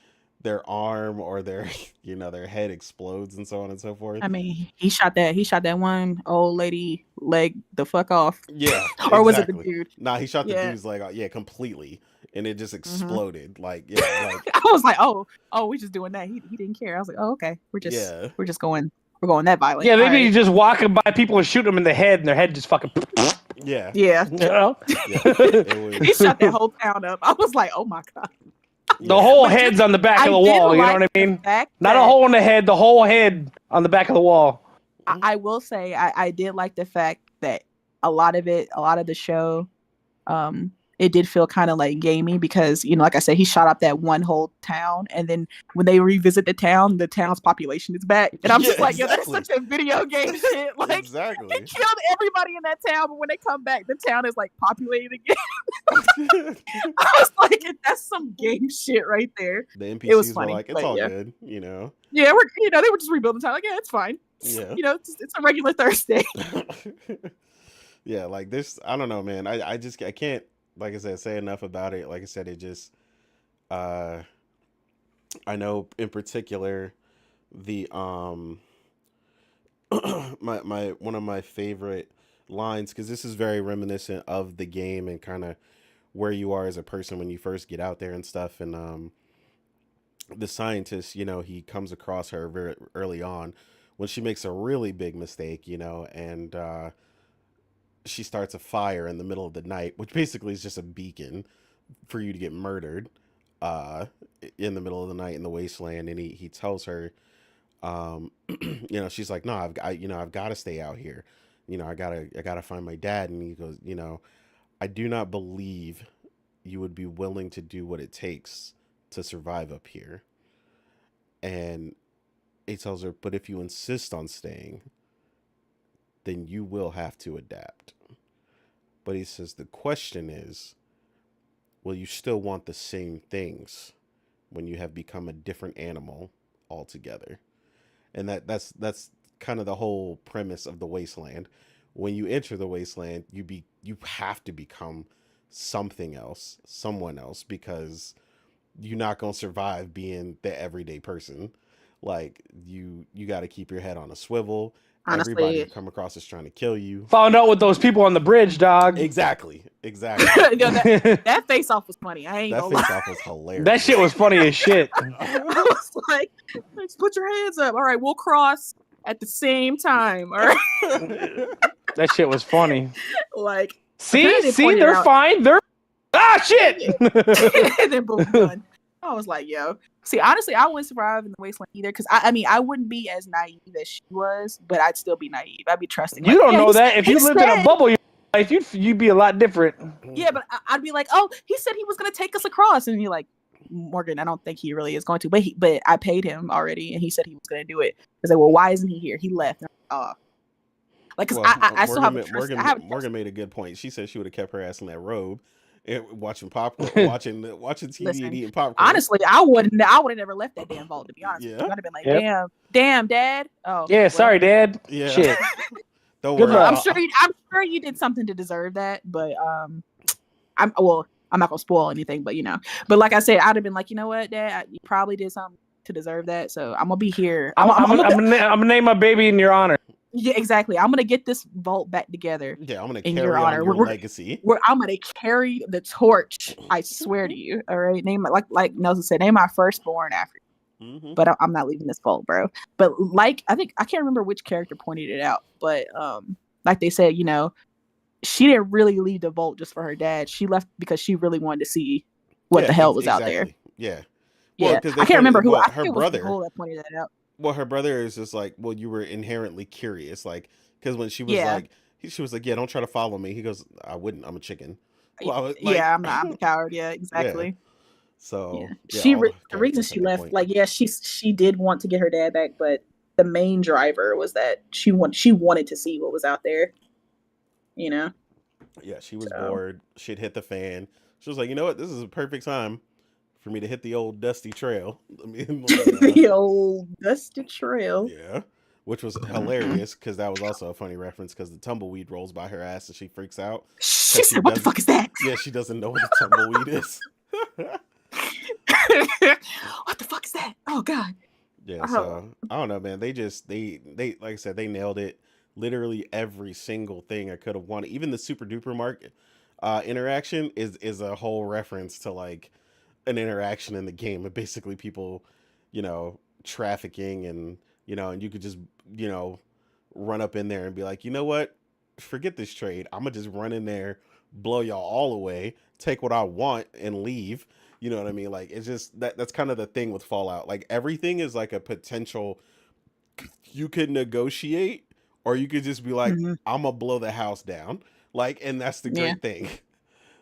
their arm or their their head explodes and so on and so forth. I mean, he shot that one old lady leg the fuck off. Yeah. Or was it the dude? Nah, he shot the Yeah. dude's leg off, completely. And it just exploded. Like, yeah, like I was like, oh, we just doing that. He didn't care. I was like, oh, okay. We're just going that violent. Yeah, All maybe right. you just walking by people and shoot them in the head, and their head just fucking. yeah. Yeah. You know? Yeah. It He was, shut that whole town up. I was like, oh my god. The whole But head's on the back of the I did wall. You know like what I the mean? fact Not a that- hole in the head. The whole head on the back of the wall. I will say I did like the fact that a lot of the show, it did feel kind of like gamey because, like I said, he shot up that one whole town, and then when they revisit the town's population is back. And I'm just like, yo, that's such a video game shit. Like, exactly. he killed everybody in that town, but when they come back, the town is like populated again. I was like, that's some game shit right there. The NPCs It was were funny, like, it's but all yeah. good, Yeah, they were just rebuilding town. Like, yeah, it's fine. Yeah. It's a regular Thursday. Yeah, like this, I don't know, man. I can't, like I said, say enough about it. Like I said, it just, I know in particular the, my one of my favorite lines, because this is very reminiscent of the game and kind of where you are as a person when you first get out there and stuff. And the scientist, he comes across her very early on when she makes a really big mistake, and she starts a fire in the middle of the night, which basically is just a beacon for you to get murdered in the middle of the night in the wasteland. And he tells her, she's like, no, I've got to stay out here. I gotta find my dad. And he goes, I do not believe you would be willing to do what it takes to survive up here. And he tells her, but if you insist on staying, then you will have to adapt. But he says, the question is, will you still want the same things when you have become a different animal altogether? And that's kind of the whole premise of the wasteland. When you enter the wasteland, you have to become something else, someone else, because you're not going to survive being the everyday person. Like, you got to keep your head on a swivel. Honestly, everybody you come across is trying to kill you. Found out with those people on the bridge, dog. Exactly. that face off was funny. I ain't That gonna face lie. off was hilarious. That shit was funny as shit. I was like, put your hands up. All right, we'll cross at the same time. All right. That shit was funny. Like, See, pointed they're out- fine. Shit. and then boom, done. I was like, yo. See, honestly, I wouldn't survive in the wasteland either because I wouldn't be as naive as she was, but I'd still be naive. I'd be trusting. You don't know that. If you lived in a said- bubble your life, you'd be a lot different. Yeah, but I'd be like, oh, he said he was gonna take us across, and you're like, Morgan, I don't think he really is going to, but I paid him already, and he said he was gonna do it. I was like, well, why isn't he here? He left. Like, cause I still have a trust. Morgan made a good point. She said she would have kept her ass in that robe and watching popcorn, watching TV Listen, and eating popcorn. Honestly, I would have never left that damn vault, to be honest. Yeah. I'd have been like, Yep. damn, Dad. Oh, Yeah, well, sorry, Dad. Yeah. Shit. Don't Good worry. luck. I'm sure you did something to deserve that, but I'm not gonna spoil anything, but but like I said, I'd have been like, you know what, Dad, you probably did something to deserve that, so I'm gonna be here. I'm gonna name my baby in your honor. Yeah, exactly. I'm gonna get this vault back together. Yeah, I'm gonna In carry your on honor. your We're- legacy. I'm gonna carry the torch. I swear to you. All right, name like Nelson said, name my firstborn after. Mm-hmm. But I'm not leaving this vault, bro. But like, I can't remember which character pointed it out, but like they said, she didn't really leave the vault just for her dad. She left because she really wanted to see what the hell was out there. Yeah. Well, Yeah, because I can't remember who. I think her it was brother. Nicole that pointed that out. Well, her brother is just like, well, you were inherently curious, like, because when she was Yeah, like, she was like, yeah, don't try to follow me. He goes, I wouldn't. I'm a chicken. Well, I was like, yeah. I'm a coward. Yeah, yeah. exactly. So Yeah, yeah, all the the reason characters she had their left, point. like, yeah, she did want to get her dad back, but the main driver was that she wanted to see what was out there. You know, Yeah, she was so bored. Shit hit the fan. She was like, you know what? This is a perfect time for me to hit the old dusty trail. the old dusty trail. Yeah, which was hilarious because that was also a funny reference because the tumbleweed rolls by her ass and she freaks out She because she said, "What the doesn't. fuck is that? Yeah, she doesn't know what a tumbleweed is. What the fuck is that? Oh God." Yeah, Oh. so I don't know, man. They just they like I said, they nailed it. Literally every single thing I could have wanted. Even the super duper market interaction is a whole reference to like an interaction in the game of basically people, you know, trafficking and and you could just you know run up in there and be like, you know what, forget this trade. I'm gonna just run in there, blow y'all all away, take what I want, and leave. You know what I mean? Like it's just that's kind of the thing with Fallout. Like everything is like a potential you could negotiate or you could just be like, Mhm. I'm gonna blow the house down. Like, and that's the Yeah, great thing.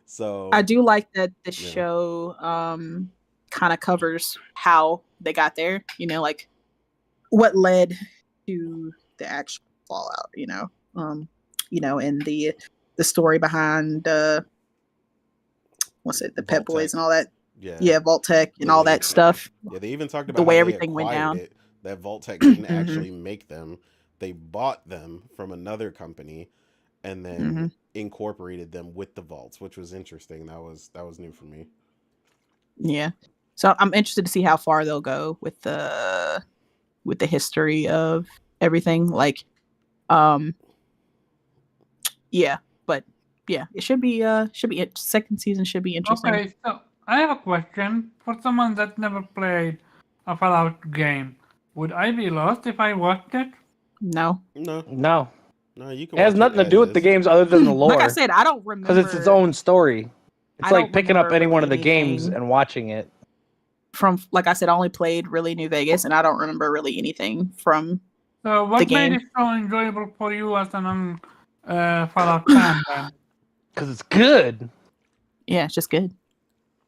So I do like that the yeah. show kind of covers how they got there. You know, like what led to the actual fallout. And the story behind what's it, the Pet Vault Boys Tech. and all that. Yeah. Yeah, Vault Tech and all that stuff. Yeah, they even talked The about way how they everything went acquired down. it. That Vault Tech didn't Mhm. actually make them. They bought them from another company and then Mhm. incorporated them with the vaults, which was interesting. That was new for me. Yeah. So I'm interested to see how far they'll go with the history of everything. Like, yeah, but yeah, it should be second season should be interesting. Okay, so I have a question for someone that never played a Fallout game. Would I be lost if I watched it? No. No, No, you can it has watch nothing it to do with the as is. games other than the Like I lore, said, I don't because remember. it's its own story. It's I like don't picking up remember any one really of the games anything and watching it. from, like I said, I only played really New Vegas, and I don't remember really anything from So the what made game. it so enjoyable for you as an Fallout fan then? Because it's good. Yeah, it's just good.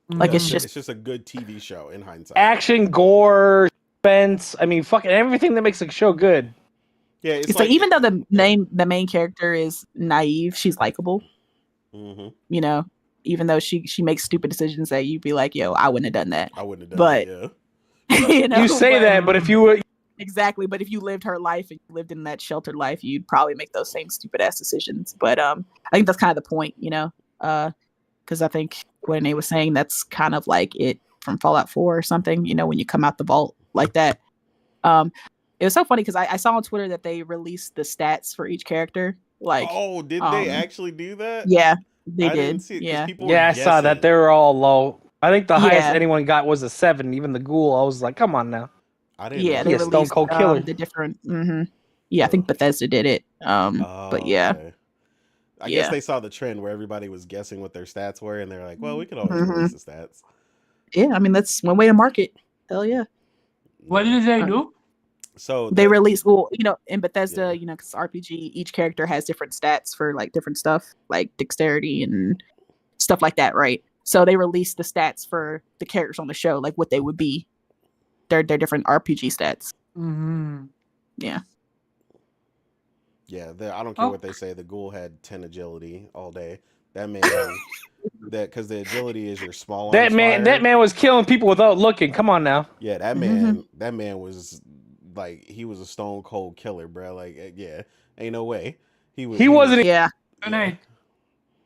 Yeah, Like it's it's just just a good TV show in hindsight. Action, gore, suspense. I mean, fucking everything that makes a show good. Yeah, it's like even though the main character is naive, she's likable. Mm-hmm. You know, even though she makes stupid decisions that you'd be like, yo, I wouldn't have done that. I wouldn't have done But that. Yeah. you know, You say that, but if you were exactly, but if you lived her life and you lived in that sheltered life, you'd probably make those same stupid ass decisions. But I think that's kind of the point, you know, because I think when they was saying that's kind of like it from Fallout 4 or something, you know, when you come out the vault like that. It was so funny because I saw on Twitter that they released the stats for each character. Like, Oh, did they actually do that? Yeah, they I did. didn't see it because Yeah, people were yeah, I saw that. guessing. They were all low. I think the highest Yeah. anyone got was a 7. Even the ghoul, I was like, come on now. I didn't know yeah, that. they He a Stone released Cold Killer. the different. Yeah, I think Bethesda did it. But yeah, Okay. I guess they saw the trend where everybody was guessing what their stats were, and they're like, "Well, we could always release the stats." yeah. I mean, that's one way to market. Hell yeah. What did they do? So They release, well, you know, in Bethesda, Yeah. you know, because RPG, each character has different stats for like different stuff, like dexterity and stuff like that, right? So they released the stats for the characters on the show, like what they would be, their different RPG stats. Mm-hmm. Yeah. Yeah, I don't care what they say. The ghoul had 10 agility all day. That man, because the agility is your small That arms man, fire. that man was killing people without looking. Come on now. Yeah, that man was like he was a stone cold killer, bro. Like, yeah, ain't no way he wasn't Yeah. Hey,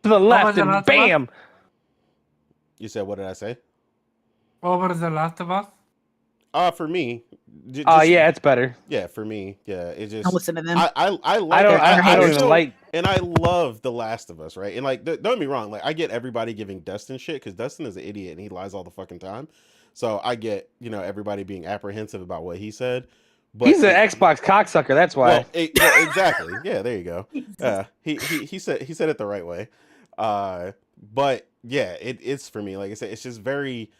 to the left was the and Last of Us? bam. You said what did I say? over The Last of Us? For me, Yeah, it's better. yeah, for me, yeah, it just Don't listen to them. I like I don't even still- like. and I love The Last of Us, right? And like, don't get me wrong, like I get everybody giving Dustin shit because Dustin is an idiot and he lies all the fucking time. So I get everybody being apprehensive about what he said. But He's an Xbox cocksucker. That's why. Well, exactly. Yeah, there you go. He said it the right way. But yeah, it's for me. Like I said, it's just very.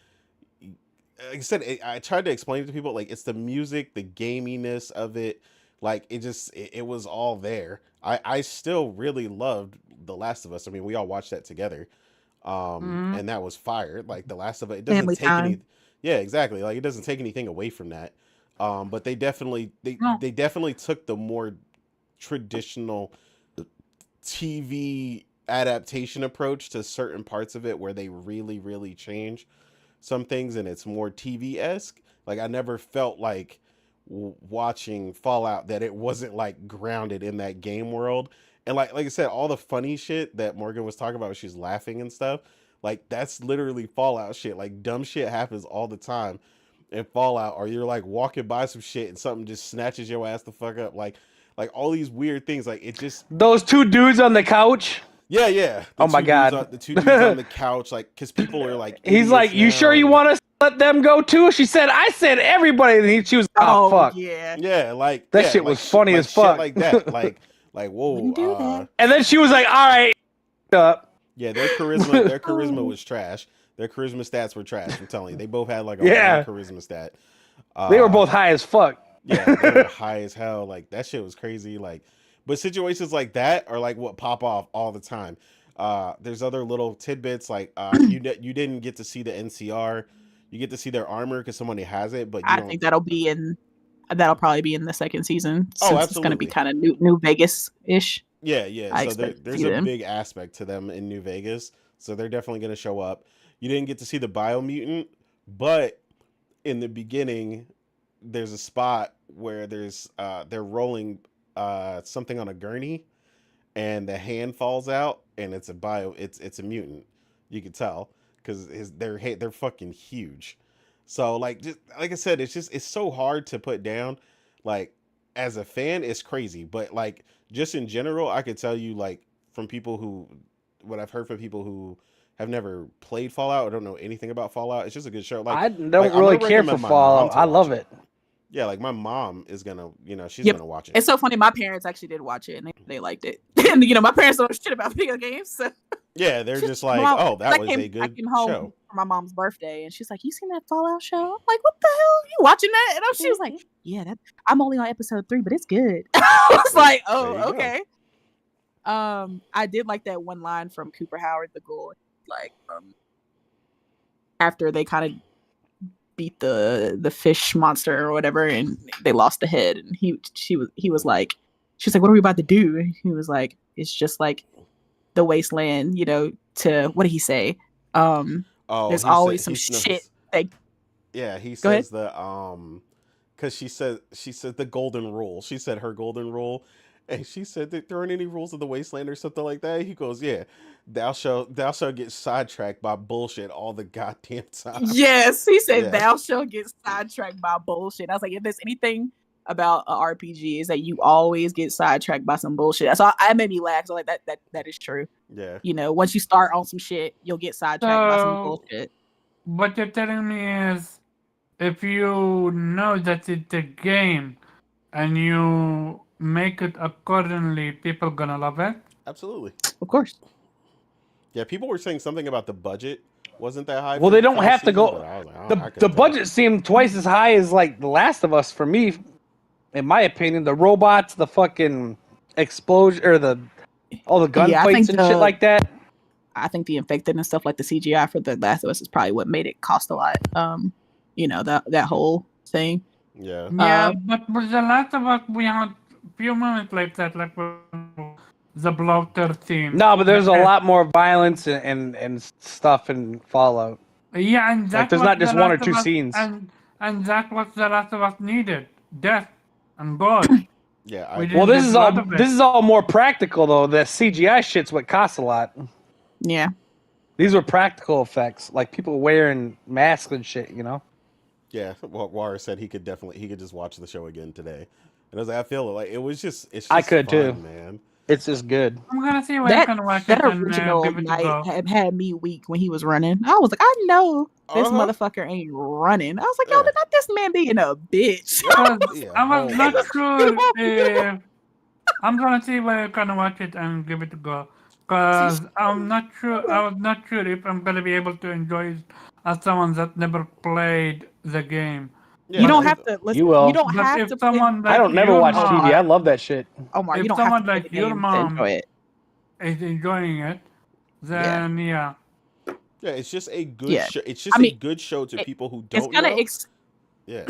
like I said, I tried to explain it to people. Like, it's the music, the gaminess of it. Like, it was all there. I still really loved The Last of Us. I mean, we all watched that together. Mhm. And that was fire. Like, The Last of Us, it doesn't Family take any. time. Yeah, exactly. Like, it doesn't take anything away from that. But they definitely No. they definitely took the more traditional TV adaptation approach to certain parts of it where they really, really change some things and it's more TV esque. Like, I never felt like watching Fallout that it wasn't like grounded in that game world. And like I said, all the funny shit that Morgan was talking about, when she's laughing and stuff, like that's literally Fallout shit. Like dumb shit happens all the time in Fallout, or you're like walking by some shit and something just snatches your ass the fuck up. Like all these weird things. Like it just Those two dudes on the couch. yeah. Oh my God. The two dudes on the couch, like because people are like He's like, idiots "You now, sure you and- want us to let them go too?" She said, "I said everybody." And she was, "Oh, fuck." yeah. Yeah, like That yeah, shit like was funny like as fuck. Shit like that, like whoa. Wouldn't do that. And then she was like, "All right, up." Yeah, their charisma was trash. Their charisma stats were trash. I'm telling you, they both had like a Yeah. one charisma stat. They were both high as fuck. Yeah, they were high as hell. Like that shit was crazy. Like, but situations like that are like what pop off all the time. There's other little tidbits like you didn't get to see the NCR. You get to see their armor because somebody has it, but you I don't. think that'll probably be in the second season Oh, since it's going to be absolutely. kind of New Vegas ish. Yeah. I So expect to there's see a them. big aspect to them in New Vegas. So they're definitely going to show up. You didn't get to see the Biomutant, but in the beginning, there's a spot where they're rolling something on a gurney, and the hand falls out, and it's a mutant. You can tell because they're fucking huge. So like just like I said, it's so hard to put down. Like as a fan, it's crazy, but like just in general, I could tell you like from people who what I've heard from people who have never played Fallout or don't know anything about Fallout. It's just a good show. Like I like, don't I'm really gonna care for recommend my mom Fallout. to I watch love it. Yeah, like my mom is gonna, she's Yep. gonna watch it. It's so funny. My parents actually did watch it and they liked it. And my parents don't know shit about video games. So Yeah, they're just like, Mom, oh, that was a I good came home show. for my mom's birthday and she's like, "You seen that Fallout show?" I'm like, "What the hell? You watching that?" And she was like, "Yeah, I'm only on episode 3, but it's good." I was like, There "Oh, you go. okay." I did like that one line from Cooper Howard the Ghoul, like after they kind of beat the fish monster or whatever, and they lost the head, and she was like, she's like, "What are we about to do?" And he was like, "It's just like the wasteland, to what did he say? Oh, There's he always said some shit." Like, yeah, he Go ahead. says because she said the golden rule. She said her golden rule, and she said that there aren't any rules of the wasteland or something like that. He goes, yeah, thou shalt get sidetracked by bullshit all the goddamn time. yes, he said, Yeah. "Thou shalt get sidetracked by bullshit." I was like, if there's anything about a RPG is that you always get sidetracked by some bullshit. So I made me laugh. So like that is true. Yeah. Once you start on some shit, you'll get sidetracked by some So, bullshit. what you're telling me is, if you know that it's a game and you make it accordingly, people gonna love it. Absolutely. Of course. Yeah, people were saying something about the budget wasn't that high. Well, for they the don't final have to season, go. but I was like, I The couldn't tell. budget seemed twice as high as like The Last of Us for me, in my opinion. The robots, the fucking explosion, or all the Yeah, I gunfights think and shit like that. I think the infected and stuff like the CGI for The Last of Us is probably what made it cost a lot. That whole thing. Yeah. Yeah, but with The Last of Us, we had a few moments like that, like the bloater theme. No, but there's a lot more violence and stuff in Fallout. Yeah, and that's there's what not just The one or Last of two Us- scenes. And that's what The Last of Us needed: death and gore. Yeah. We Well, didn't get a lot of it. this is all more practical though. The CGI shit's what costs a lot. Yeah. These were practical effects, like people wearing masks and shit. Yeah. Well, Wara said he could just watch the show again today. And I was like, I feel it. Like it's just I could fun, too. man. It's just good. I'm gonna see when I can watch That it and original give it a night go. had me weak when he was running. I was like, I know this Uh-huh. motherfucker ain't running. I was like, yo, Yeah. not this man being a bitch. Yeah, I was not whole- sure if I'm gonna see when I can watch it and give it a go. Cause I'm not sure. I was not sure if I'm gonna be able to enjoy it as someone that never played the game. Yeah, You But don't if have to listen. You will. You don't but have if to. someone I like don't never your watch TV. I mom, love that shit. Omar, you if don't have to someone play the like your game to enjoy mom it. is enjoying it, Yeah, then yeah. yeah, it's just a good yeah. show. It's I just a mean, good show to it, people who it's don't gonna know. Yeah,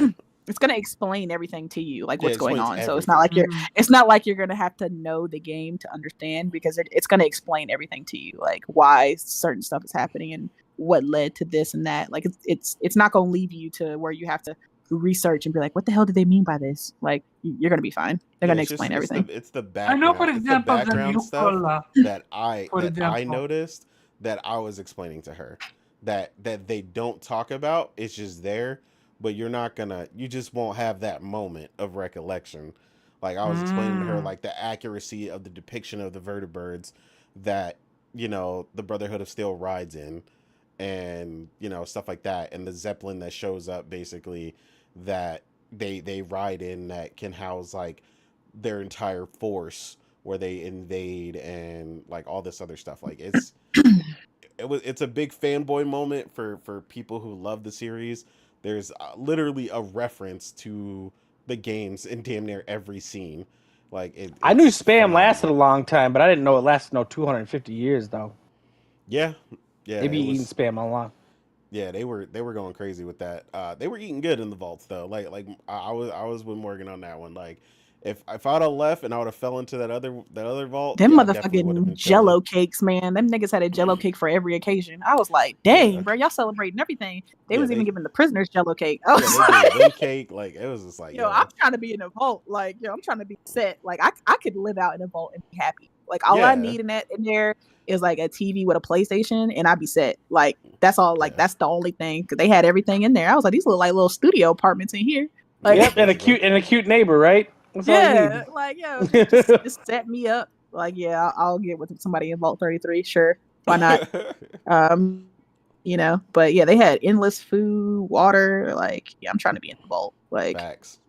it's gonna explain everything to you, like yeah, it what's going explains on. So everything. it's not like you're gonna have to know the game to understand, because it's gonna explain everything to you, like why certain stuff is happening and what led to this and that. Like it's not gonna leave you to where you have to research and be like, what the hell did they mean by this? Like you're gonna be fine. They're Yeah, gonna it's just explain everything. it's the I know, for background. It's the example, the background stuff Nukola, for that I example. noticed that I was explaining to her that they don't talk about. It's just there, but you just won't have that moment of recollection. Like I was explaining to her Mm. like the accuracy of the depiction of the vertibirds that, the Brotherhood of Steel rides in, and stuff like that, and the Zeppelin that shows up basically that they ride in, that can house like their entire force where they invade, and like all this other stuff. Like it's a big fanboy moment for people who love the series. There's literally a reference to the games in damn near every scene. Like I knew it's spam lasted a phenomenal. long time, but I didn't know it lasted 250 years though. Yeah, yeah, They be it eating was. spam a lot. Yeah, they were going crazy with that. They were eating good in the vaults though. Like I was with Morgan on that one. Like if I'd have left and I would have fell into that other vault, Them yeah, I definitely would have motherfucking been chilling. Jello cakes, man. Them niggas had a Jello cake for every occasion. I was like, Yeah, dang, bro, y'all celebrating everything. They yeah, was even they giving the prisoners Jello cake. I yeah was they gave like, them cake. Like it was just like yo, I'm yo, trying to be in a vault. Like, yo, I'm trying to be set. Like, I could live out in a vault and be happy. Like, all I yeah, need in there is like a TV with a PlayStation, and I'd be set. Like, that's all. Like, yeah, that's the only thing. Cause they had everything in there. I was like, these look like little studio apartments in here. Like, yeah, Yep, and basically. a cute neighbor, right? That's all yeah, you like yo, need. just set me up. Like, yeah, I'll get with somebody in Vault 33. Sure, why not? Um, but yeah, they had endless food, water. Like, yeah, I'm trying to be in the vault. Like, Facts.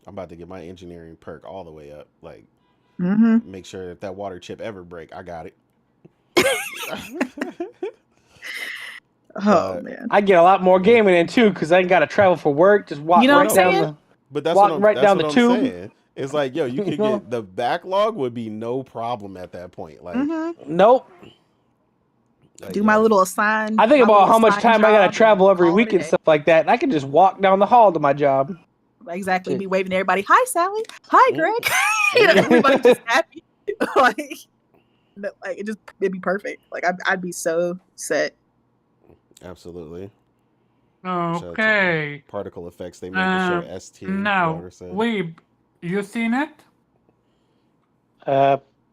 I'm about to get my engineering perk all the way up. Like mm-hmm. make sure if that water chip ever break, I got it. Oh but man, I get a lot more yeah. gaming in too because I ain't got to travel for work. Just you walk know what I I'm right know, down saying? the but that's walk what right down the I'm tube. saying. It's like, yo, you You could know? get the backlog would be no problem at that point. Mm-hmm. Nope. Like Do my yo, little I think about how much time I got to job and travel every call it week a and day. stuff like that. And I can just walk down the hall to my job. Exactly. Be waving to everybody. Hi, Sally. Hi, mm, Greg. mm, Everybody's just happy. like it'd be perfect. Like I'd be so set. absolutely. Shout out to Okay. Particle Effects. They made the show S tier. Now, Water said. Weeb, you seen it?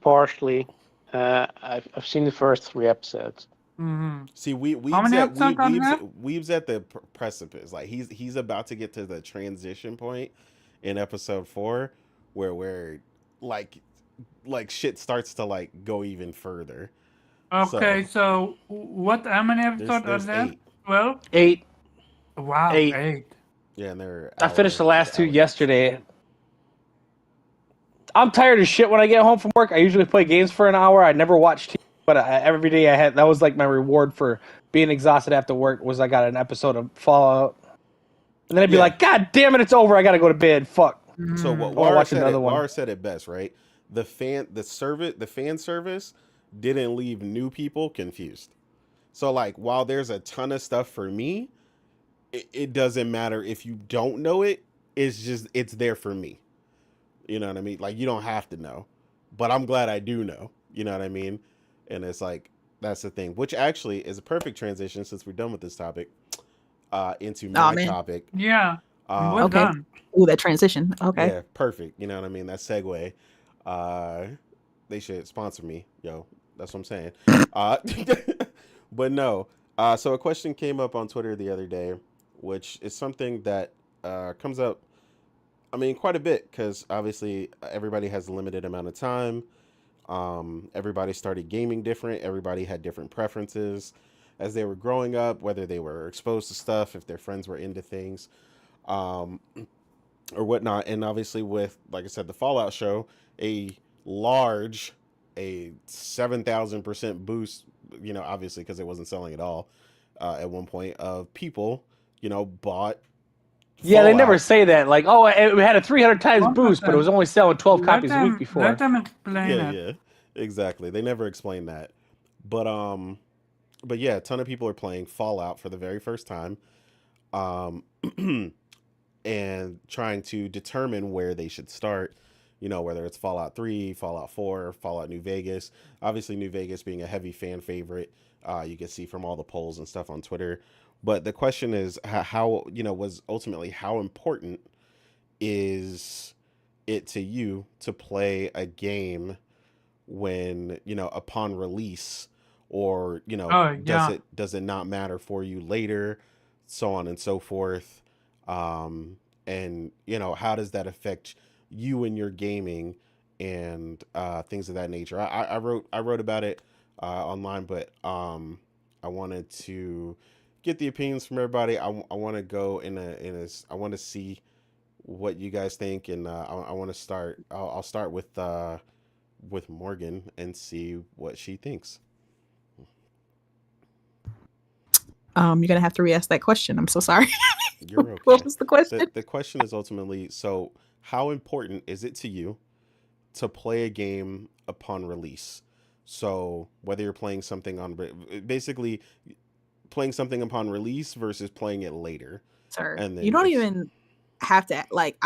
Partially. I've seen the first 3 episodes. Mm-hmm. See, How many episodes on there? Weeb's at the precipice. Like he's about to get to the transition point in episode 4, where like shit starts to like go even further. Okay, So so how many episodes are there's there? 8. 12? 8. Wow, 8. 8. Yeah, and they're I finished the last 2 hour each. yesterday. I'm tired of shit when I get home from work. I usually play games for an hour. I never watch TV, but every day I had that was like my reward for being exhausted after work was I got an episode of Fallout. And then I'd be Yeah. like, God damn it, it's over. I gotta go to bed. Fuck. So Mm. I'll watch another one. Wara said it best, right? The fan service didn't leave new people confused. So like while there's a ton of stuff for me, it doesn't matter if you don't know it. It's there for me. You know what I mean? Like you don't have to know, but I'm glad I do know. You know what I mean? And it's like that's the thing, which actually is a perfect transition since we're done with this topic, into Oh my man. topic. Yeah, we're Okay. done. Ooh, that transition. Okay. Yeah, perfect. You know what I mean? That segue. They should sponsor me, yo. That's what I'm saying. Uh, but no. So a question came up on Twitter the other day, which is something that comes up. I mean, quite a bit because obviously everybody has a limited amount of time. Everybody started gaming different. Everybody had different preferences as they were growing up, whether they were exposed to stuff, if their friends were into things. Or whatnot. And obviously with, like I said, the Fallout show, a large a 7,000% boost, obviously because it wasn't selling at all at one point, of people, bought Yeah, they never Fallout. say that. Like, oh, it had a 300 times One boost, but it was only selling 12 Let copies a week them before. explain Yeah, it. yeah, exactly. They never explain that. But yeah, a ton of people are playing Fallout for the very first time, um, and trying to determine where they should start. Whether it's Fallout 3, Fallout 4, Fallout New Vegas. Obviously, New Vegas being a heavy fan favorite, you can see from all the polls and stuff on Twitter. But the question is, how was ultimately how important is it to you to play a game when upon release, or Oh does yeah. it not matter for you later, so on and so forth, and how does that affect you and your gaming, and things of that nature. I wrote about it online, but I wanted to get the opinions from everybody. I want to go I want to see what you guys think, and I want to start. I'll start with Morgan and see what she thinks. You're gonna have to re-ask that question. I'm so sorry. You're okay. What was the question? The question is ultimately, so how important is it to you to play a game upon release? So whether you're playing something basically playing something upon release versus playing it later. Sir, And then you don't even have to, like,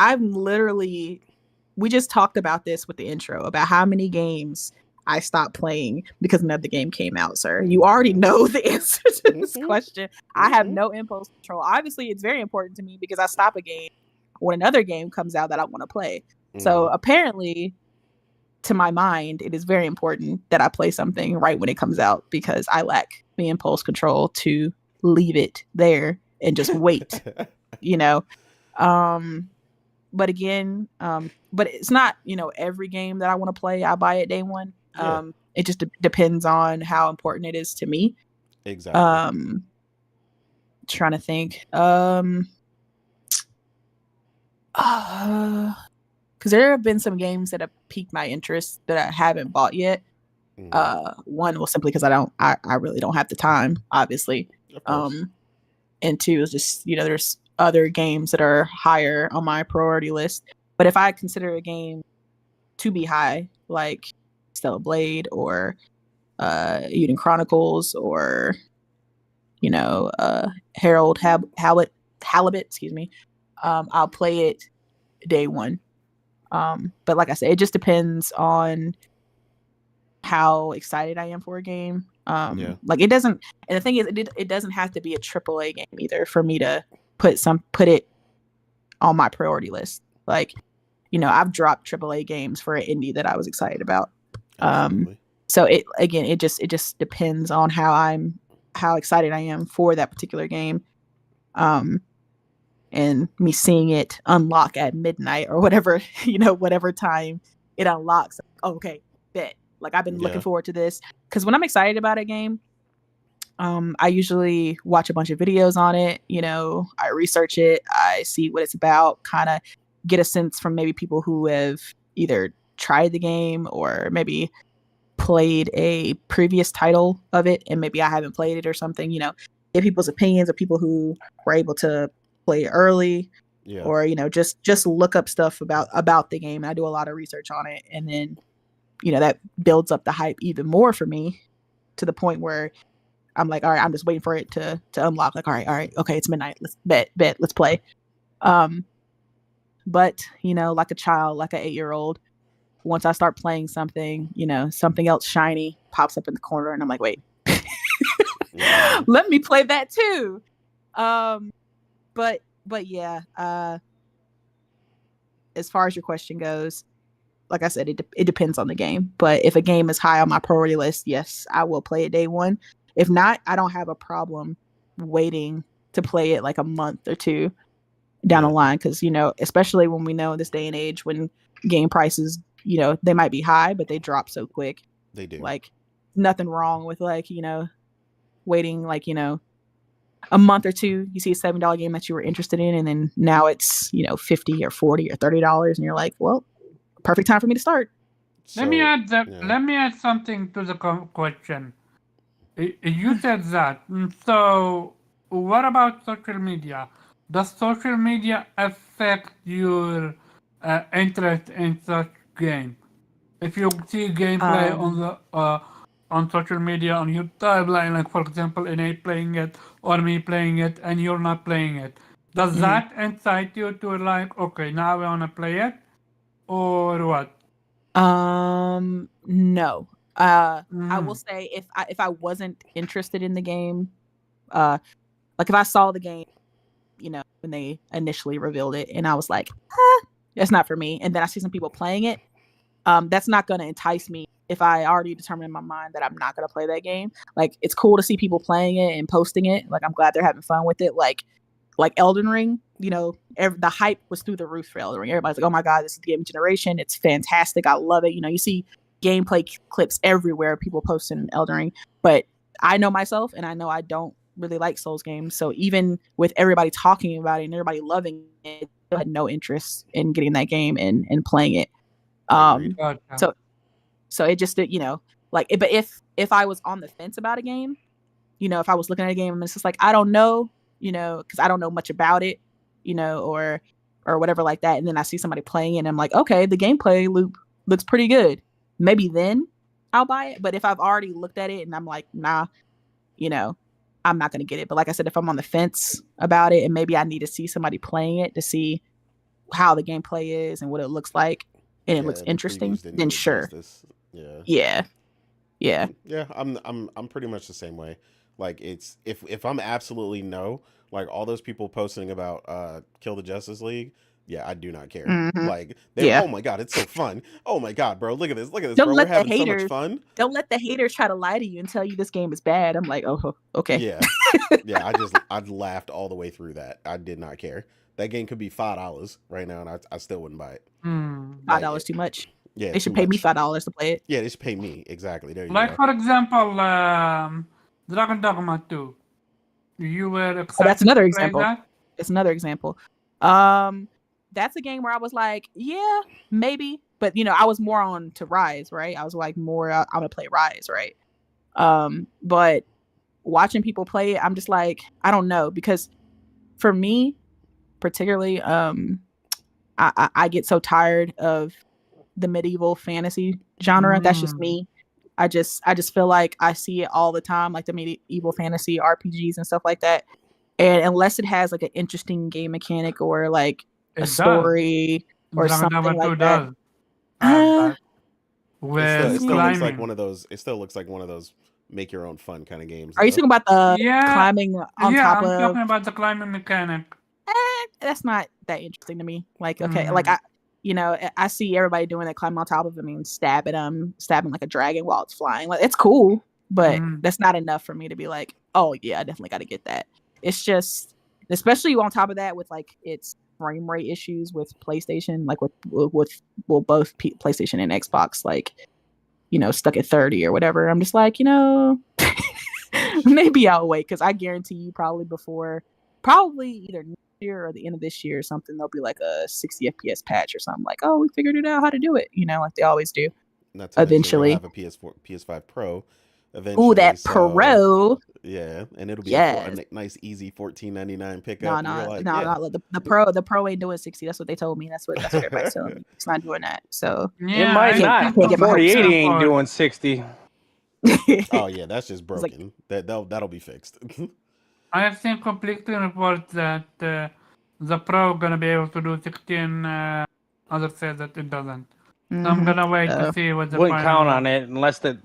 we just talked about this with the intro about how many games I stopped playing because another game came out, sir. You already know the answer to this question. I have no impulse control. Obviously, it's very important to me because I stop a game when another game comes out that I want to play. So apparently, to my mind, it is very important that I play something right when it comes out because I lack the impulse control to leave it there and just wait, you know. But again, but it's not, every game that I want to play, I buy it day one. Yeah. It just depends on how important it is to me. Exactly. Trying to think. Because there have been some games that have piqued my interest that I haven't bought yet. One was simply because I really don't have the time, obviously. Of course. And two is just, there's other games that are higher on my priority list. But if I consider a game to be high, like Stellar Blade or Eden Chronicles or, Harold Halibut, excuse me, I'll play it day one. But like I said, it just depends on how excited I am for a game. Like it doesn't, and the thing is, it doesn't have to be a AAA game either for me to put it on my priority list. Like, I've dropped AAA games for an indie that I was excited about. Absolutely. So it just depends on how excited I am for that particular game. And me seeing it unlock at midnight or whatever, whatever time it unlocks. Okay, bet. Like I've been looking forward to this because when I'm excited about a game, I usually watch a bunch of videos on it. I research it, I see what it's about, kind of get a sense from maybe people who have either tried the game or maybe played a previous title of it and maybe I haven't played it or something. Get people's opinions of people who were able to play early, or just look up stuff about the game. I do a lot of research on it, and then that builds up the hype even more for me to the point where I'm like, all right, I'm just waiting for it to unlock. Like, all right, okay, it's midnight. Let's bet, let's play. But like a child, like an 8-year-old, once I start playing something, something else shiny pops up in the corner, and I'm like, wait, let me play that too. But yeah, as far as your question goes, like I said, it depends on the game. But if a game is high on my priority list, yes, I will play it day one. If not, I don't have a problem waiting to play it like a month or two down the line. Because, especially when we know in this day and age when game prices, they might be high, but they drop so quick. They do. Like, nothing wrong with waiting a month or two. You see a $7 game that you were interested in, and then now it's $50 or $40 or $30, and you're like, well, perfect time for me to start. Let me So, add that. yeah. Let me add something to the question. You said that. So, what about social media? Does social media affect your interest in such game? If you see gameplay on social media on your timeline, like for example, Innate playing it or me playing it, and you're not playing it, does that incite you to like, okay, now I wanna play it, or what? No. I will Mm. say if I wasn't interested in the game, like if I saw the game, when they initially revealed it, and I was like, that's not for me, and then I see some people playing it, that's not going to entice me if I already determined in my mind that I'm not going to play that game. Like, it's cool to see people playing it and posting it. Like, I'm glad they're having fun with it. Like Elden Ring, the hype was through the roof for Elden Ring. Everybody's like, oh my God, this is the game generation. It's fantastic. I love it. You see gameplay clips everywhere, people posting Elden Ring. But I know myself, and I know I don't really like Souls games. So even with everybody talking about it and everybody loving it, I had no interest in getting that game and playing it. Agreed. Gotcha. So it just did, but if I was on the fence about a game, if I was looking at a game and it's just like, I don't know, because I don't know much about it, or whatever like that, and then I see somebody playing it and I'm like, okay, the gameplay loop looks pretty good, maybe then I'll buy it. But if I've already looked at it and I'm like, nah, I'm not gonna get it. But like I said, if I'm on the fence about it and maybe I need to see somebody playing it to see how the gameplay is and what it looks like, and it looks The interesting, previews didn't then do it sure. justice. Yeah. Yeah. Yeah, I'm pretty much the same way. Like, it's if I'm absolutely no, like all those people posting about Kill the Justice League, yeah, I do not care. Mhm. Like, Yeah. oh my God, it's so fun. Oh my God, bro, look at this, Don't bro. We're let the having so much haters fun. don't let the haters try to lie to you and tell you this game is bad. I'm like, oh, okay. Yeah. Yeah, I laughed all the way through that. I did not care. That game could be $5 right now, and I still wouldn't buy it. Like, $5 too much. yeah, They too should pay me much. $5 to play it. Yeah, they should pay me exactly. There you Like go. for example, Dragon Dogma 2. You were Oh, excited that's another to play example. that? It's another example. That's a game where I was like, yeah, maybe, but I was more on to Rise, right? I was like more, I'm gonna play Rise, right? But watching people play it, I'm just like, I don't know, because for me, particularly, I get so tired of the medieval fantasy genre. That's just me. I just feel like I see it all the time, like the medieval fantasy RPGs and stuff like that. And unless it has like an interesting game mechanic or like It a does. story or Dragon Dogma something 2 like that, does have that. It With still looks like climbing. one of those. It still looks like one of those make your own fun kind of games. are you Though. talking about the Yeah, climbing on yeah, top I'm of? talking about the climbing mechanic. That's not that interesting to me. Like, okay, like I see everybody doing that, climb on top of him and stabbing like a dragon while it's flying. Like, it's cool, but that's not enough for me to be like, oh yeah, I definitely got to get that. It's just, especially on top of that, with like its frame rate issues with PlayStation, like with both PlayStation and Xbox, like stuck at 30 or whatever. I'm just like, maybe I'll wait, because I guarantee you probably either next year or the end of this year or something, there'll be like a 60 FPS patch or something, like, oh, we figured it out how to do it, like they always do. Not to mention you'll have a PS4, PS5 Pro eventually. Ooh, that so, Pro. Yeah, and it'll be Yes. a nice, easy $14.99 pickup. No, and you're like, no. The Pro ain't doing 60. That's what they told me. That's what everybody's telling me. It's not doing that. So Yeah, It might I not. think The can't get my hopes 4080 up. ain't doing 60. oh yeah, that's just It's like- broken. That'll be fixed. I have seen conflicting reports that the Pro gonna be able to do 16. Others say that it doesn't. So I'm gonna wait to see what the Wouldn't final count on it unless they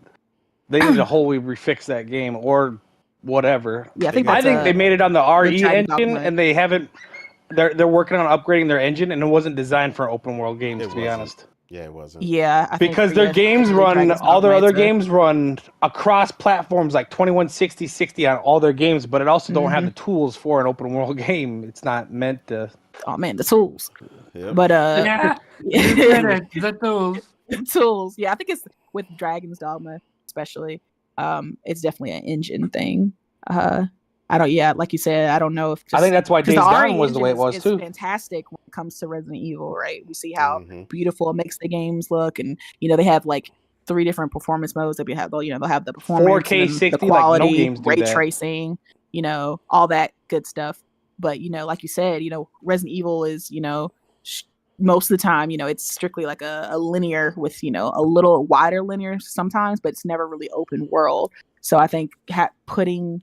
need to wholly refix that game or whatever. Yeah, I think got I think that's they made it on the RE Dragon engine, Dogma. and they haven't. They're working on upgrading their engine, and it wasn't designed for open world games, It to be wasn't. honest. Yeah, it wasn't. Yeah, I think Because their games particularly run, Dragon's all their Dogma, other it's a- games run across platforms like 2160, 60 on all their games, but it also don't have the tools for an open world game. It's not meant to. Oh man, the tools. Yep. But Yeah, you said it. The tools. tools. Yeah, I think it's with Dragon's Dogma especially. It's definitely an engine thing. I I don't. Yeah, like you said, I don't know if I think that's why because Days the RE Gone was the way it engine was is too. fantastic when it comes to Resident Evil, right? We see how Mhm. beautiful it makes the games look, and they have like 3 different performance modes that we have. They'll have the performance, 4K and then the 60, like no quality, games do ray that. tracing, all that good stuff. But like you said, Resident Evil is most of the time, it's strictly like a linear with a little wider linear sometimes, but it's never really open world. So I think putting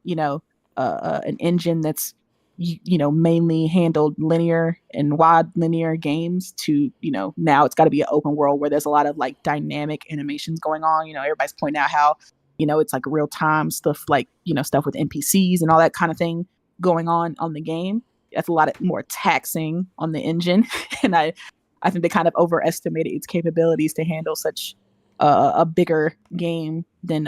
an engine that's mainly handled linear and wide linear games to now it's got to be an open world where there's a lot of like dynamic animations going on. Everybody's pointing out how it's like real time stuff, like stuff with NPCs and all that kind of thing going on the game. That's a lot more taxing on the engine, and I think they kind of overestimated its capabilities to handle such a bigger game than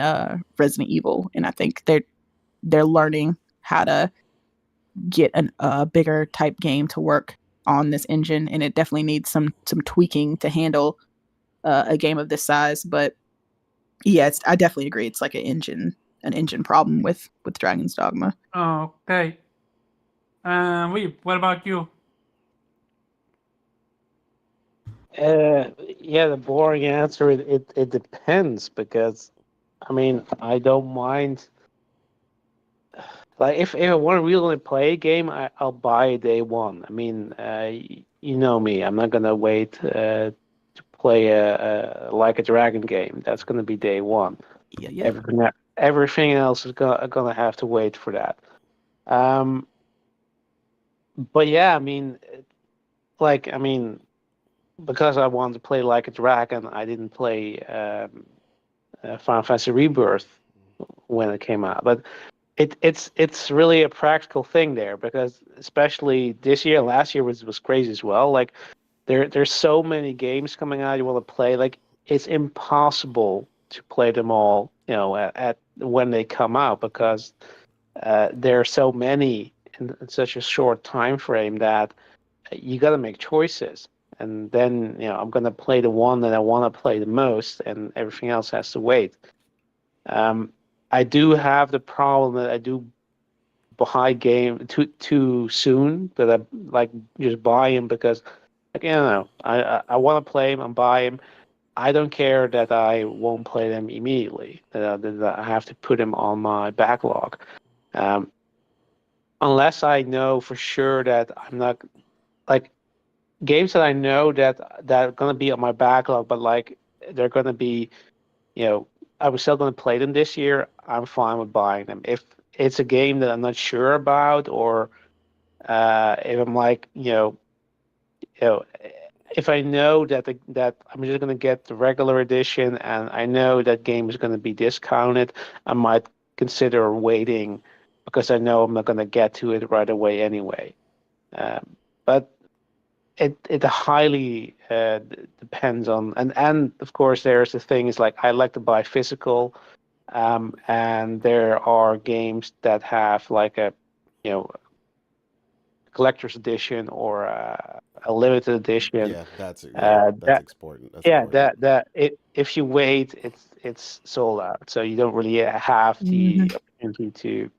Resident Evil, and I think they're learning how to get a bigger type game to work on this engine, and it definitely needs some tweaking to handle a game of this size. But yeah, I definitely agree. It's like an engine problem with Dragon's Dogma. Okay. Weeb, what about you? Yeah, the boring answer, it depends, because I mean, I don't mind. Like, if I want to really play a game, I'll buy it day one. I mean, you know me, I'm not gonna wait to play a like a dragon game. That's gonna be day one. Yeah. Everything else is gonna have to wait for that. Um, but yeah, I mean, because I wanted to play like a dragon, I didn't play Final Fantasy Rebirth when it came out. But it's really a practical thing there, because especially this year, last year was crazy as well. Like, there's so many games coming out you want to play. Like, it's impossible to play them all, at when they come out, because there are so many in such a short time frame that you got to make choices. And then, I'm going to play the one that I want to play the most, and everything else has to wait. I do have the problem that I do buy game too soon, that I like just buy him because, like, I want to play him and buy him. I don't care that I won't play them immediately. That I have to put them on my backlog, um, unless I know for sure that I'm not, like, games that I know that are gonna be on my backlog, but like they're gonna be, I was still gonna play them this year. I'm fine with buying them. If it's a game that I'm not sure about, or if I'm like, you know, if I know that I'm just gonna get the regular edition, and I know that game is gonna be discounted, I might consider waiting, because I know I'm not gonna get to it right away anyway. But it highly depends on, and of course there's the things like I like to buy physical, and there are games that have like a, you know collector's edition, or a limited edition. Yeah, that's that's That important. That's Yeah, important. if you wait, it's sold out, so you don't really have Mm-hmm. the opportunity to,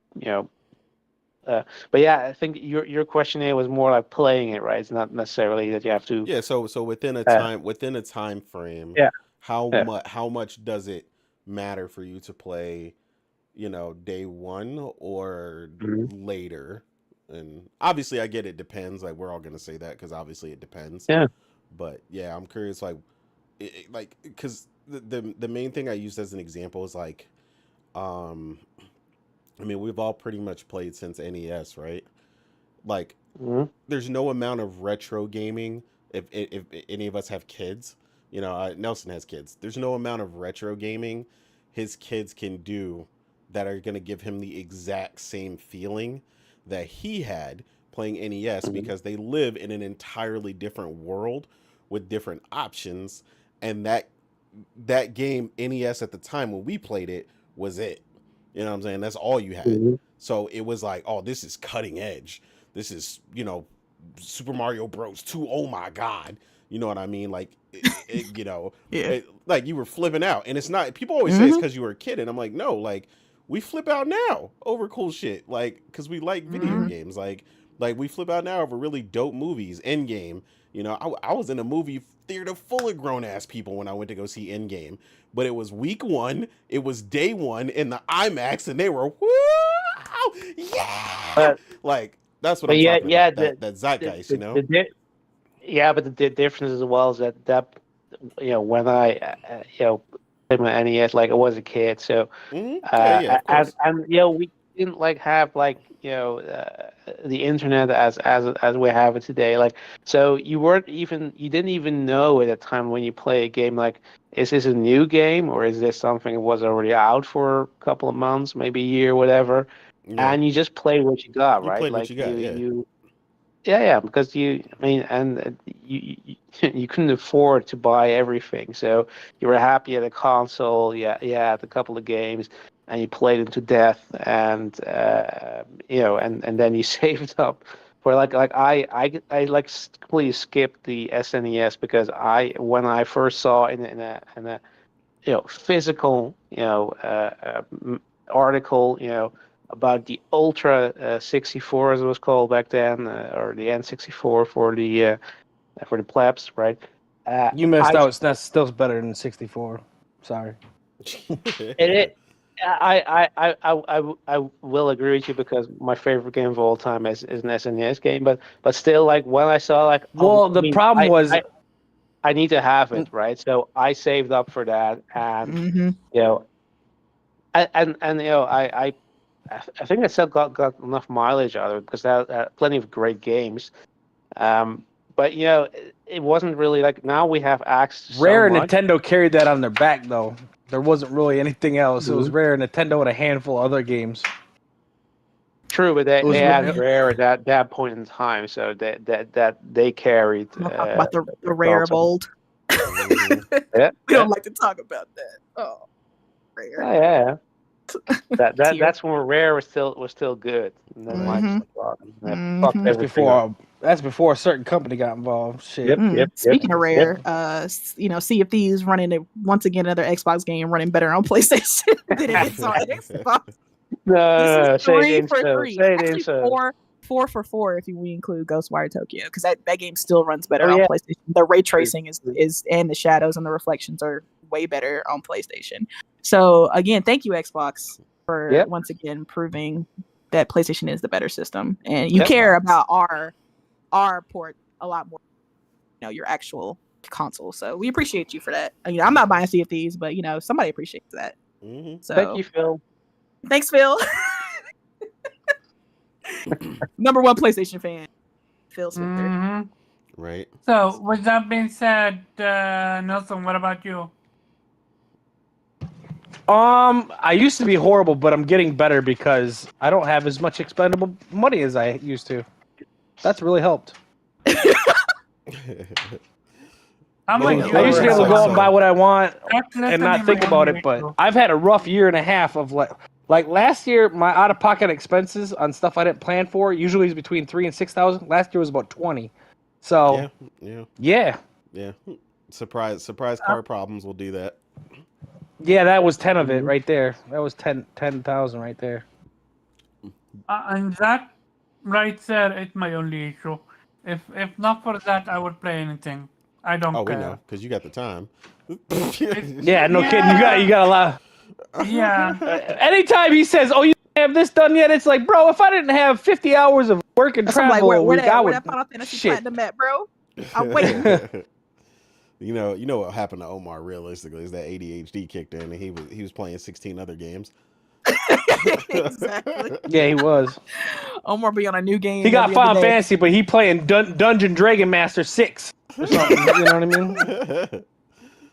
but yeah, I think your question here was more like playing it, right? It's not necessarily that you have to. Yeah, so Uh, within a time frame, yeah, yeah. how much does it matter for you to play, day one or Mhm. later? And obviously, I get it depends. Like, we're all gonna say that because obviously it depends. Yeah. But yeah, I'm curious, like, like, because the main thing I used as an example is like, um, I mean, we've all pretty much played since NES, right? Like, Mhm. there's no amount of retro gaming. If any of us have kids, Nelson has kids. There's no amount of retro gaming his kids can do that are going to give him the exact same feeling that he had playing NES, Mhm. because they live in an entirely different world with different options, and that game NES at the time when we played it was it. You know what I'm saying? That's all you had. Mhm. So it was like, oh, this is cutting edge. This is, Super Mario Bros. 2. Oh my God. You know what I mean? Like, Yeah. like you were flipping out. And it's not, people always say it's Mm-hmm. because you were a kid. And I'm like, no, like, we flip out now over cool shit, like because we like video games, like we flip out now over really dope movies. Endgame, you know, I was in a movie theater full of grown ass people when I went to go see Endgame, but it was week 1, it was day 1 in the IMAX, and they were wow, yeah, But like that's what but I'm yeah, talking yeah, about. That zeitgeist, you know. yeah, but the difference as well is that you know, when I you know, played my NES, like I was a kid, so Yeah, of course. and you know, we didn't like have like, you know, the internet as we have it today, like, so you didn't even know at the time when you play a game, like, is this a new game or is this something that was already out for a couple of months, maybe a year, whatever, Yeah, and you just play what you got, you right? played what Like you got. Yeah. yeah, because I mean, and you couldn't afford to buy everything, so you were happy at a console. Yeah, yeah, had a couple of games, and you played them to death, and you know, and then you saved up for like I like completely skipped the SNES because when I first saw in a you know, physical, you know, article, you know, about the Ultra 64, as it was called back then, or the N64 for the plebs, right? You missed I out. That's still better than 64. Sorry. it I will agree with you because my favorite game of all time is an SNES game, but still, like, when I saw, like, Well, I the mean, problem was I need to have it, right? So I saved up for that, and Mm-hmm. you know, and you know, I think I still got enough mileage out of it because there are plenty of great games. But you know, it wasn't really like, now we have access to so Rare and much. Nintendo carried that on their back, though. There wasn't really anything else. It was Mhm. Rare and Nintendo and a handful of other games. True, but It was they had Rare at that point in time, so that they carried. I'm gonna talk about the rare of console. old. Yeah, We yeah, don't like to talk about that. Oh, rare. yeah. Tier. That's when Rare was still good, and then Right. Microsoft bought them. That Mhm. fucked That's everything up. before a certain company got involved. Shit. Yep, yep, yep. Speaking of Yep. rare, you know, Sea of Thieves running it once again, another Xbox game running better on PlayStation than it is on Xbox. This No, is say it 3 ain't for so. 3. Say it ain't Actually, so. 4 for 4 if we include Ghostwire Tokyo, because that game still runs better Oh on yeah. PlayStation. The ray tracing is and the shadows and the reflections are way better on PlayStation. So again, thank you Xbox for Yep. once again proving that PlayStation is the better system, and you Yep. care about our port a lot more, you know, your actual console. So we appreciate you for that. You know, I'm not buying Sea of Thieves, but you know, somebody appreciates that. So Thank you, Phil. thanks, Phil. Number one PlayStation fan, Phil Swifter. Mm-hmm. Right. So, with that being said, Nelson, what about you? I used to be horrible, but I'm getting better because I don't have as much expendable money as I used to. That's really helped. I'm Well, with a you. I lot used of to be us able to go out and buy also. what I want That's and not listening think my about own it, but radio. I've had a rough year and a half of like last year, my out of pocket expenses on stuff I didn't plan for usually is between 3,000 and 6,000. Last year was about 20. So Yeah. yeah, Surprise car problems will do that. that was 10 of it right there. That was 10,000 right there. And that right there is my only issue. If not for that, I would play anything. I don't Oh, we care. know because you got the time. Yeah, no kidding. You got a lot. Yeah. Anytime he says, "Oh, you have this done yet?" It's like, bro, if I didn't have 50 hours of work and So I'm like, travel a where week, I would. that Final Fantasy Shit. Platinum at, bro? I'm waiting. You know what happened to Omar realistically is that ADHD kicked in and he was playing 16 other games. Exactly. Yeah, he was. Omar be on a new game. He got every other Final day. Fantasy, but he playing Dungeon Dragon Master 6 or something. You know what I mean?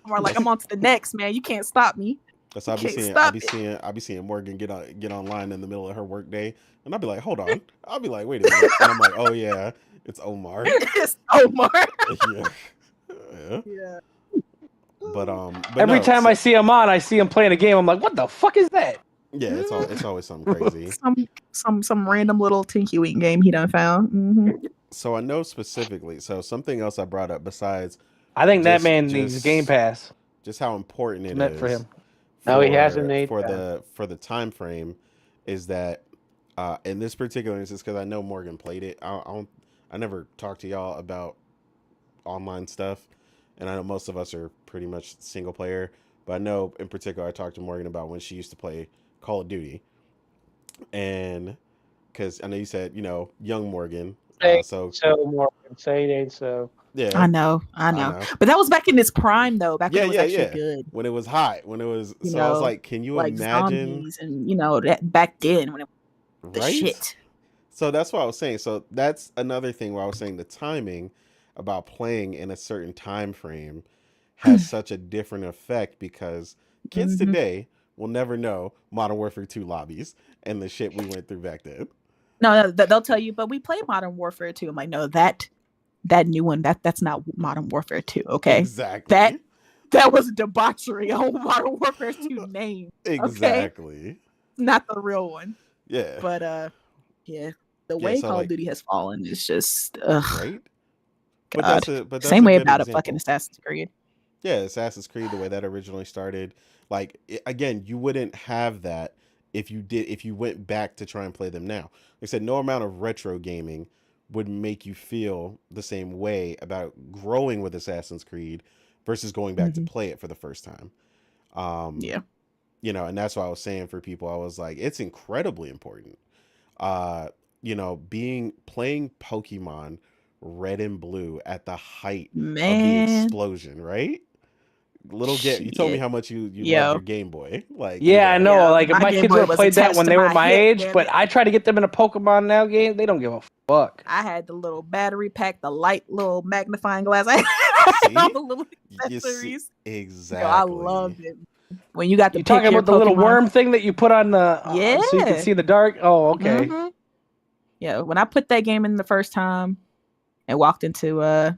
Omar like, I'm on to the next, man. You can't stop me. That's You I'll be can't seeing. stop I'll be seeing Morgan get online in the middle of her work day, and I'll be like, "Hold on." I'll be like, "Wait a minute," and I'm like, "Oh yeah, it's Omar." It's Omar. Yeah. Yeah. But Every no, time I see him on, I see him playing a game. I'm like, what the fuck is that? yeah, it's always something crazy. Some random little Tinky Wink game he done found. Mm-hmm. So I know specifically. So something else I brought up besides I think that Just- man needs just- Game Pass. just how important It's it meant for is him. No, he hasn't, Nate. for the time frame is that in this particular instance, because I know Morgan played it. I never talked to y'all about online stuff, and I know most of us are pretty much single player. But I know in particular, I talked to Morgan about when she used to play Call of Duty, and because I know you said young Morgan, so Morgan, say it ain't so. yeah, I know. But that was back in its prime, though. Back when it was actually good. when it was hot, when it was. You So I was know, like, can you like imagine? zombies and that back then when it was the Right? shit. So that's what I was saying. So that's another thing where I was saying the timing about playing in a certain time frame has such a different effect because kids Mhm. today will never know Modern Warfare 2 lobbies and the shit we went through back then. No, they'll tell you, but we play Modern Warfare 2. I'm like, no, that new one, that's not Modern Warfare 2, okay? Exactly. That was debauchery on Modern Warfare 2 name. Exactly. Okay? Not the real one. Yeah. But yeah, the way so Call like, of Duty has fallen is just right. God. But that's Same a way good about example. a fucking Assassin's Creed. Yeah, Assassin's Creed, the way that originally started, like again, you wouldn't have that if you went back to try and play them now. Like I said, no amount of retro gaming would make you feel the same way about growing with Assassin's Creed versus going back to play it for the first time. Yeah. And that's why I was saying for people, I was like, it's incredibly important. Playing Pokemon Red and Blue at the height of the explosion, right? You told me how much you loved your Game Boy. Like, I know. Yeah, like if my Game kids Boy would have was played that attached when to they were my my hip, age, damn but it. I try to get them in a Pokemon Now game, they don't give a fuck. I had the little battery pack, the light little magnifying glass. I See? had all the little You see- accessories. exactly. Yo, I loved it. When you got to You pick talking your about the little Pokemon. worm thing that you put on the so you can Yeah. see in the dark? Oh, okay. Mhm. Yeah, when I put that game in the first time and walked into the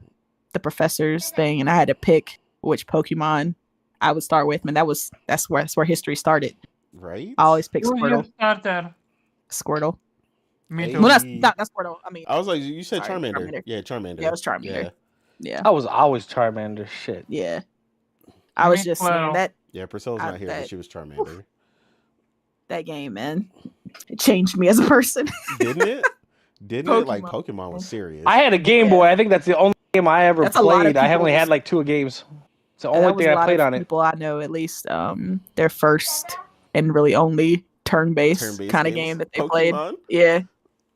professor's thing, and I had to pick which Pokemon I would start with, man, that's where history started. Right? I always pick Who's your Squirtle. starter? Squirtle. Me Hey. too. Well, not Squirtle. I mean, I was like, you said sorry, Charmander. Charmander. Yeah, Charmander. Yeah, it was Charmander. Yeah. I was always Charmander. Shit. Yeah. I was just saying that Yeah, Priscilla's not here, but she was Charmander. that game, man, it changed me as a person. Didn't it? Didn't it? Like Pokemon. Pokemon was serious. I had a Game Boy. I think that's the only game I ever That's a lot of played. I people's- only had like 2 games. It's the that only was thing a I lot played of on it. people I know, at least, their first and really only turn-based kind of games. game that they Pokemon? played. Yeah.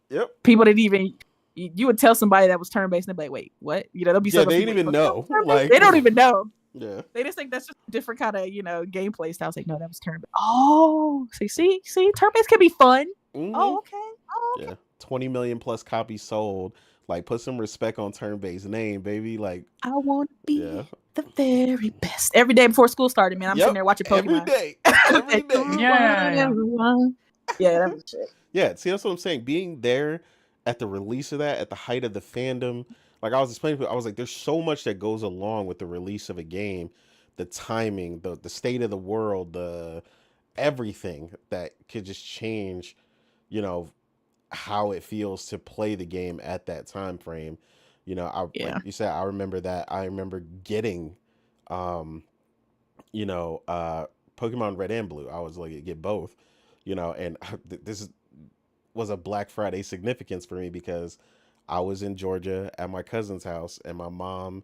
Yep. People didn't even. You would tell somebody that was turn-based, and they'd be like, "Wait, what?" They'll be Yeah, so they confused, didn't even know. Like, they don't even know. Yeah. They just think that's just a different kind of gameplay style. It's like, no, that was turn-based. Oh, see, turn-based can be fun. Mhm. Oh, okay. Oh, okay. Yeah. 20 million plus copies sold. Like, put some respect on turn-based name, baby. Like, I want to be yeah. the very best. Every day before school started, man, I'm sitting there watching Pokemon. Every day. Every day. Yeah. Yeah, that was shit. Yeah, see, that's what I'm saying. Being there at the release of that, at the height of the fandom, like I was explaining to people, I was like, there's so much that goes along with the release of a game, the timing, the state of the world, the everything that could just change, how it feels to play the game at that time frame. Like you said, I remember that. I remember getting, Pokemon Red and Blue. I was like, get both, and this was a Black Friday significance for me because I was in Georgia at my cousin's house, and my mom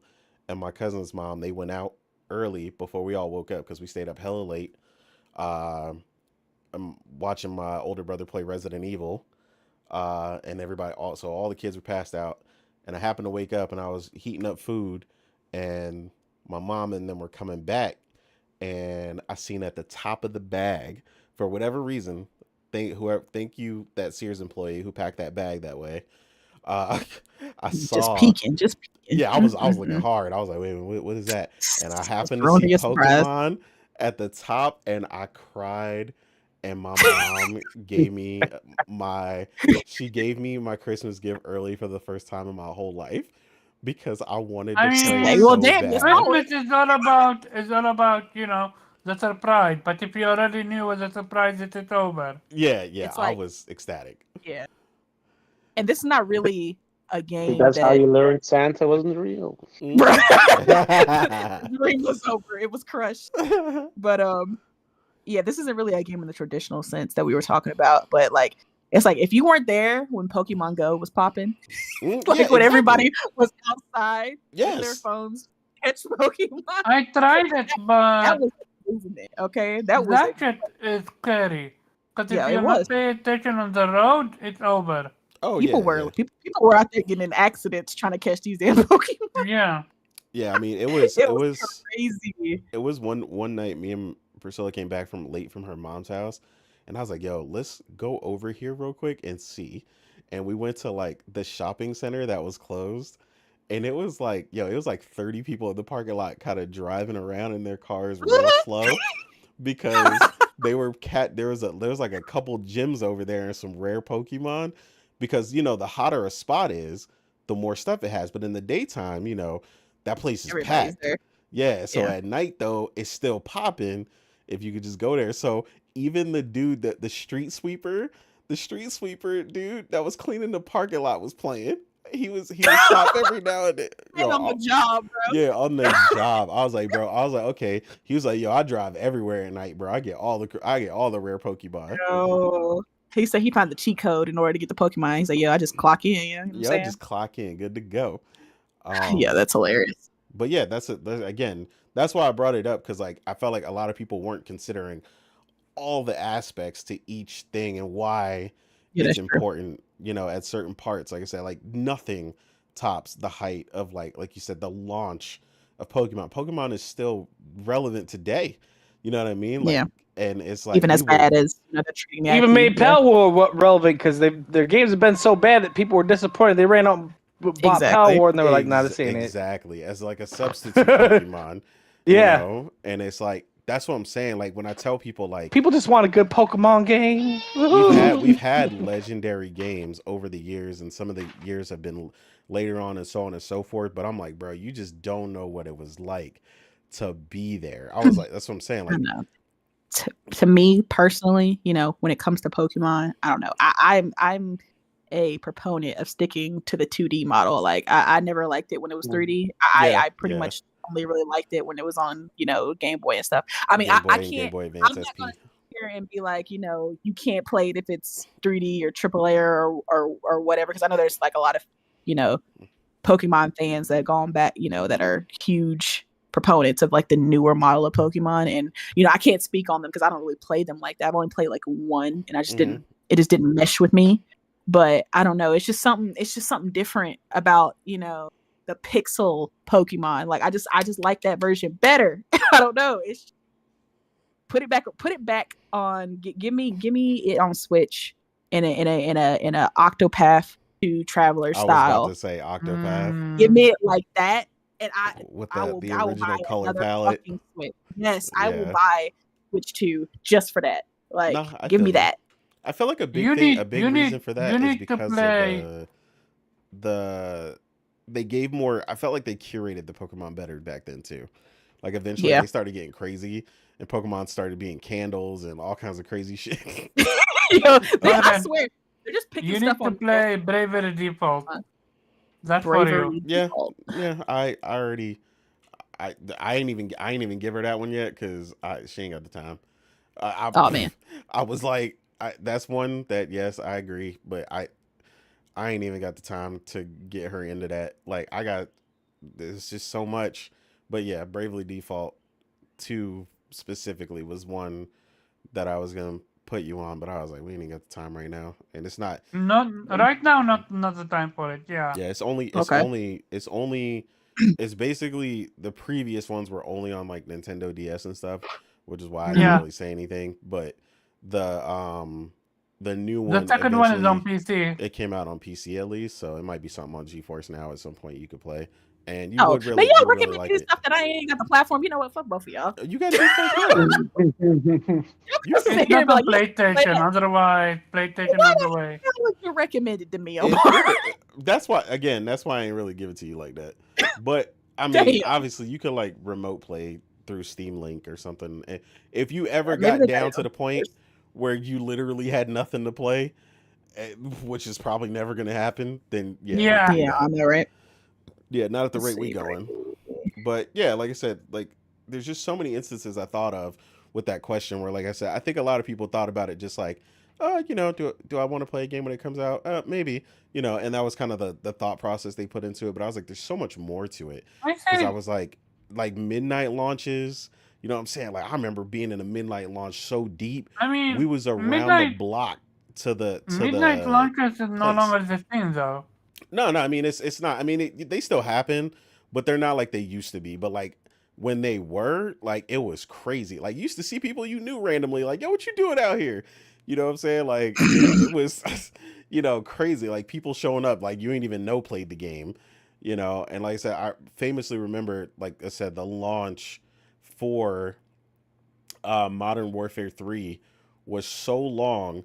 and my cousin's mom, they went out early before we all woke up because we stayed up hella late. I'm watching my older brother play Resident Evil, and all the kids were passed out, and I happened to wake up and I was heating up food, and my mom and them were coming back, and I seen at the top of the bag, for whatever reason, thank you, that Sears employee who packed that bag that way. I saw Just peeking. Yeah, I was looking hard. I was like, wait, what is that? And I happened to Throwing see you a surprise. Pokemon at the top, and I cried. And my mom gave me my Christmas gift early for the first time in my whole life because I wanted to play well, so damn, bad. Christmas is all about the surprise. But if you already knew it was a surprise, it's over. Yeah, It's I like- was ecstatic. Yeah. And this is not really a game. That's how you learned Santa wasn't real. The dream was over. It was crushed. But yeah, this isn't really a game in the traditional sense that we were talking about, but like it's like if you weren't there when Pokemon Go was popping, Mm, like yeah, when exactly. everybody was outside with their Yes. phones catch Pokemon, I tried it, that but was amazing. Okay, that was that shit is scary. Because if yeah, it you're was. not paying attention on the road, it's over. Oh People yeah, were yeah. people were out there getting in accidents trying to catch these damn Pokemon. Yeah. Yeah, I mean, it was It was crazy. one night me and Priscilla came back from late from her mom's house, and I was like, "Yo, let's go over here real quick and see." And we went to like the shopping center that was closed, and it was like, yo, it was like 30 people in the parking lot kind of driving around in their cars real slow because there was like a couple gyms over there and some rare Pokemon because the hotter a spot is, the more stuff it has. But in the daytime, that place is Everybody's packed. there. Yeah. So Yeah. at night though, it's still popping if you could just go there. So even the dude that the street sweeper dude that was cleaning the parking lot was playing. He would stop every now and then. And on the job, bro. Yeah, on the job. I was like, okay. He was like, yo, I drive everywhere at night, bro. I get all the rare Pokemon. No. He said he found the cheat code in order to get the Pokemon. He's like, yo, I just clock in. Yeah, you know what I'm Yeah, saying? just clock in, good to go. Yeah, that's hilarious. But yeah, again, that's why I brought it up because like I felt like a lot of people weren't considering all the aspects to each thing and why Yeah, it's that's true. important, at certain parts. Like I said, like nothing tops the height of like you said, the launch of Pokemon. Pokemon is still relevant today. You know what I mean? Like, Yeah. and it's like Even as bad as they're treating the Even IP. made Palworld relevant because their games have been so bad that people were disappointed. They ran out and bought Exactly. Palworld and they were like, "Nah, this ain't it." Exactly, as like a substitute Pokemon. Yeah. And it's like that's what I'm saying. Like when I tell people like People just want a good Pokemon game. we've had legendary games over the years, and some of the years have been later on and so on and so forth. But I'm like, bro, you just don't know what it was like to be there. I was like, that's what I'm saying. I Like, don't know. To me personally, when it comes to Pokemon, I don't know. I'm a proponent of sticking to the 2D model. Like I never liked it when it was 3D. I pretty much only really liked it when it was on, Game Boy and stuff. I mean, Game Boy I and can't. Game Boy Advance I'm not SP. gonna sit here and be like, you can't play it if it's 3D or AAA or whatever. Because I know there's like a lot of, Pokemon fans that gone back, that are huge proponents of like the newer model of Pokemon, and I can't speak on them because I don't really play them like that. I've only played like one, and I just didn't. It just didn't mesh with me. But I don't know. It's just something different about the pixel Pokemon. Like I just like that version better. I don't know. It's put it back on. Give me it on Switch in a Octopath to Traveler I was about style. to say Octopath Give me it like that. And with I the will original buy color another palette. fucking Switch. Yes, I will Yeah. buy Switch 2 just for that. Like, No, I give feel me you. that. I feel like a big You thing, need- a big you reason need- for you that is need to because play- of they gave more. I felt like they curated the Pokemon better back then too. Like eventually Yeah. they started getting crazy, and Pokemon started being candles and all kinds of crazy shit. I then, swear, they're just picking You need stuff to on play Bravery Default. That's for Bravery you. Yeah, Default. yeah. I already. I ain't even give her that one yet because she ain't got the time. Oh, man. I was like, that's one that yes, I agree, but I ain't even got the time to get her into that. Like there's just so much. But yeah, Bravely Default 2 specifically was one that I was gonna put you on, but I was like, we ain't got the time right now, and it's not. Not right now. Not the time for it. Yeah. Yeah, it's basically the previous ones were only on like Nintendo DS and stuff, which is why I didn't Yeah. really say anything. But the new The one, second one is on eventually, PC. it came out on PC at least, so it might be something on GeForce Now at some point you could play, and you Oh, would man, really, y'all you really recommend like this it. stuff that I ain't got the platform. You know what? Fuck both of y'all. You got GeForce Now. You Sit can, It's here and not be on like, yeah, PlayStation. Otherwise, PlayStation Why on the way. how would you recommend it to me? that's why I ain't really give it to you like that. But I mean, Damn. obviously, you could like remote play through Steam Link or something. And if you ever Maybe got they down got it to the on point where you literally had nothing to play, which is probably never going to happen, then Yeah. do Yeah, that. I know, right? Yeah, not at the Let's rate we see, going. But yeah, like I said, like there's just so many instances I thought of with that question. Where, like I said, I think a lot of people thought about it just like, do I want to play a game when it comes out? Maybe, and that was kind of the thought process they put into it. But I was like, there's so much more to it I because I say, was like midnight launches. You know what I'm saying? Like I remember being in a midnight launch so deep, I we mean, was around the midnight block to the midnight launches is no place. longer the thing, though. No, I mean it's not. I mean they still happen, but they're not like they used to be. But like when they were, like it was crazy. Like you used to see people you knew randomly, like yo, what you doing out here? You know what I'm saying? Like it was, crazy. Like people showing up, like you ain't even know played the game. And like I said, I famously remember, like I said, the launch for Modern Warfare 3 was so long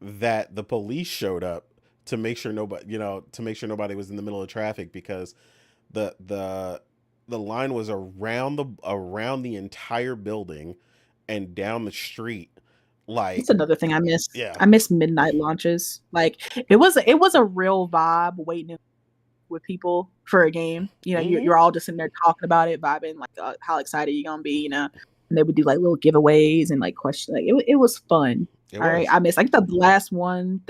that the police showed up to make sure nobody was in the middle of traffic because the the the line was around the entire building and down the street. That's Like, another thing I miss. yeah. I miss midnight launches. Like it was a real vibe waiting with people for a game. You're all just sitting there talking about it, vibing, like how excited you're gonna be. And they would do like little giveaways and like questions. Like it was fun. It All right, was. I miss like the last one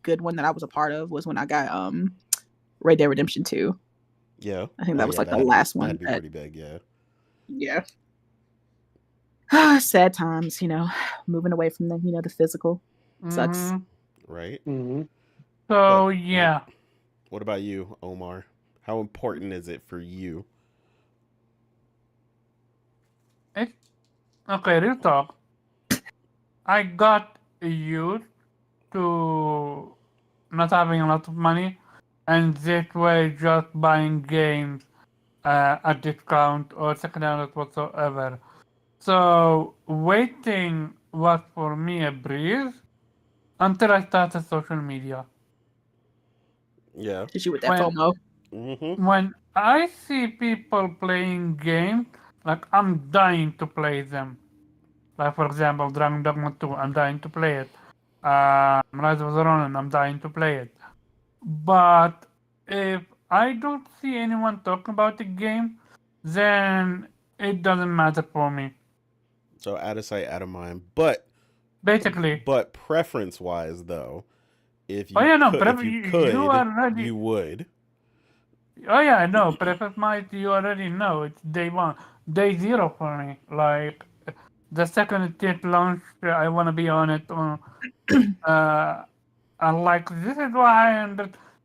good one that I was a part of was when I got Red Dead Redemption 2. Yeah. I think Oh that was yeah, like that the had to be last that one. had to be pretty big, yeah. Yeah. Sad times, moving away from the physical. Sucks. Mhm. Right? Mm-hmm. So, But yeah. what about you, Omar? How important is it for you? Okay, real talk. I got used to not having a lot of money, and that way just buying games at discount or secondhand or whatsoever. So waiting was for me a breeze until I started social media. Yeah. Hit you with that When FOMO. Mm-hmm. when I see people playing games, like I'm dying to play them. Like for example, Dragon Dogma 2, I'm dying to play it. Rise of the Ronin, I'm dying to play it. But if I don't see anyone talking about the game, then it doesn't matter for me. So out of sight, out of mind. But Basically, preference wise though, oh yeah, no, if you you could, already, you would. oh yeah, I know, preference might, you already know, it's day one, day zero for me. Like, the second it launched, I want to be on it. Uh, And like this is why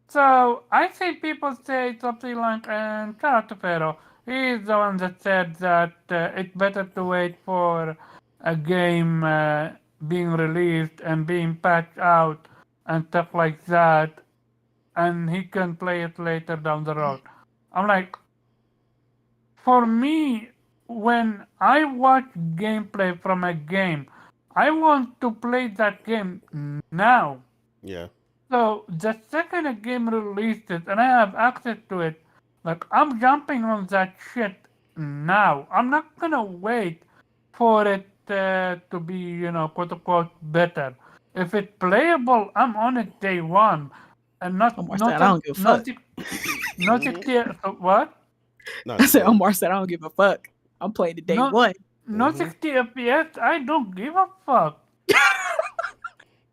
so I see people say something like and shout out to Pharaoh. He's the one that said that it's better to wait for a game being released and being patched out and stuff like that, and he can play it later down the road. I'm like, for me, when I watch gameplay from a game, I want to play that game now. Yeah. So the second a game releases and I have access to it, like I'm jumping on that shit now. I'm not gonna wait for it to be, quote unquote better. If it's playable, I'm on it day one, and Omar said, I don't give a fuck. not what? No, I you said, good. Omar said, I don't give a fuck. I'm playing the day Not one. not 60 FPS. I don't give a fuck.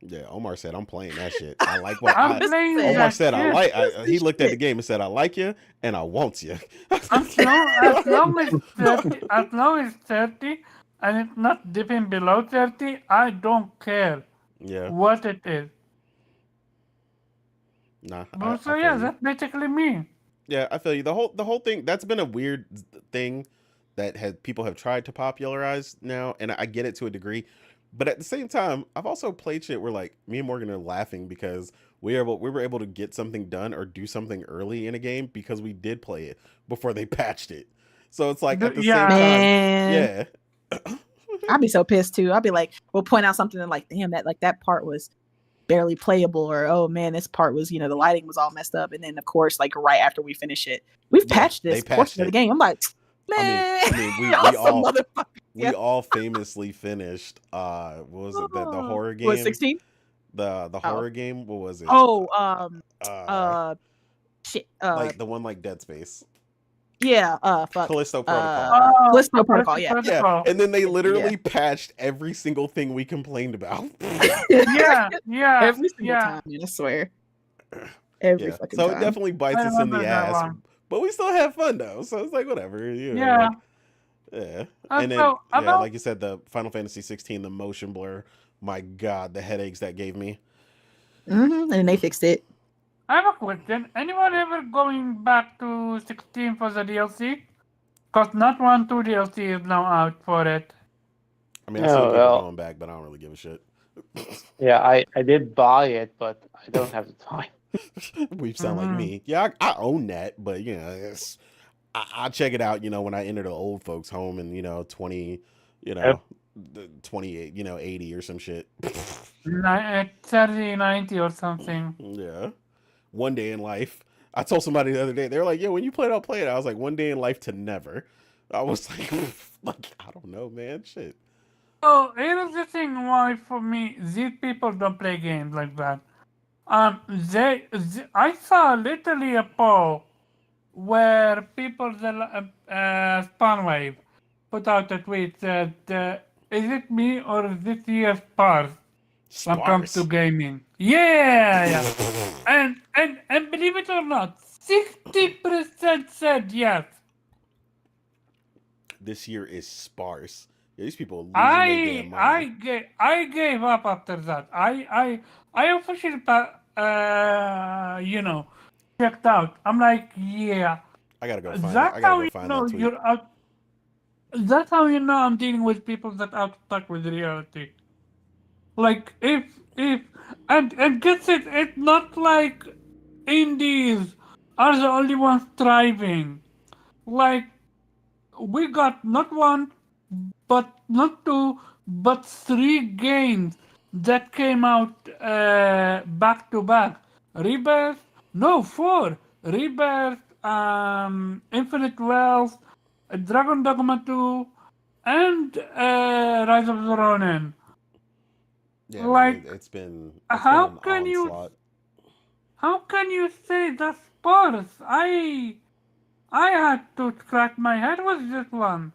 Yeah, Omar said I'm playing that shit. I like what I'm playing Omar that said. shit. He looked at the game and said, "I like you and I want you." As long as 30 and it's not dipping below 30, I don't care Yeah. what it is. Nah. But I so feel yeah, you. that's basically me. Yeah, I feel you. The whole thing, that's been a weird thing that people have tried to popularize now, and I get it to a degree. But at the same time, I've also played shit where like me and Morgan are laughing because we were able to get something done or do something early in a game because we did play it before they patched it. So it's like at the same Yeah, time, Man, yeah. I'd be so pissed too. I'd be like, we'll point out something and like, damn, that part was barely playable, or oh man, this part was, the lighting was all messed up. And then of course, like right after we finish it, we've Yeah, patched they this patched portion of the it. game. I'm like, I mean, man, we y'all some motherfuckers. we all famously finished what was it, the horror Was game? 16? The Oh. horror game? What was it? Oh, Uh shit. like the one like Dead Space. Yeah, fuck. Callisto Protocol. Oh, Callisto Protocol, Callisto yeah. Yeah, Protocol. and then they literally patched every single thing we complained about. Yeah, yeah, Every single yeah. time, man, I swear. Every Yeah, fucking so it time. definitely bites I us in remember the that ass, one. but we still have fun though. So it's like whatever, you know. Yeah. Like, yeah, and then So about like you said, the Final Fantasy 16, the motion blur. My God, the headaches that gave me. And then they fixed it. I have a question. Anyone ever going back to 16 for the DLC? Cause not 1, 2 DLC is now out for it. I mean, I seen Oh, people well. going back, but I don't really give a shit. Yeah, I did buy it, but I don't have the time. We sound like Mhm. me. Yeah, I own that, but you know, I check it out. You know, when I enter the old folks' home and 20, Yep. 28, 80 or some shit. 30, 90 or something. Yeah, one day in life. I told somebody the other day. They were like, "Yeah, when you play it, I'll play it." I was like, "One day in life to never." I was like, "Like I don't know, man. Shit." So here's the thing why for me these people don't play games like that. I saw literally a poll where people Spawnwave put out a tweet that is it me or is this year sparse when it comes to Sparse. gaming? Yeah. And believe it or not, 60% said yes. This year is sparse. Yeah, these people are losing their damn mind. I gave up after that. I officially checked out. I'm like, yeah. I gotta go find that. That's I gotta how go you find know that tweet. you're out. That's how you know I'm dealing with people that are stuck with reality. Like if and gets it. It's not like indies are the only ones thriving. Like we got not one, but not two, but 3 games that came out back to back. Rebirth, no, 4. Rebirth, Infinite Wealth, Dragon Dogma 2, and Rise of the Ronin. Yeah, man, Like, it's been how an can onslaught. you say that's sports? I had to scratch my head with this one.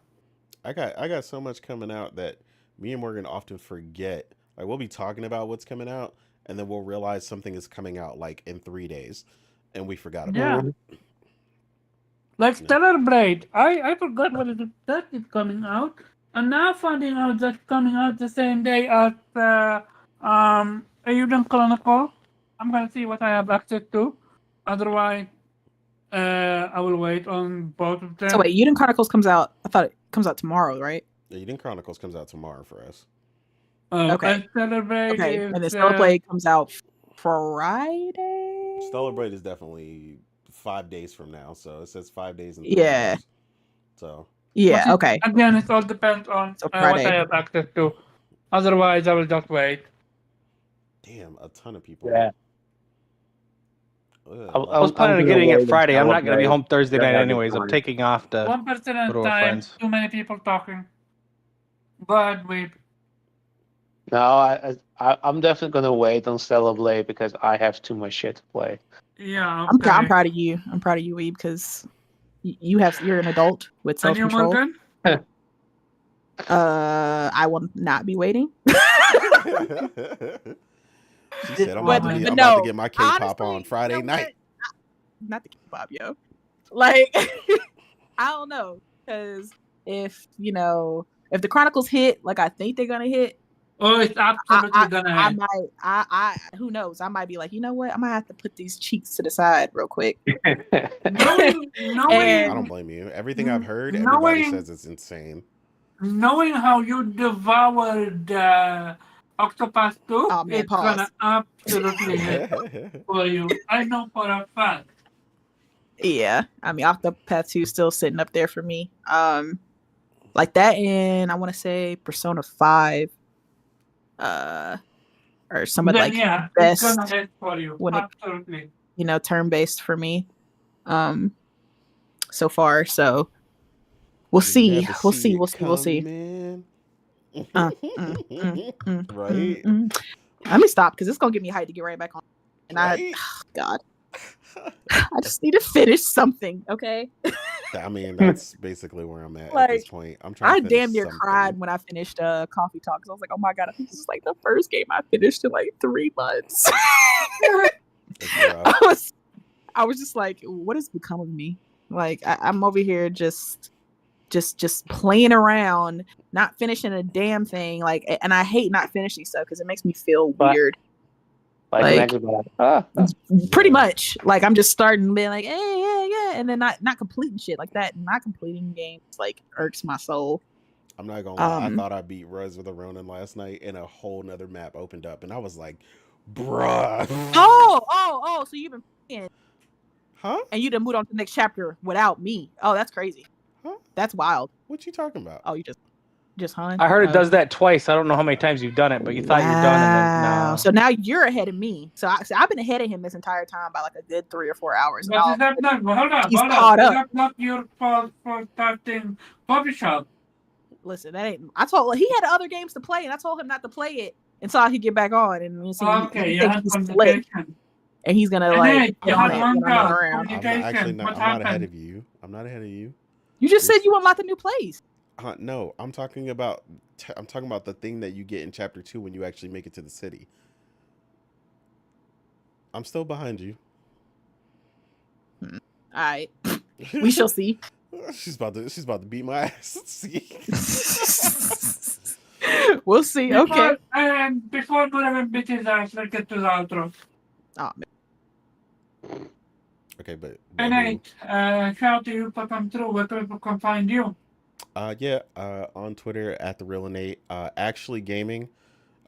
I got so much coming out that me and Morgan often forget. Like we'll be talking about what's coming out, and then we'll realize something is coming out like in 3 days, and we forgot about Yeah. it. Like Yeah. Stellar Blade, I forgot that is coming out, and now finding out that's coming out the same day as Euden Chronicle. I'm gonna see what I have access to. Otherwise, I will wait on both of them. So wait, Uden Chronicles comes out. I thought it comes out tomorrow, right? The Eden Chronicles comes out tomorrow for us. Okay. And Stellar Blade Okay, is and then Stellar Blade comes out Friday. Stellar Blade is definitely 5 days from now, so it says 5 days and 3 Yeah. hours. So Yeah. Okay. Again, it all depends on So what Friday. I have access to. Otherwise, I will just wait. damn, a ton of people. Yeah. Ugh, I was planning on getting it Friday. I'm not going to be home Thursday Don't night have the anyways. I'm time. taking off to 1 person at go to a our time. friends. Too many people talking. Go ahead, Weep. No, I'm definitely gonna wait on Stellar Blade because I have too much shit to play. Yeah, I'm okay. proud of you. I'm proud of you, Weeb, because you're an adult with And you, self-control. Morgan? I will not be waiting. She said, "I'm about to get my K-pop honestly, on Friday you know night." Not the K-pop, yo. Like, I don't know, because if the Chronicles hit like I think they're gonna hit, Oh, it's absolutely gonna I hit. might. Who knows? I might be like, you know what? I might have to put these cheeks to the side real quick. Knowing, I don't blame you. Everything I've heard, everybody says it's insane. knowing how you devoured Octopath 2, Oh, man, it's pause. gonna absolutely hit for you. I know for a fact. Yeah, I mean, Octopath 2 is still sitting up there for me. Like that, and I want to say Persona 5, or some of Then, like yeah, best it's gonna hit for you. when it- Absolutely. turn-based for me. So far, so we'll see. We'll see. Man. Right. Right? Let me stop because it's gonna get me hyped to get right back on. And Right? God, I just need to finish something, okay? I mean, that's basically where I'm at this Like, point. I'm trying I to finish damn near something. cried when I finished Coffee Talk. 'Cause I was like, oh my god, I think this is like the first game I finished in like 3 months. It's rough. I was just like, what has become of me? Like, I'm over here just playing around, not finishing a damn thing. Like, and I hate not finishing stuff because it makes me feel But- weird. Like an Xbox. Pretty Yeah. much. Like, I'm just starting being like, hey, yeah, and then not completing shit like that. Not completing games like irks my soul. I'm not gonna lie. I Um, thought I beat Res with a Ronin last night, and a whole nother map opened up, and I was like, "Bruh." Oh, so you've been playing Huh? and you done moved on to the next chapter without me. Oh, that's crazy. Huh? That's wild. What you talking about? Oh, you just hun? I heard it Oh. does that twice. I don't know how many times you've done it, but you thought you're done, and then Wow. no. So now you're ahead of me. So I've been ahead of him this entire time by like a good 3 or 4 hours. And But all is that not, he's hold caught on. up. Is that not your fault for starting Coffee Shop? Listen, that ain't. I told he had other games to play, and I told him not to play it until he get back on. And you see, Okay, he you think had he's slick, communication. and he's gonna And like hey, get you on had it one when I'm not job. around. I'm not, actually not. What I'm not ahead happened? of you. I'm not ahead of you. You just said You're- you unlocked a new place. No, I'm talking about. I'm talking about the thing that you get in chapter 2 when you actually make it to the city. I'm still behind you. All right, we shall see. She's about to beat my ass. See. We'll see. Okay. And before Donovan beat his ass, let's get to the outro. Oh, man. Okay, but And who? hey, shout out to you for coming through. Where people can find you. On Twitter at the real Nate. Actually gaming.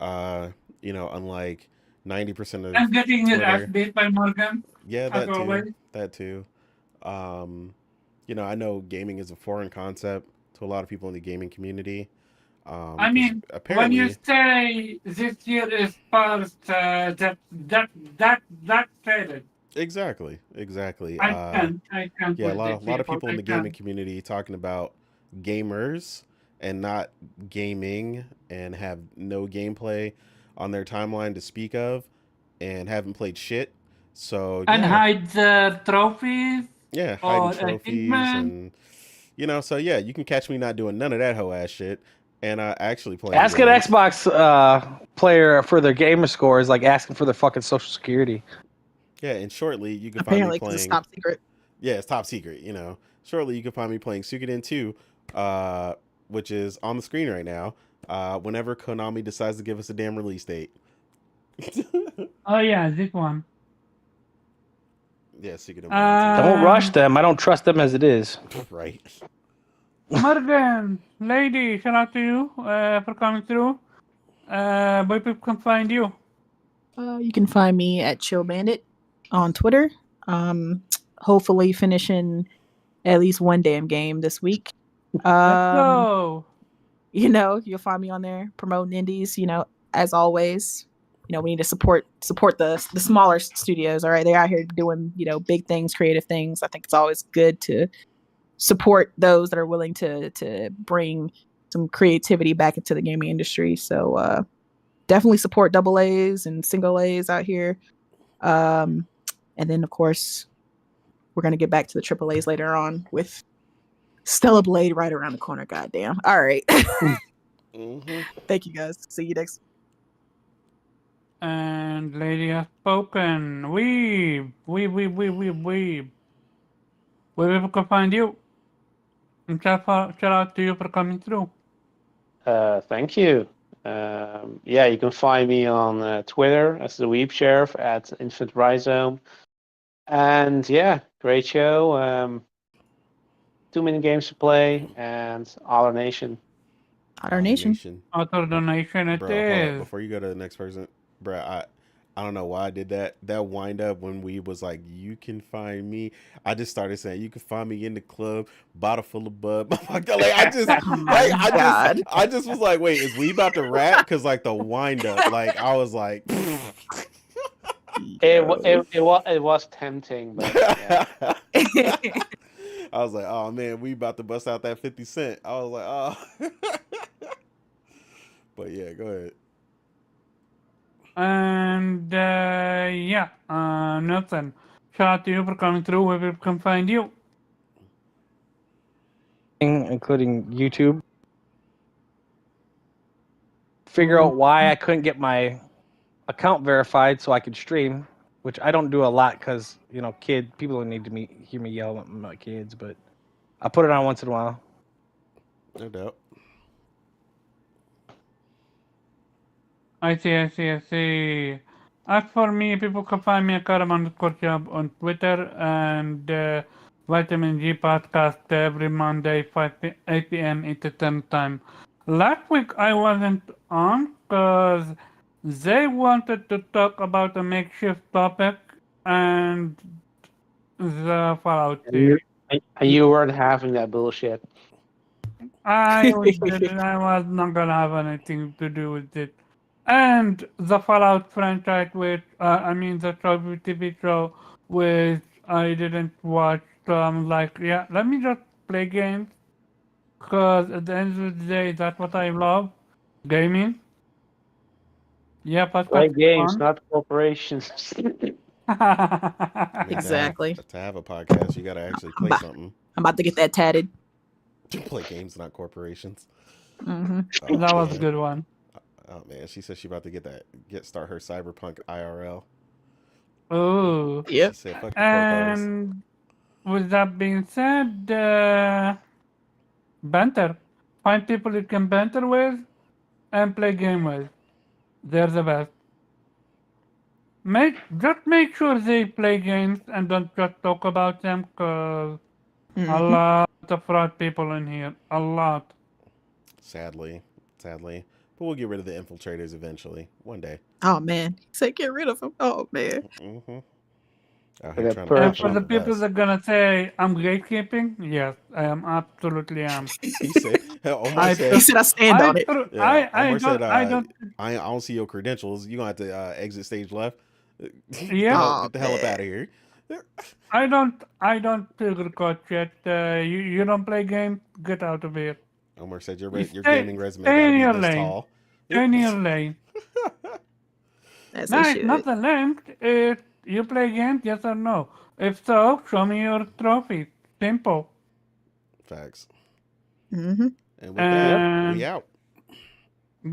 Unlike 90% of And getting his ass Twitter. beat by Morgan. Yeah, as that too. always. That too. I know gaming is a foreign concept to a lot of people in the gaming community. I 'Cause mean, when apparently, you say this year is first, that said it. exactly. I can't. Yeah, a with lot it, of people in I the gaming can't. community talking about gamers and not gaming and have no gameplay on their timeline to speak of and haven't played shit. So And yeah, hide the trophies hiding or trophies achievement. and so yeah, you can catch me not doing none of that hoe ass shit and actually playing Ask an games. Xbox player for their gamer score is like asking for their fucking social security. Yeah, and shortly you can Apparently, find me because it's playing. top secret. Yeah, it's top secret. Shortly you can find me playing Suikoden 2, which is on the screen right now. Whenever Konami decides to give us a damn release date. Oh yeah, this one. Yeah, Suikoden 1 Don't rush them. I don't trust them as it is. and 2. Right. Morgan, lady, shout out to you for coming through. Where people can find you. You can find me at Chill Bandit on Twitter. Hopefully finishing at least one damn game this week. Let's Um, go. you'll find me on there promoting indies. As always, we need to support the smaller studios. All right, they're out here doing big things, creative things. I think it's always good to support those that are willing to bring some creativity back into the gaming industry. So definitely support double A's and single A's out here. And then of course we're gonna get back to the triple A's later on with Stella Blade right around the corner. Goddamn. All right. Mm-hmm. Thank you guys. See you next. And lady has spoken. We. Where people can find you. And shout out to you for coming through. Thank you. You can find me on Twitter as the Weep Sheriff at Infant Rhizome. And yeah, great show. Too many games to play, and Otter Nation. Otter Nation. Otter donation it Bro, hold up. is. Before you go to the next person, bro, I don't know why I did that. That wind up when we was like, you can find me. I just started saying, you can find me in the club, bottle full of bud. Like, I just, God. I just was like, wait, is we about to rap? Because like the wind up, like I was like, It was tempting, but yeah. I was like, oh man, we about to bust out that 50 Cent. I was like, oh. But yeah, go ahead. And nothing. Shout out to you for coming through. Where people can find you. including YouTube. Figure out why I couldn't get my account verified so I could stream, which I don't do a lot because people don't need to hear me yell at my kids, but I put it on once in a while. No doubt. I see. As for me, people can find me at Karaman_job on Twitter and Vitamin G podcast every Monday, 8 p.m. Eastern time. Last week I wasn't on because they wanted to talk about a makeshift topic and the Fallout And series. you weren't having that bullshit. I was not gonna have anything to do with it. And the Fallout franchise, which the TV show, which I didn't watch. So I'm like, yeah, let me just play games, cause at the end of the day, that's what I love, gaming. Yeah, Play podcast games, fun. not corporations. I mean, Exactly. To have a podcast, you got to actually play Bah. something. I'm about to get that tatted. Play games, not corporations. Hmm Oh, That was a man. good one. Oh man, she said she about to start her cyberpunk IRL. Ooh. She Yep. said, "Fuck the corpos." And with that being said, banter. Find people you can banter with and play game with. They're the best. Just make sure they play games and don't just talk about them, cause a hmm lot of fraud people in here. A lot. Sadly, but we'll get rid of the infiltrators eventually, one day. Oh man, he said get rid of him. Oh man. Mm-hmm. Out For here the trying to And purge. for profit the off of people us. that gonna say I'm gatekeeping, yes, I am absolutely am. He said, Omar I said, He said I stand on it. yeah. I Omar said, I don't I don't see your credentials. You gonna have to exit stage left. yeah. Oh, Get the hell up man. out of here. I don't sugarcoat shit. You don't play games, get out of here. Omar said your You gaming resume stay got to in be your this lane. tall. Stay in your lane. As No, they it's not should. the length. You play games, yes or no? If so, show me your trophy. Simple. Facts. Hmm And with that, we out.